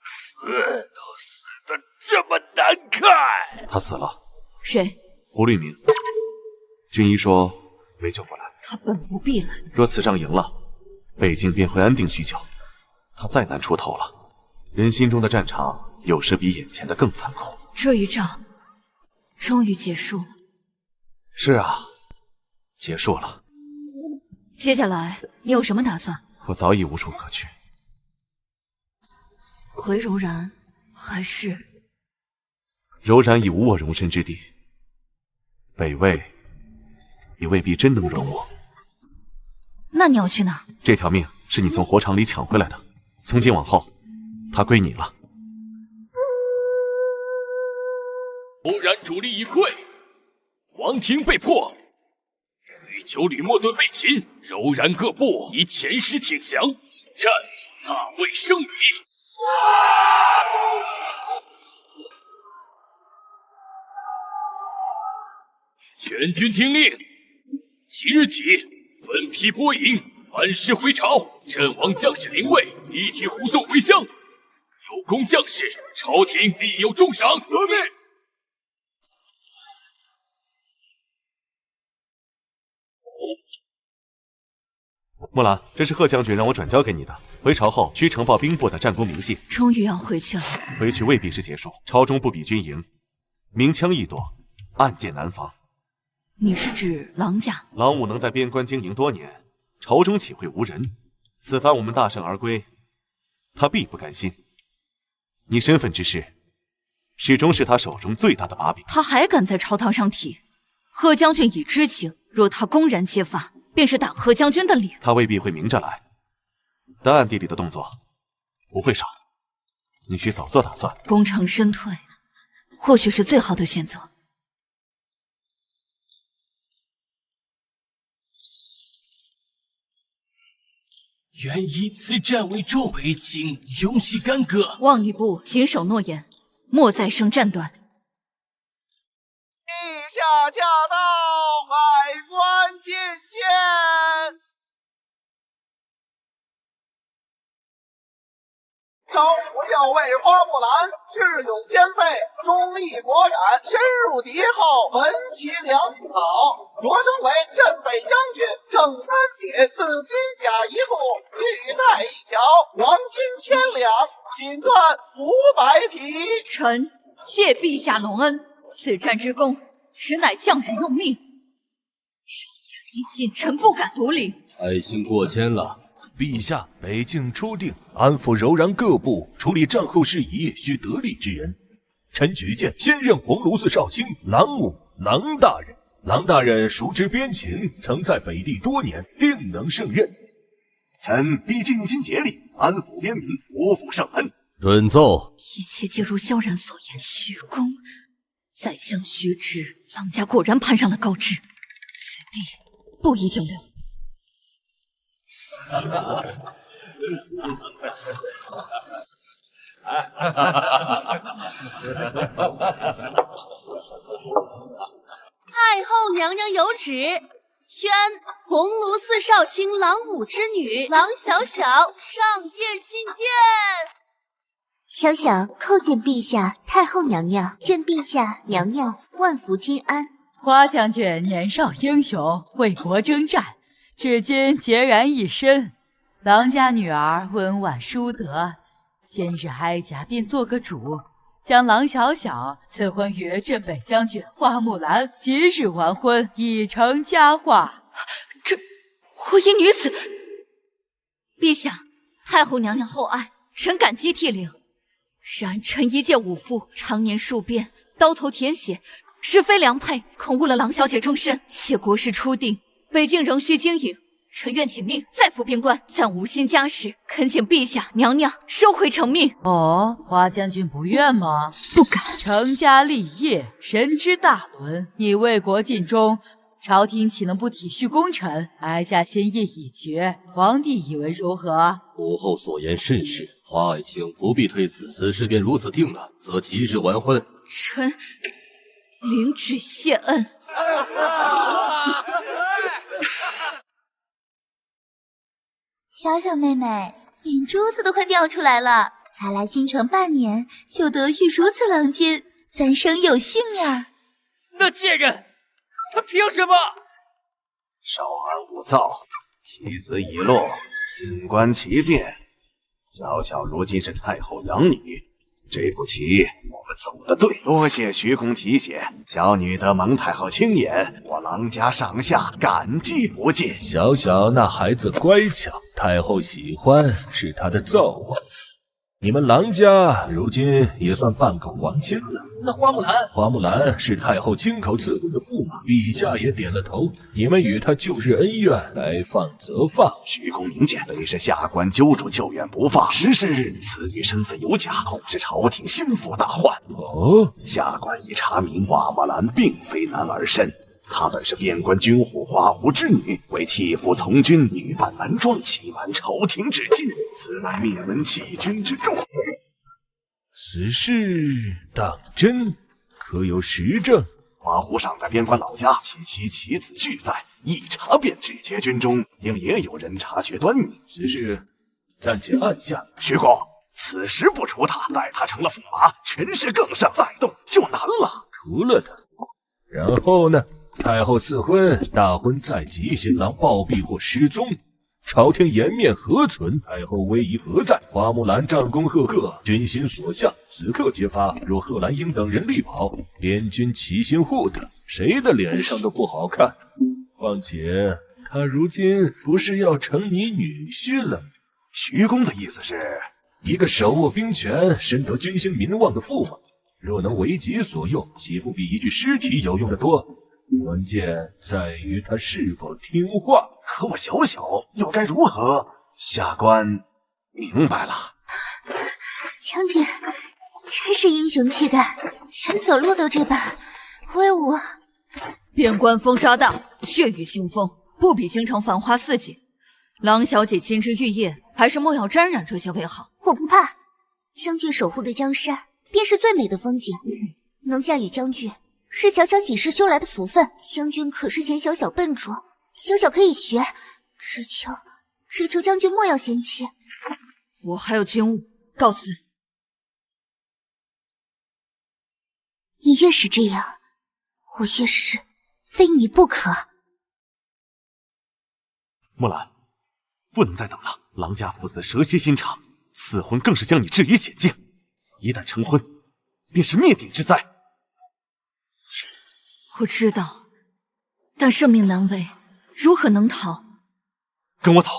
死都死得这么难看。他死了。谁？胡律明。军医说没救过来。他本不必来。若此仗赢了，北境便会安定许久。他再难出头了。人心中的战场有时比眼前的更残酷。这一仗终于结束了。是啊，结束了。接下来你有什么打算？我早已无处可去。回柔然，还是柔然已无我容身之地，北魏也未必真能容我。那你要去哪？这条命是你从火场里抢回来的，从今往后，它归你了。柔然主力已溃，王庭被破，玉九吕莫顿被擒，柔然各部以前师请降，战大魏胜利。全军听令，即日起分批拨营，班师回朝，阵亡将士灵位一体护送回乡。有功将士，朝廷必有重赏。遵命。木兰，这是贺将军让我转交给你的。回朝后需呈报兵部的战功明细。终于要回去了。回去未必是结束，朝中不比军营，明枪易躲，暗箭难防。你是指狼家？狼武能在边关经营多年，朝中岂会无人？此番我们大胜而归，他必不甘心。你身份之事，始终是他手中最大的把柄。他还敢在朝堂上提？贺将军已知情，若他公然揭发，便是打贺将军的脸。他未必会明着来，但暗地里的动作不会少。你需早做打算。功成身退，或许是最好的选择。愿以此战为周北境永续干戈。望你部谨守诺言，莫再生战端。陛下驾到，百官觐见。招呼校尉花木兰，智勇兼备，忠义果敢，深入敌后，闻其粮草，擢升为镇北将军，正三品，紫金甲一副，玉带一条，黄金1000两，锦缎500匹。臣谢陛下隆恩。此战之功，实乃将士用命。上下离心，臣不敢独领。爱卿过谦了。陛下，北境初定，安抚柔然各部，处理战后事宜，需得力之人。臣举荐新任鸿胪寺少卿郎武郎大人。郎大人熟知边情，曾在北地多年，定能胜任。臣必尽心竭力，安抚边民，国负圣恩。准奏。一切皆如萧然所言，徐公，宰相徐知，郎家果然攀上了高枝，此地不宜久留。太后娘娘有旨，宣鸿胪寺少卿郎武之女郎小小上殿觐见。小小叩见陛下、太后娘娘，愿陛下、娘娘万福金安。花将军年少英雄，为国征战，至今孑然一身。郎家女儿温婉淑德，今日哀家便做个主，将郎小小赐婚于镇北将军花木兰，即日完婚，已成佳话。这婚姻女子，陛下、太后娘娘厚爱，臣感激涕零。然臣一介武夫，常年戍边，刀头舔血，实非良配，恐误了郎小姐终身。且国事初定，北境仍需经营，臣愿请命再赴边关，暂无心家事，恳请陛下娘娘收回成命。哦，花将军不愿吗？不敢。成家立业，人之大伦，你为国尽忠，朝廷岂能不体恤功臣？哀家心意已决，皇帝以为如何？母后所言甚是，花爱卿不必推辞，此事便如此定了，则即日完婚。臣领旨谢恩。小小妹妹，眼珠子都快掉出来了，才来京城半年，就得遇如此郎君，三生有幸呀！那贱人，她凭什么？少安勿躁，棋子已落，静观其变。小巧如今是太后养女，这步棋我们走得对。多谢徐公提携，小女得蒙太后青眼，我郎家上下感激不尽。小小那孩子乖巧，太后喜欢是她的造化。你们郎家如今也算半个皇亲了。那花木兰，花木兰是太后亲口赐婚的驸马，陛下也点了头。你们与她旧日恩怨，该放则放。徐公明鉴，非是下官揪住就远不放，实是此女身份有假，恐是朝廷心腹大患。哦，下官已查明，花木兰并非男儿身。她本是边关军户花狐之女，为替父从军，女扮男装，欺瞒朝廷至今，此乃灭门弃军之重。此事当真？可有实证？花狐尚在边关老家，其妻其子俱在，一查便知。结军中应也有人察觉端倪。此事暂且按下。徐公，此时不除他，待他成了驸马，权势更上，再动就难了。除了他，然后呢？太后赐婚，大婚在即，新郎暴毙或失踪，朝廷颜面何存？太后威仪何在？花木兰战功赫赫，军心所向，此刻揭发，若贺兰英等人力保，边军齐心护他，谁的脸上都不好看。况且他如今不是要成你女婿了吗？徐公的意思是，一个手握兵权、深得军心民望的驸马，若能为己所用，岂不比一具尸体有用得多？关键在于他是否听话。可我小小又该如何？下官明白了。将军，真是英雄气概，连走路都这般威武。边关风沙大，血雨腥风，不比京城繁花似锦。郎小姐今日玉叶，还是莫要沾染这些为好。我不怕，将军守护的江山便是最美的风景，能嫁与将军是小小几世修来的福分。将军可是嫌小小笨拙，小小可以学，只求将军莫要嫌弃。我还有军务，告辞。你越是这样，我越是非你不可。木兰，不能再等了，郎家父子蛇蝎心肠，赐婚更是将你置于险境，一旦成婚，便是灭顶之灾。我知道，但生命难违，如何能逃？跟我走，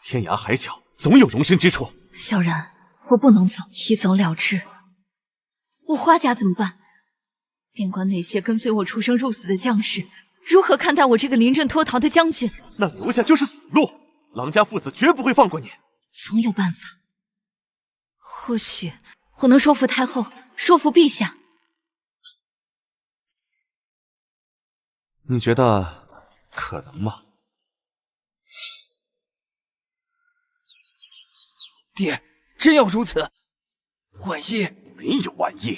天涯海角总有容身之处。萧然，我不能走，一走了之。我花家怎么办？便管那些跟随我出生入死的将士如何看待我这个临阵脱逃的将军。那留下就是死路，郎家父子绝不会放过你。总有办法，或许我能说服太后，说服陛下。你觉得可能吗？爹，真要如此？万一没有万一，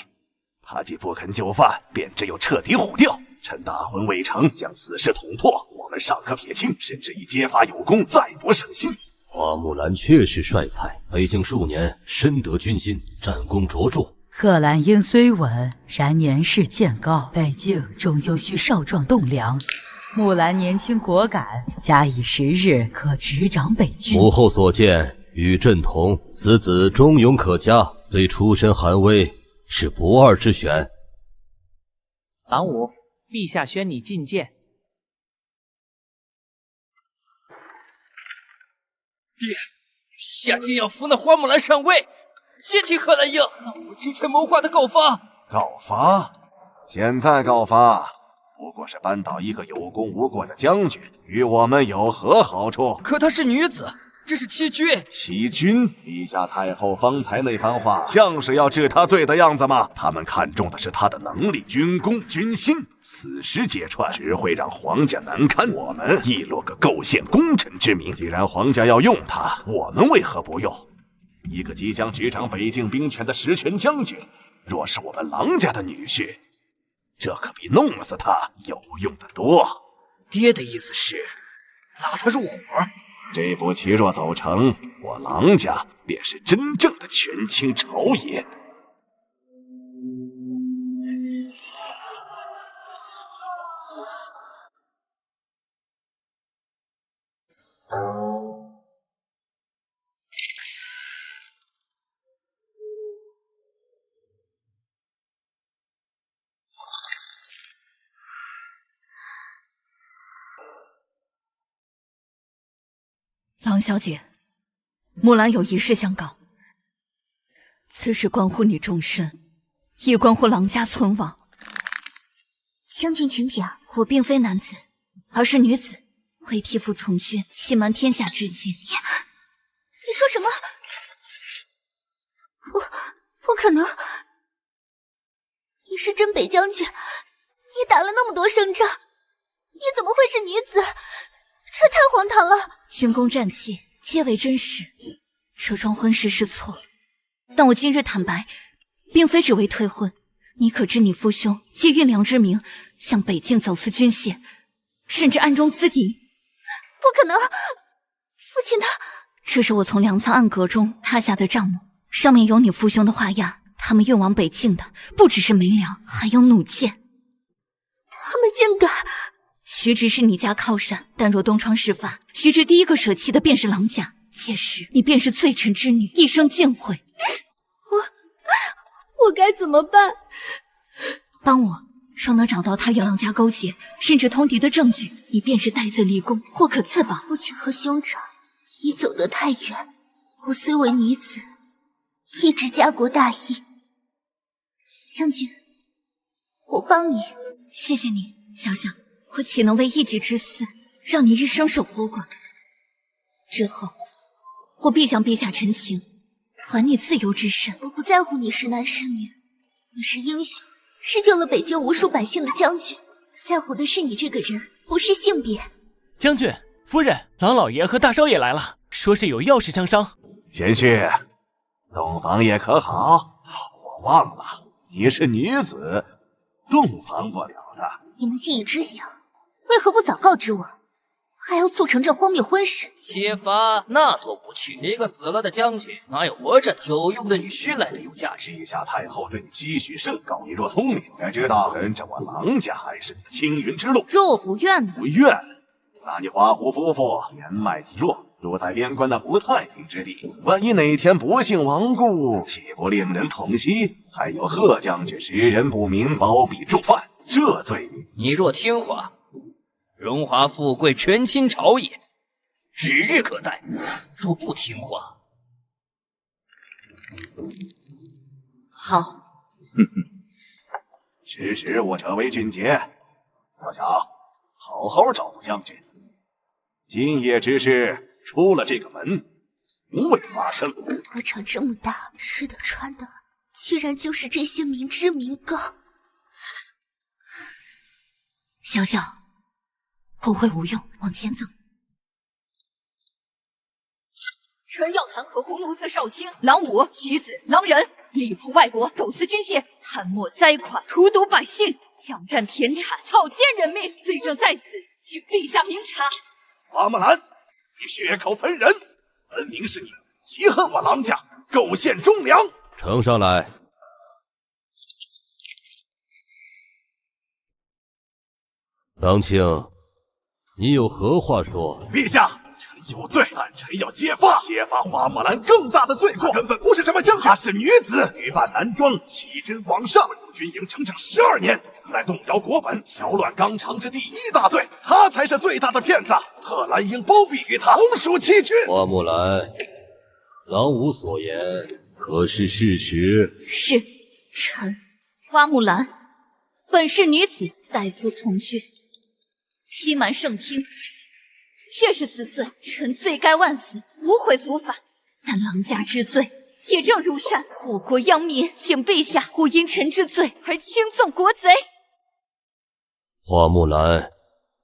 他既不肯就范，便只有彻底虎掉。趁大婚未成，将此事捅破，我们尚可撇清，甚至以揭发有功，再夺圣心。花木兰确是帅才，北境数年，深得军心，战功卓著。贺兰英虽稳，然年事渐高，北境终究需少壮栋梁。木兰年轻果敢，假以时日，可执掌北军。母后所见，与朕同，此子忠勇可嘉，对出身寒微是不二之选。郎武，陛下宣你觐见。爹，陛下竟要扶那花木兰上位，接替贺兰英，那我们之前谋划的告发，告发？现在告发，不过是扳倒一个有功无过的将军，与我们有何好处？可她是女子，这是欺君。欺君？陛下太后方才那番话，像是要治他罪的样子吗？他们看重的是他的能力、军功、军心，此时揭穿，只会让皇家难堪，我们亦落个构陷功臣之名。既然皇家要用他，我们为何不用？一个即将执掌北境兵权的实权将军，若是我们郎家的女婿，这可比弄死他有用得多。爹的意思是拉他入伙？这步棋若走成，我郎家便是真正的权倾朝野。郎小姐，木兰有一事相告。此事关乎你终身，也关乎郎家存亡。将军请讲。我并非男子，而是女子，为替父从军，欺瞒天下至今。你说什么？不可能！你是真北将军，你打了那么多胜仗，你怎么会是女子？这太荒唐了！军功战绩皆为真实，这桩婚事是错，但我今日坦白，并非只为退婚。你可知你父兄借运粮之名向北境走私军械，甚至暗中资敌？不可能！父亲他……这是我从粮仓暗阁中踏下的账目，上面有你父兄的画押。他们运往北境的不只是煤粮，还有弩箭。他们竟敢！徐直是你家靠山，但若东窗事发，徐直第一个舍弃的便是郎家。届时你便是罪臣之女，一生尽毁。我该怎么办？帮我，若能找到他与郎家勾结，甚至通敌的证据，你便是戴罪立功，或可自保。父亲和兄长已走得太远，我虽为女子，一直家国大义。将军，我帮你。谢谢你，小小。我岂能为一己之私，让你一生守活寡？之后，我必向陛下陈情，还你自由之身。我不在乎你是男是女，你是英雄，是救了北京无数百姓的将军。我在乎的是你这个人，不是性别。将军、夫人、郎老爷和大少爷来了，说是有要事相商。贤婿，洞房也可好？我忘了，你是女子，洞房不了的。你们既已知晓，为何不早告知我？还要促成这荒谬婚事？揭发那多不去，一个死了的将军，哪有活着有用的女婿来的有价值？陛下太后对你期许甚高，你若聪明，该知道跟着我郎家还是你的青云之路。若我不愿呢？不愿，那你花胡夫妇年迈体弱，住在边关那不太平之地，万一哪天不幸亡故，岂不令人痛惜？还有贺将军识人不明，包庇助犯。这罪名。你若听话，荣华富贵权倾朝野，指日可待；若不听话，好。哼哼，识时务者为俊杰。小小，好好照顾将军。今夜之事出了这个门，从未发生。我长这么大，吃的穿的，居然就是这些民脂民膏。小小，后会无用，往前走。臣要弹劾鸿胪寺少卿郎武、棋子、狼人力破外国，走私军械，贪墨灾款，荼毒百姓，抢占田产，草菅人命，罪证在此，请陛下明察。花木兰，你血口喷人，分明是你极恨我郎家，构陷忠良。呈上来。郎卿，你有何话说？陛下，臣有罪，但臣要揭发花木兰更大的罪过，根本不是什么将军，她是女子，女扮男装，欺君罔上，入军营整整12年，此乃动摇国本、搅乱纲常之第一大罪，她才是最大的骗子。贺兰英包庇于他，同属欺君。花木兰，郎武所言可是事实？是，臣花木兰，本是女子，代夫从军，欺瞒圣听，确是死罪，臣罪该万死，无悔伏法。但郎家之罪，铁证如山，祸国殃民，请陛下勿因臣之罪而轻纵国贼。花木兰，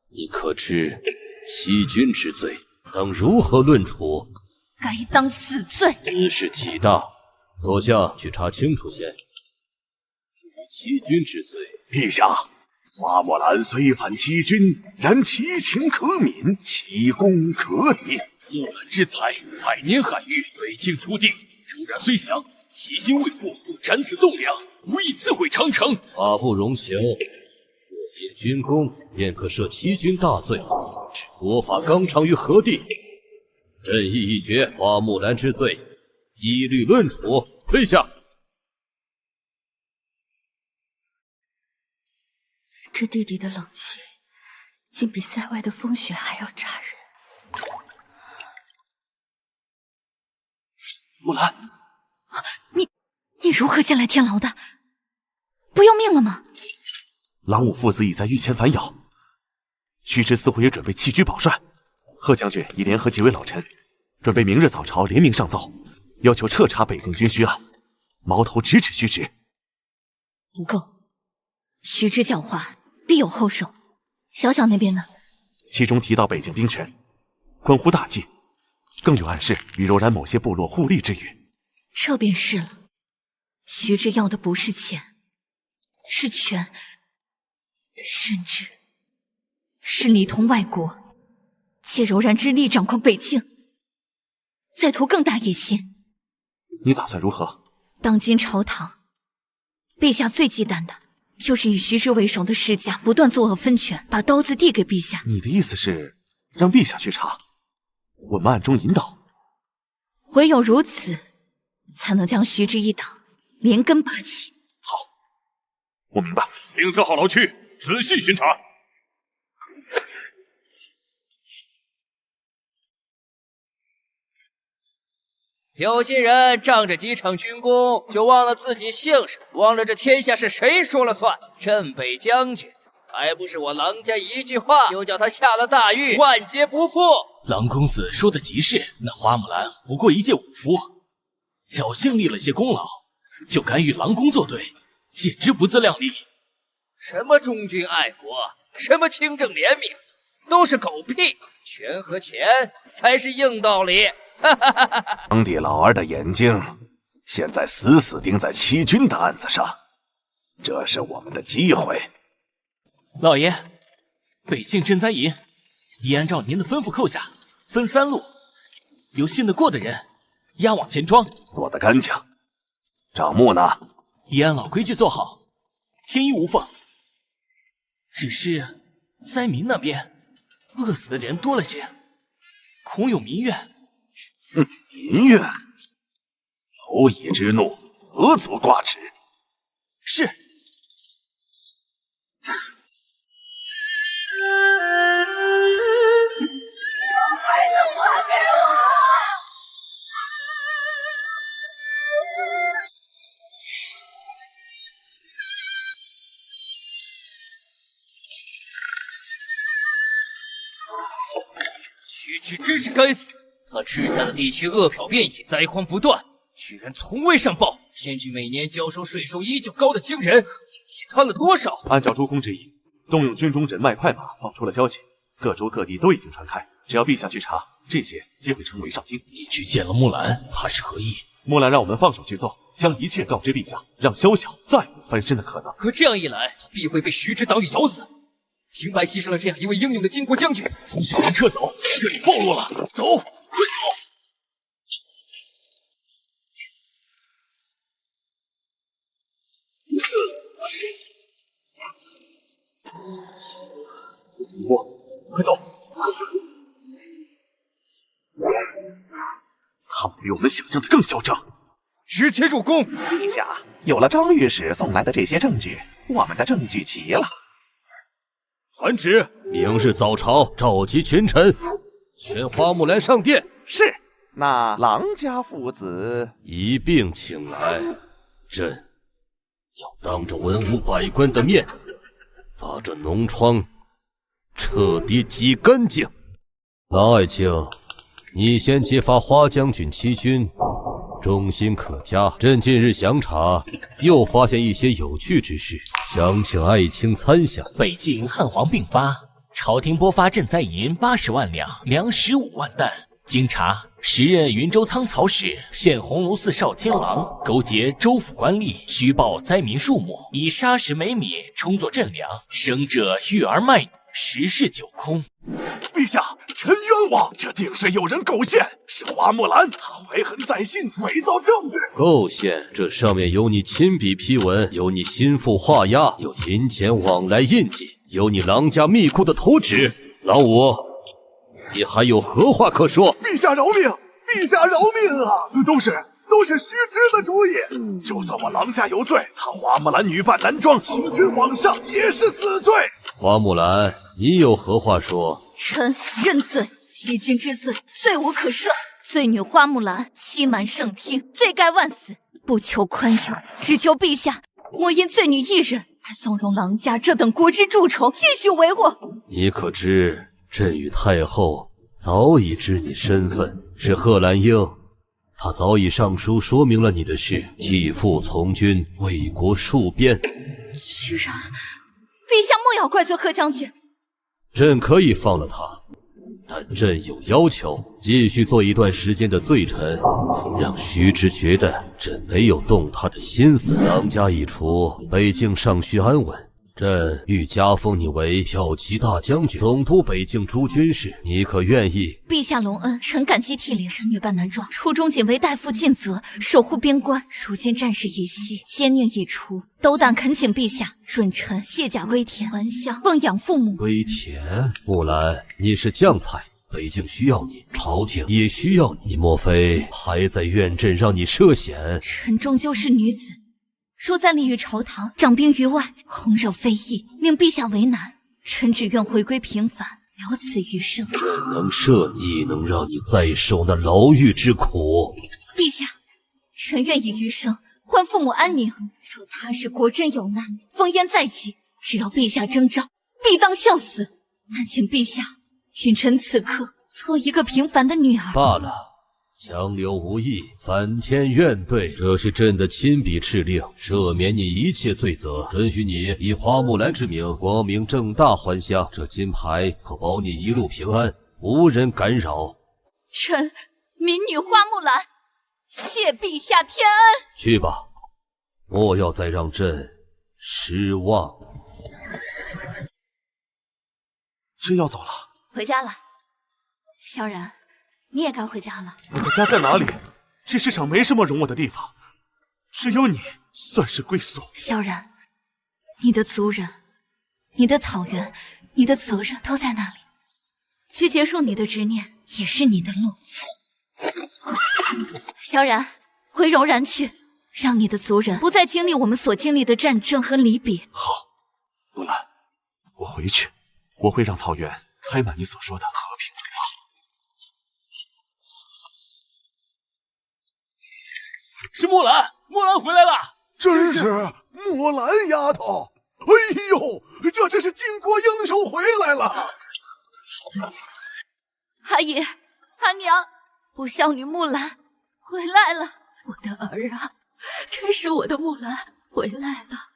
你可知欺君之罪当如何论处？该当死罪。此事体大，左相去查清楚先。欺君之罪，陛下，花木兰虽犯欺君，然其情可悯，其功可拟。木兰之才，百年罕遇，北境初定，柔然虽降，其心未复，不斩此栋梁，无意自毁长城。法不容情，若因军功，便可赦欺君大罪，置国法纲常于何地？朕意已决，花木兰之罪一律论处。退下。这地里的冷气，竟比塞外的风雪还要扎人。木兰，你如何进来天牢的？不要命了吗？郎武父子已在御前反咬，须知似乎也准备弃居保帅。贺将军已联合几位老臣，准备明日早朝联名上奏，要求彻查北境军需案，矛头直指须知。不够，须知教化必有后手。小小那边呢？其中提到北境兵权，关乎大计，更有暗示与柔然某些部落互利之语。这便是了。须知要的不是钱，是权，甚至是你同外国，借柔然之力掌控北境，再图更大野心。你打算如何？当今朝堂，陛下最忌惮的就是以须知为首的世家不断作恶分权，把刀子递给陛下。你的意思是让陛下去查，我们暗中引导？唯有如此，才能将须知一党连根拔起。好，我明白。领子好牢去，仔细巡查。有些人仗着几场军功，就忘了自己姓氏，忘了这天下是谁说了算。镇北将军，还不是我郎家一句话，就叫他下了大狱，万劫不复。郎公子说的极是，那花木兰不过一介武夫，侥幸立了些功劳，就敢与郎公作对，简直不自量力。什么忠君爱国，什么清正廉明，都是狗屁。权和钱才是硬道理。当地老儿的眼睛现在死死盯在欺君的案子上，这是我们的机会。老爷，北境赈灾营已按照您的吩咐扣下，分3路，有信得过的人押往钱庄。做得干净。账目呢？已按老规矩做好，天衣无缝。只是灾民那边饿死的人多了些，恐有民怨。民怨，蝼蚁之怒，何足挂齿。是。区区真是该死！他治下的地区恶殍遍野，灾荒不断，居然从未上报，甚至每年交收税收依旧高得惊人，欺贪了多少？按照诸公之意，动用军中人脉快马，放出了消息，各州各地都已经传开。只要陛下去查，这些皆会成为上听。你去见了木兰，他是何意？木兰让我们放手去做，将一切告知陛下，让萧晓再无翻身的可能。可这样一来，必会被徐之党羽咬死。平白牺牲了这样一位英勇的巾帼将军，从小人撤走，这里暴露了，走，快走！快走！他们比我们想象的更嚣张，直接入宫。陛下，有了张御史送来的这些证据，我们的证据齐了。传旨，明日早朝召集群臣，宣花木兰上殿。是。那郎家父子一并请来，朕要当着文武百官的面，把这脓疮彻底挤干净。郎爱卿，你先揭发花将军欺君，忠心可嘉。朕近日详查，又发现一些有趣之事，想请爱卿参详。北境汉皇并发，朝廷拨发赈灾银80万两，粮食5万担。经查，时任云州仓曹使现鸿胪寺少卿郎勾结州府官吏，虚报灾民数目，以砂石煤米充作赈粮，生者育儿卖女，实是九空。陛下，臣冤枉，这定是有人构陷，是花木兰，她怀恨在心，伪造证据。构陷？这上面有你亲笔批文，有你心腹画押，有银钱往来印记，有你郎家密库的图纸。郎武，你还有何话可说？陛下饶命！陛下饶命啊！都是须知的主意。就算我郎家有罪，他花木兰女扮男装，欺君罔上，也是死罪。花木兰，你有何话说？臣认罪，欺君之罪，罪无可赦。罪女花木兰欺瞒圣听，罪该万死，不求宽宥，只求陛下莫因罪女一人而纵容郎家这等国之蛀虫继续为祸。你可知，朕与太后早已知你身份，是贺兰英。他早已上书说明了你的事，替父从军，为国戍边。居然，陛下莫要怪罪贺将军。朕可以放了他，但朕有要求，继续做一段时间的罪臣，让徐之觉得朕没有动他的心思。郎家已除，北境尚需安稳。朕欲加封你为骠骑大将军，总督北境诸军事，你可愿意？陛下隆恩，臣感激涕零。臣女扮男装，初中仅为代父尽责，守护边关。如今战事已息，奸佞已除，斗胆恳请陛下准臣卸甲归田，还乡奉养父母。归田？木兰，你是将才，北境需要你，朝廷也需要你，你莫非还在怨朕让你涉险？臣终究是女子。若再立于朝堂，掌兵于外，空惹非议，令陛下为难。臣只愿回归平凡，了此余生。朕能赦你，亦能让你再受那牢狱之苦。陛下，臣愿以余生换父母安宁。若他日国真有难，烽烟再起，只要陛下征召，必当效死。但请陛下允臣此刻做一个平凡的女儿。罢了。强留无益，反天怨怼，这是朕的亲笔敕令，赦免你一切罪责，准许你以花木兰之名光明正大还乡。这金牌可保你一路平安，无人干扰。臣民女花木兰，谢陛下天恩。去吧，莫要再让朕失望。朕要走了，回家了。萧然，你也该回家了。我的家在哪里？这世上没什么容我的地方，只有你算是归宿。萧然，你的族人、你的草原、你的责任都在那里。去结束你的执念，也是你的路。萧然，回柔然去，让你的族人不再经历我们所经历的战争和离别。好，木兰，我回去，我会让草原开满你所说的和平的花。是木兰，木兰回来了！真是木兰丫头！哎呦，这真是巾帼英雄回来了！阿爷，阿娘，不孝女木兰回来了！我的儿啊，真是我的木兰回来了，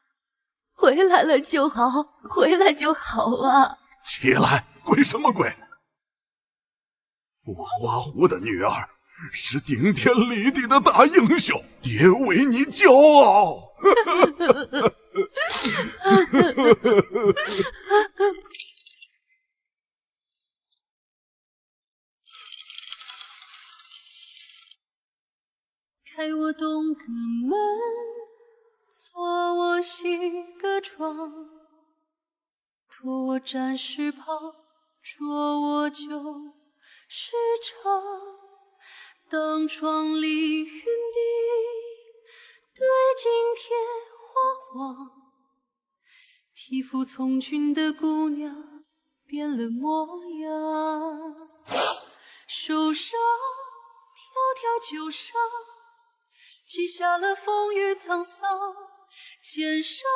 回来了就好，回来就好啊！起来，鬼什么鬼？我花狐的女儿是顶天立地的大英雄，爹为你骄傲。开我东阁门，错我西阁窗，脱我战士袍，着我旧时裳。当窗里云鬓，对镜贴花黄。替父从军的姑娘变了模样，手上条条旧伤，记下了风雨沧桑，肩上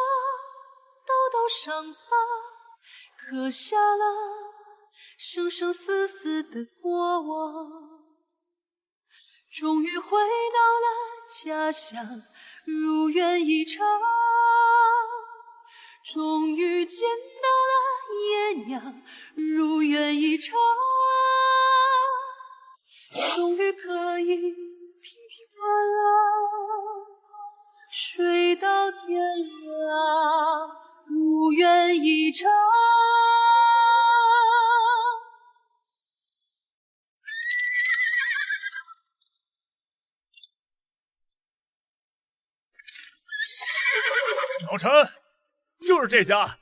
道道伤疤，刻下了生生死死的过往。终于回到了家乡，如愿以偿，终于见到了爷娘，如愿以偿，终于可以平平安安睡到天亮，如愿以偿。老陈，就是这家，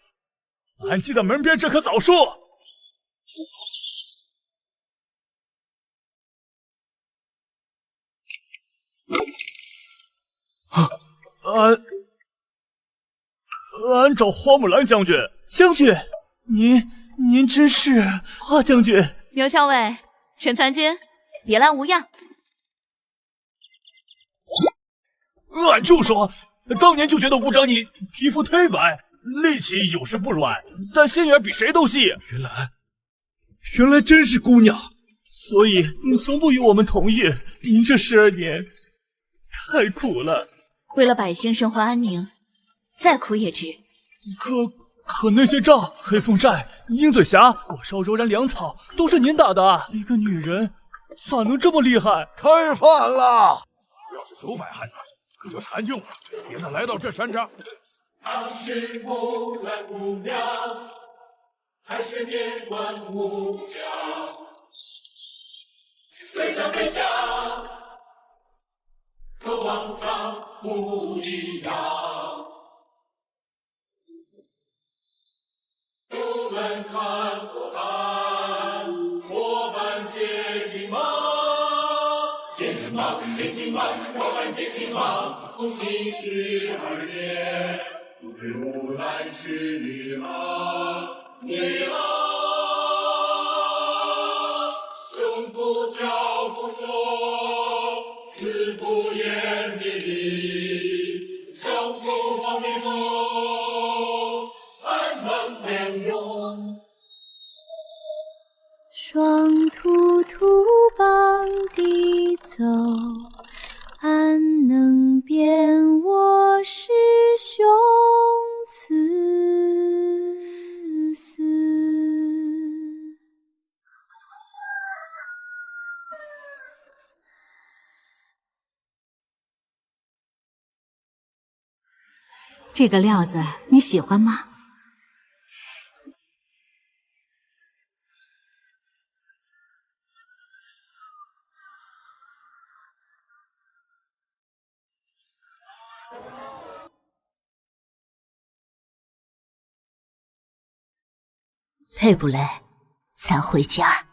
俺记得门边这棵枣树。俺找花木兰将军。将军，您真是花将军。牛校尉，陈参军，别来无恙。俺就说，当年就觉得吴长你皮肤忒白，力气有时不软，但心眼比谁都细。原来真是姑娘，所以您从不与我们同意。您这12年太苦了。为了百姓生活安宁，再苦也值。可那些仗，黑风寨、鹰嘴峡、火烧柔然粮草，都是您打的。一个女人咋能这么厉害？开饭了！要是900汉人，可就谈定了，别能来到这山上。她是木兰姑娘，还是年关武将？虽像飞翔，可望她不一样。出门看火炭，伙伴结金芒，结金芒，结金芒，伙伴结金芒，恭喜12年，不知木兰是女儿，女儿，胸脯脚不说，字不言别离，胸脯往里走。双兔兔傍地走，安能辨我师兄此死？这个料子你喜欢吗？累不累？咱回家。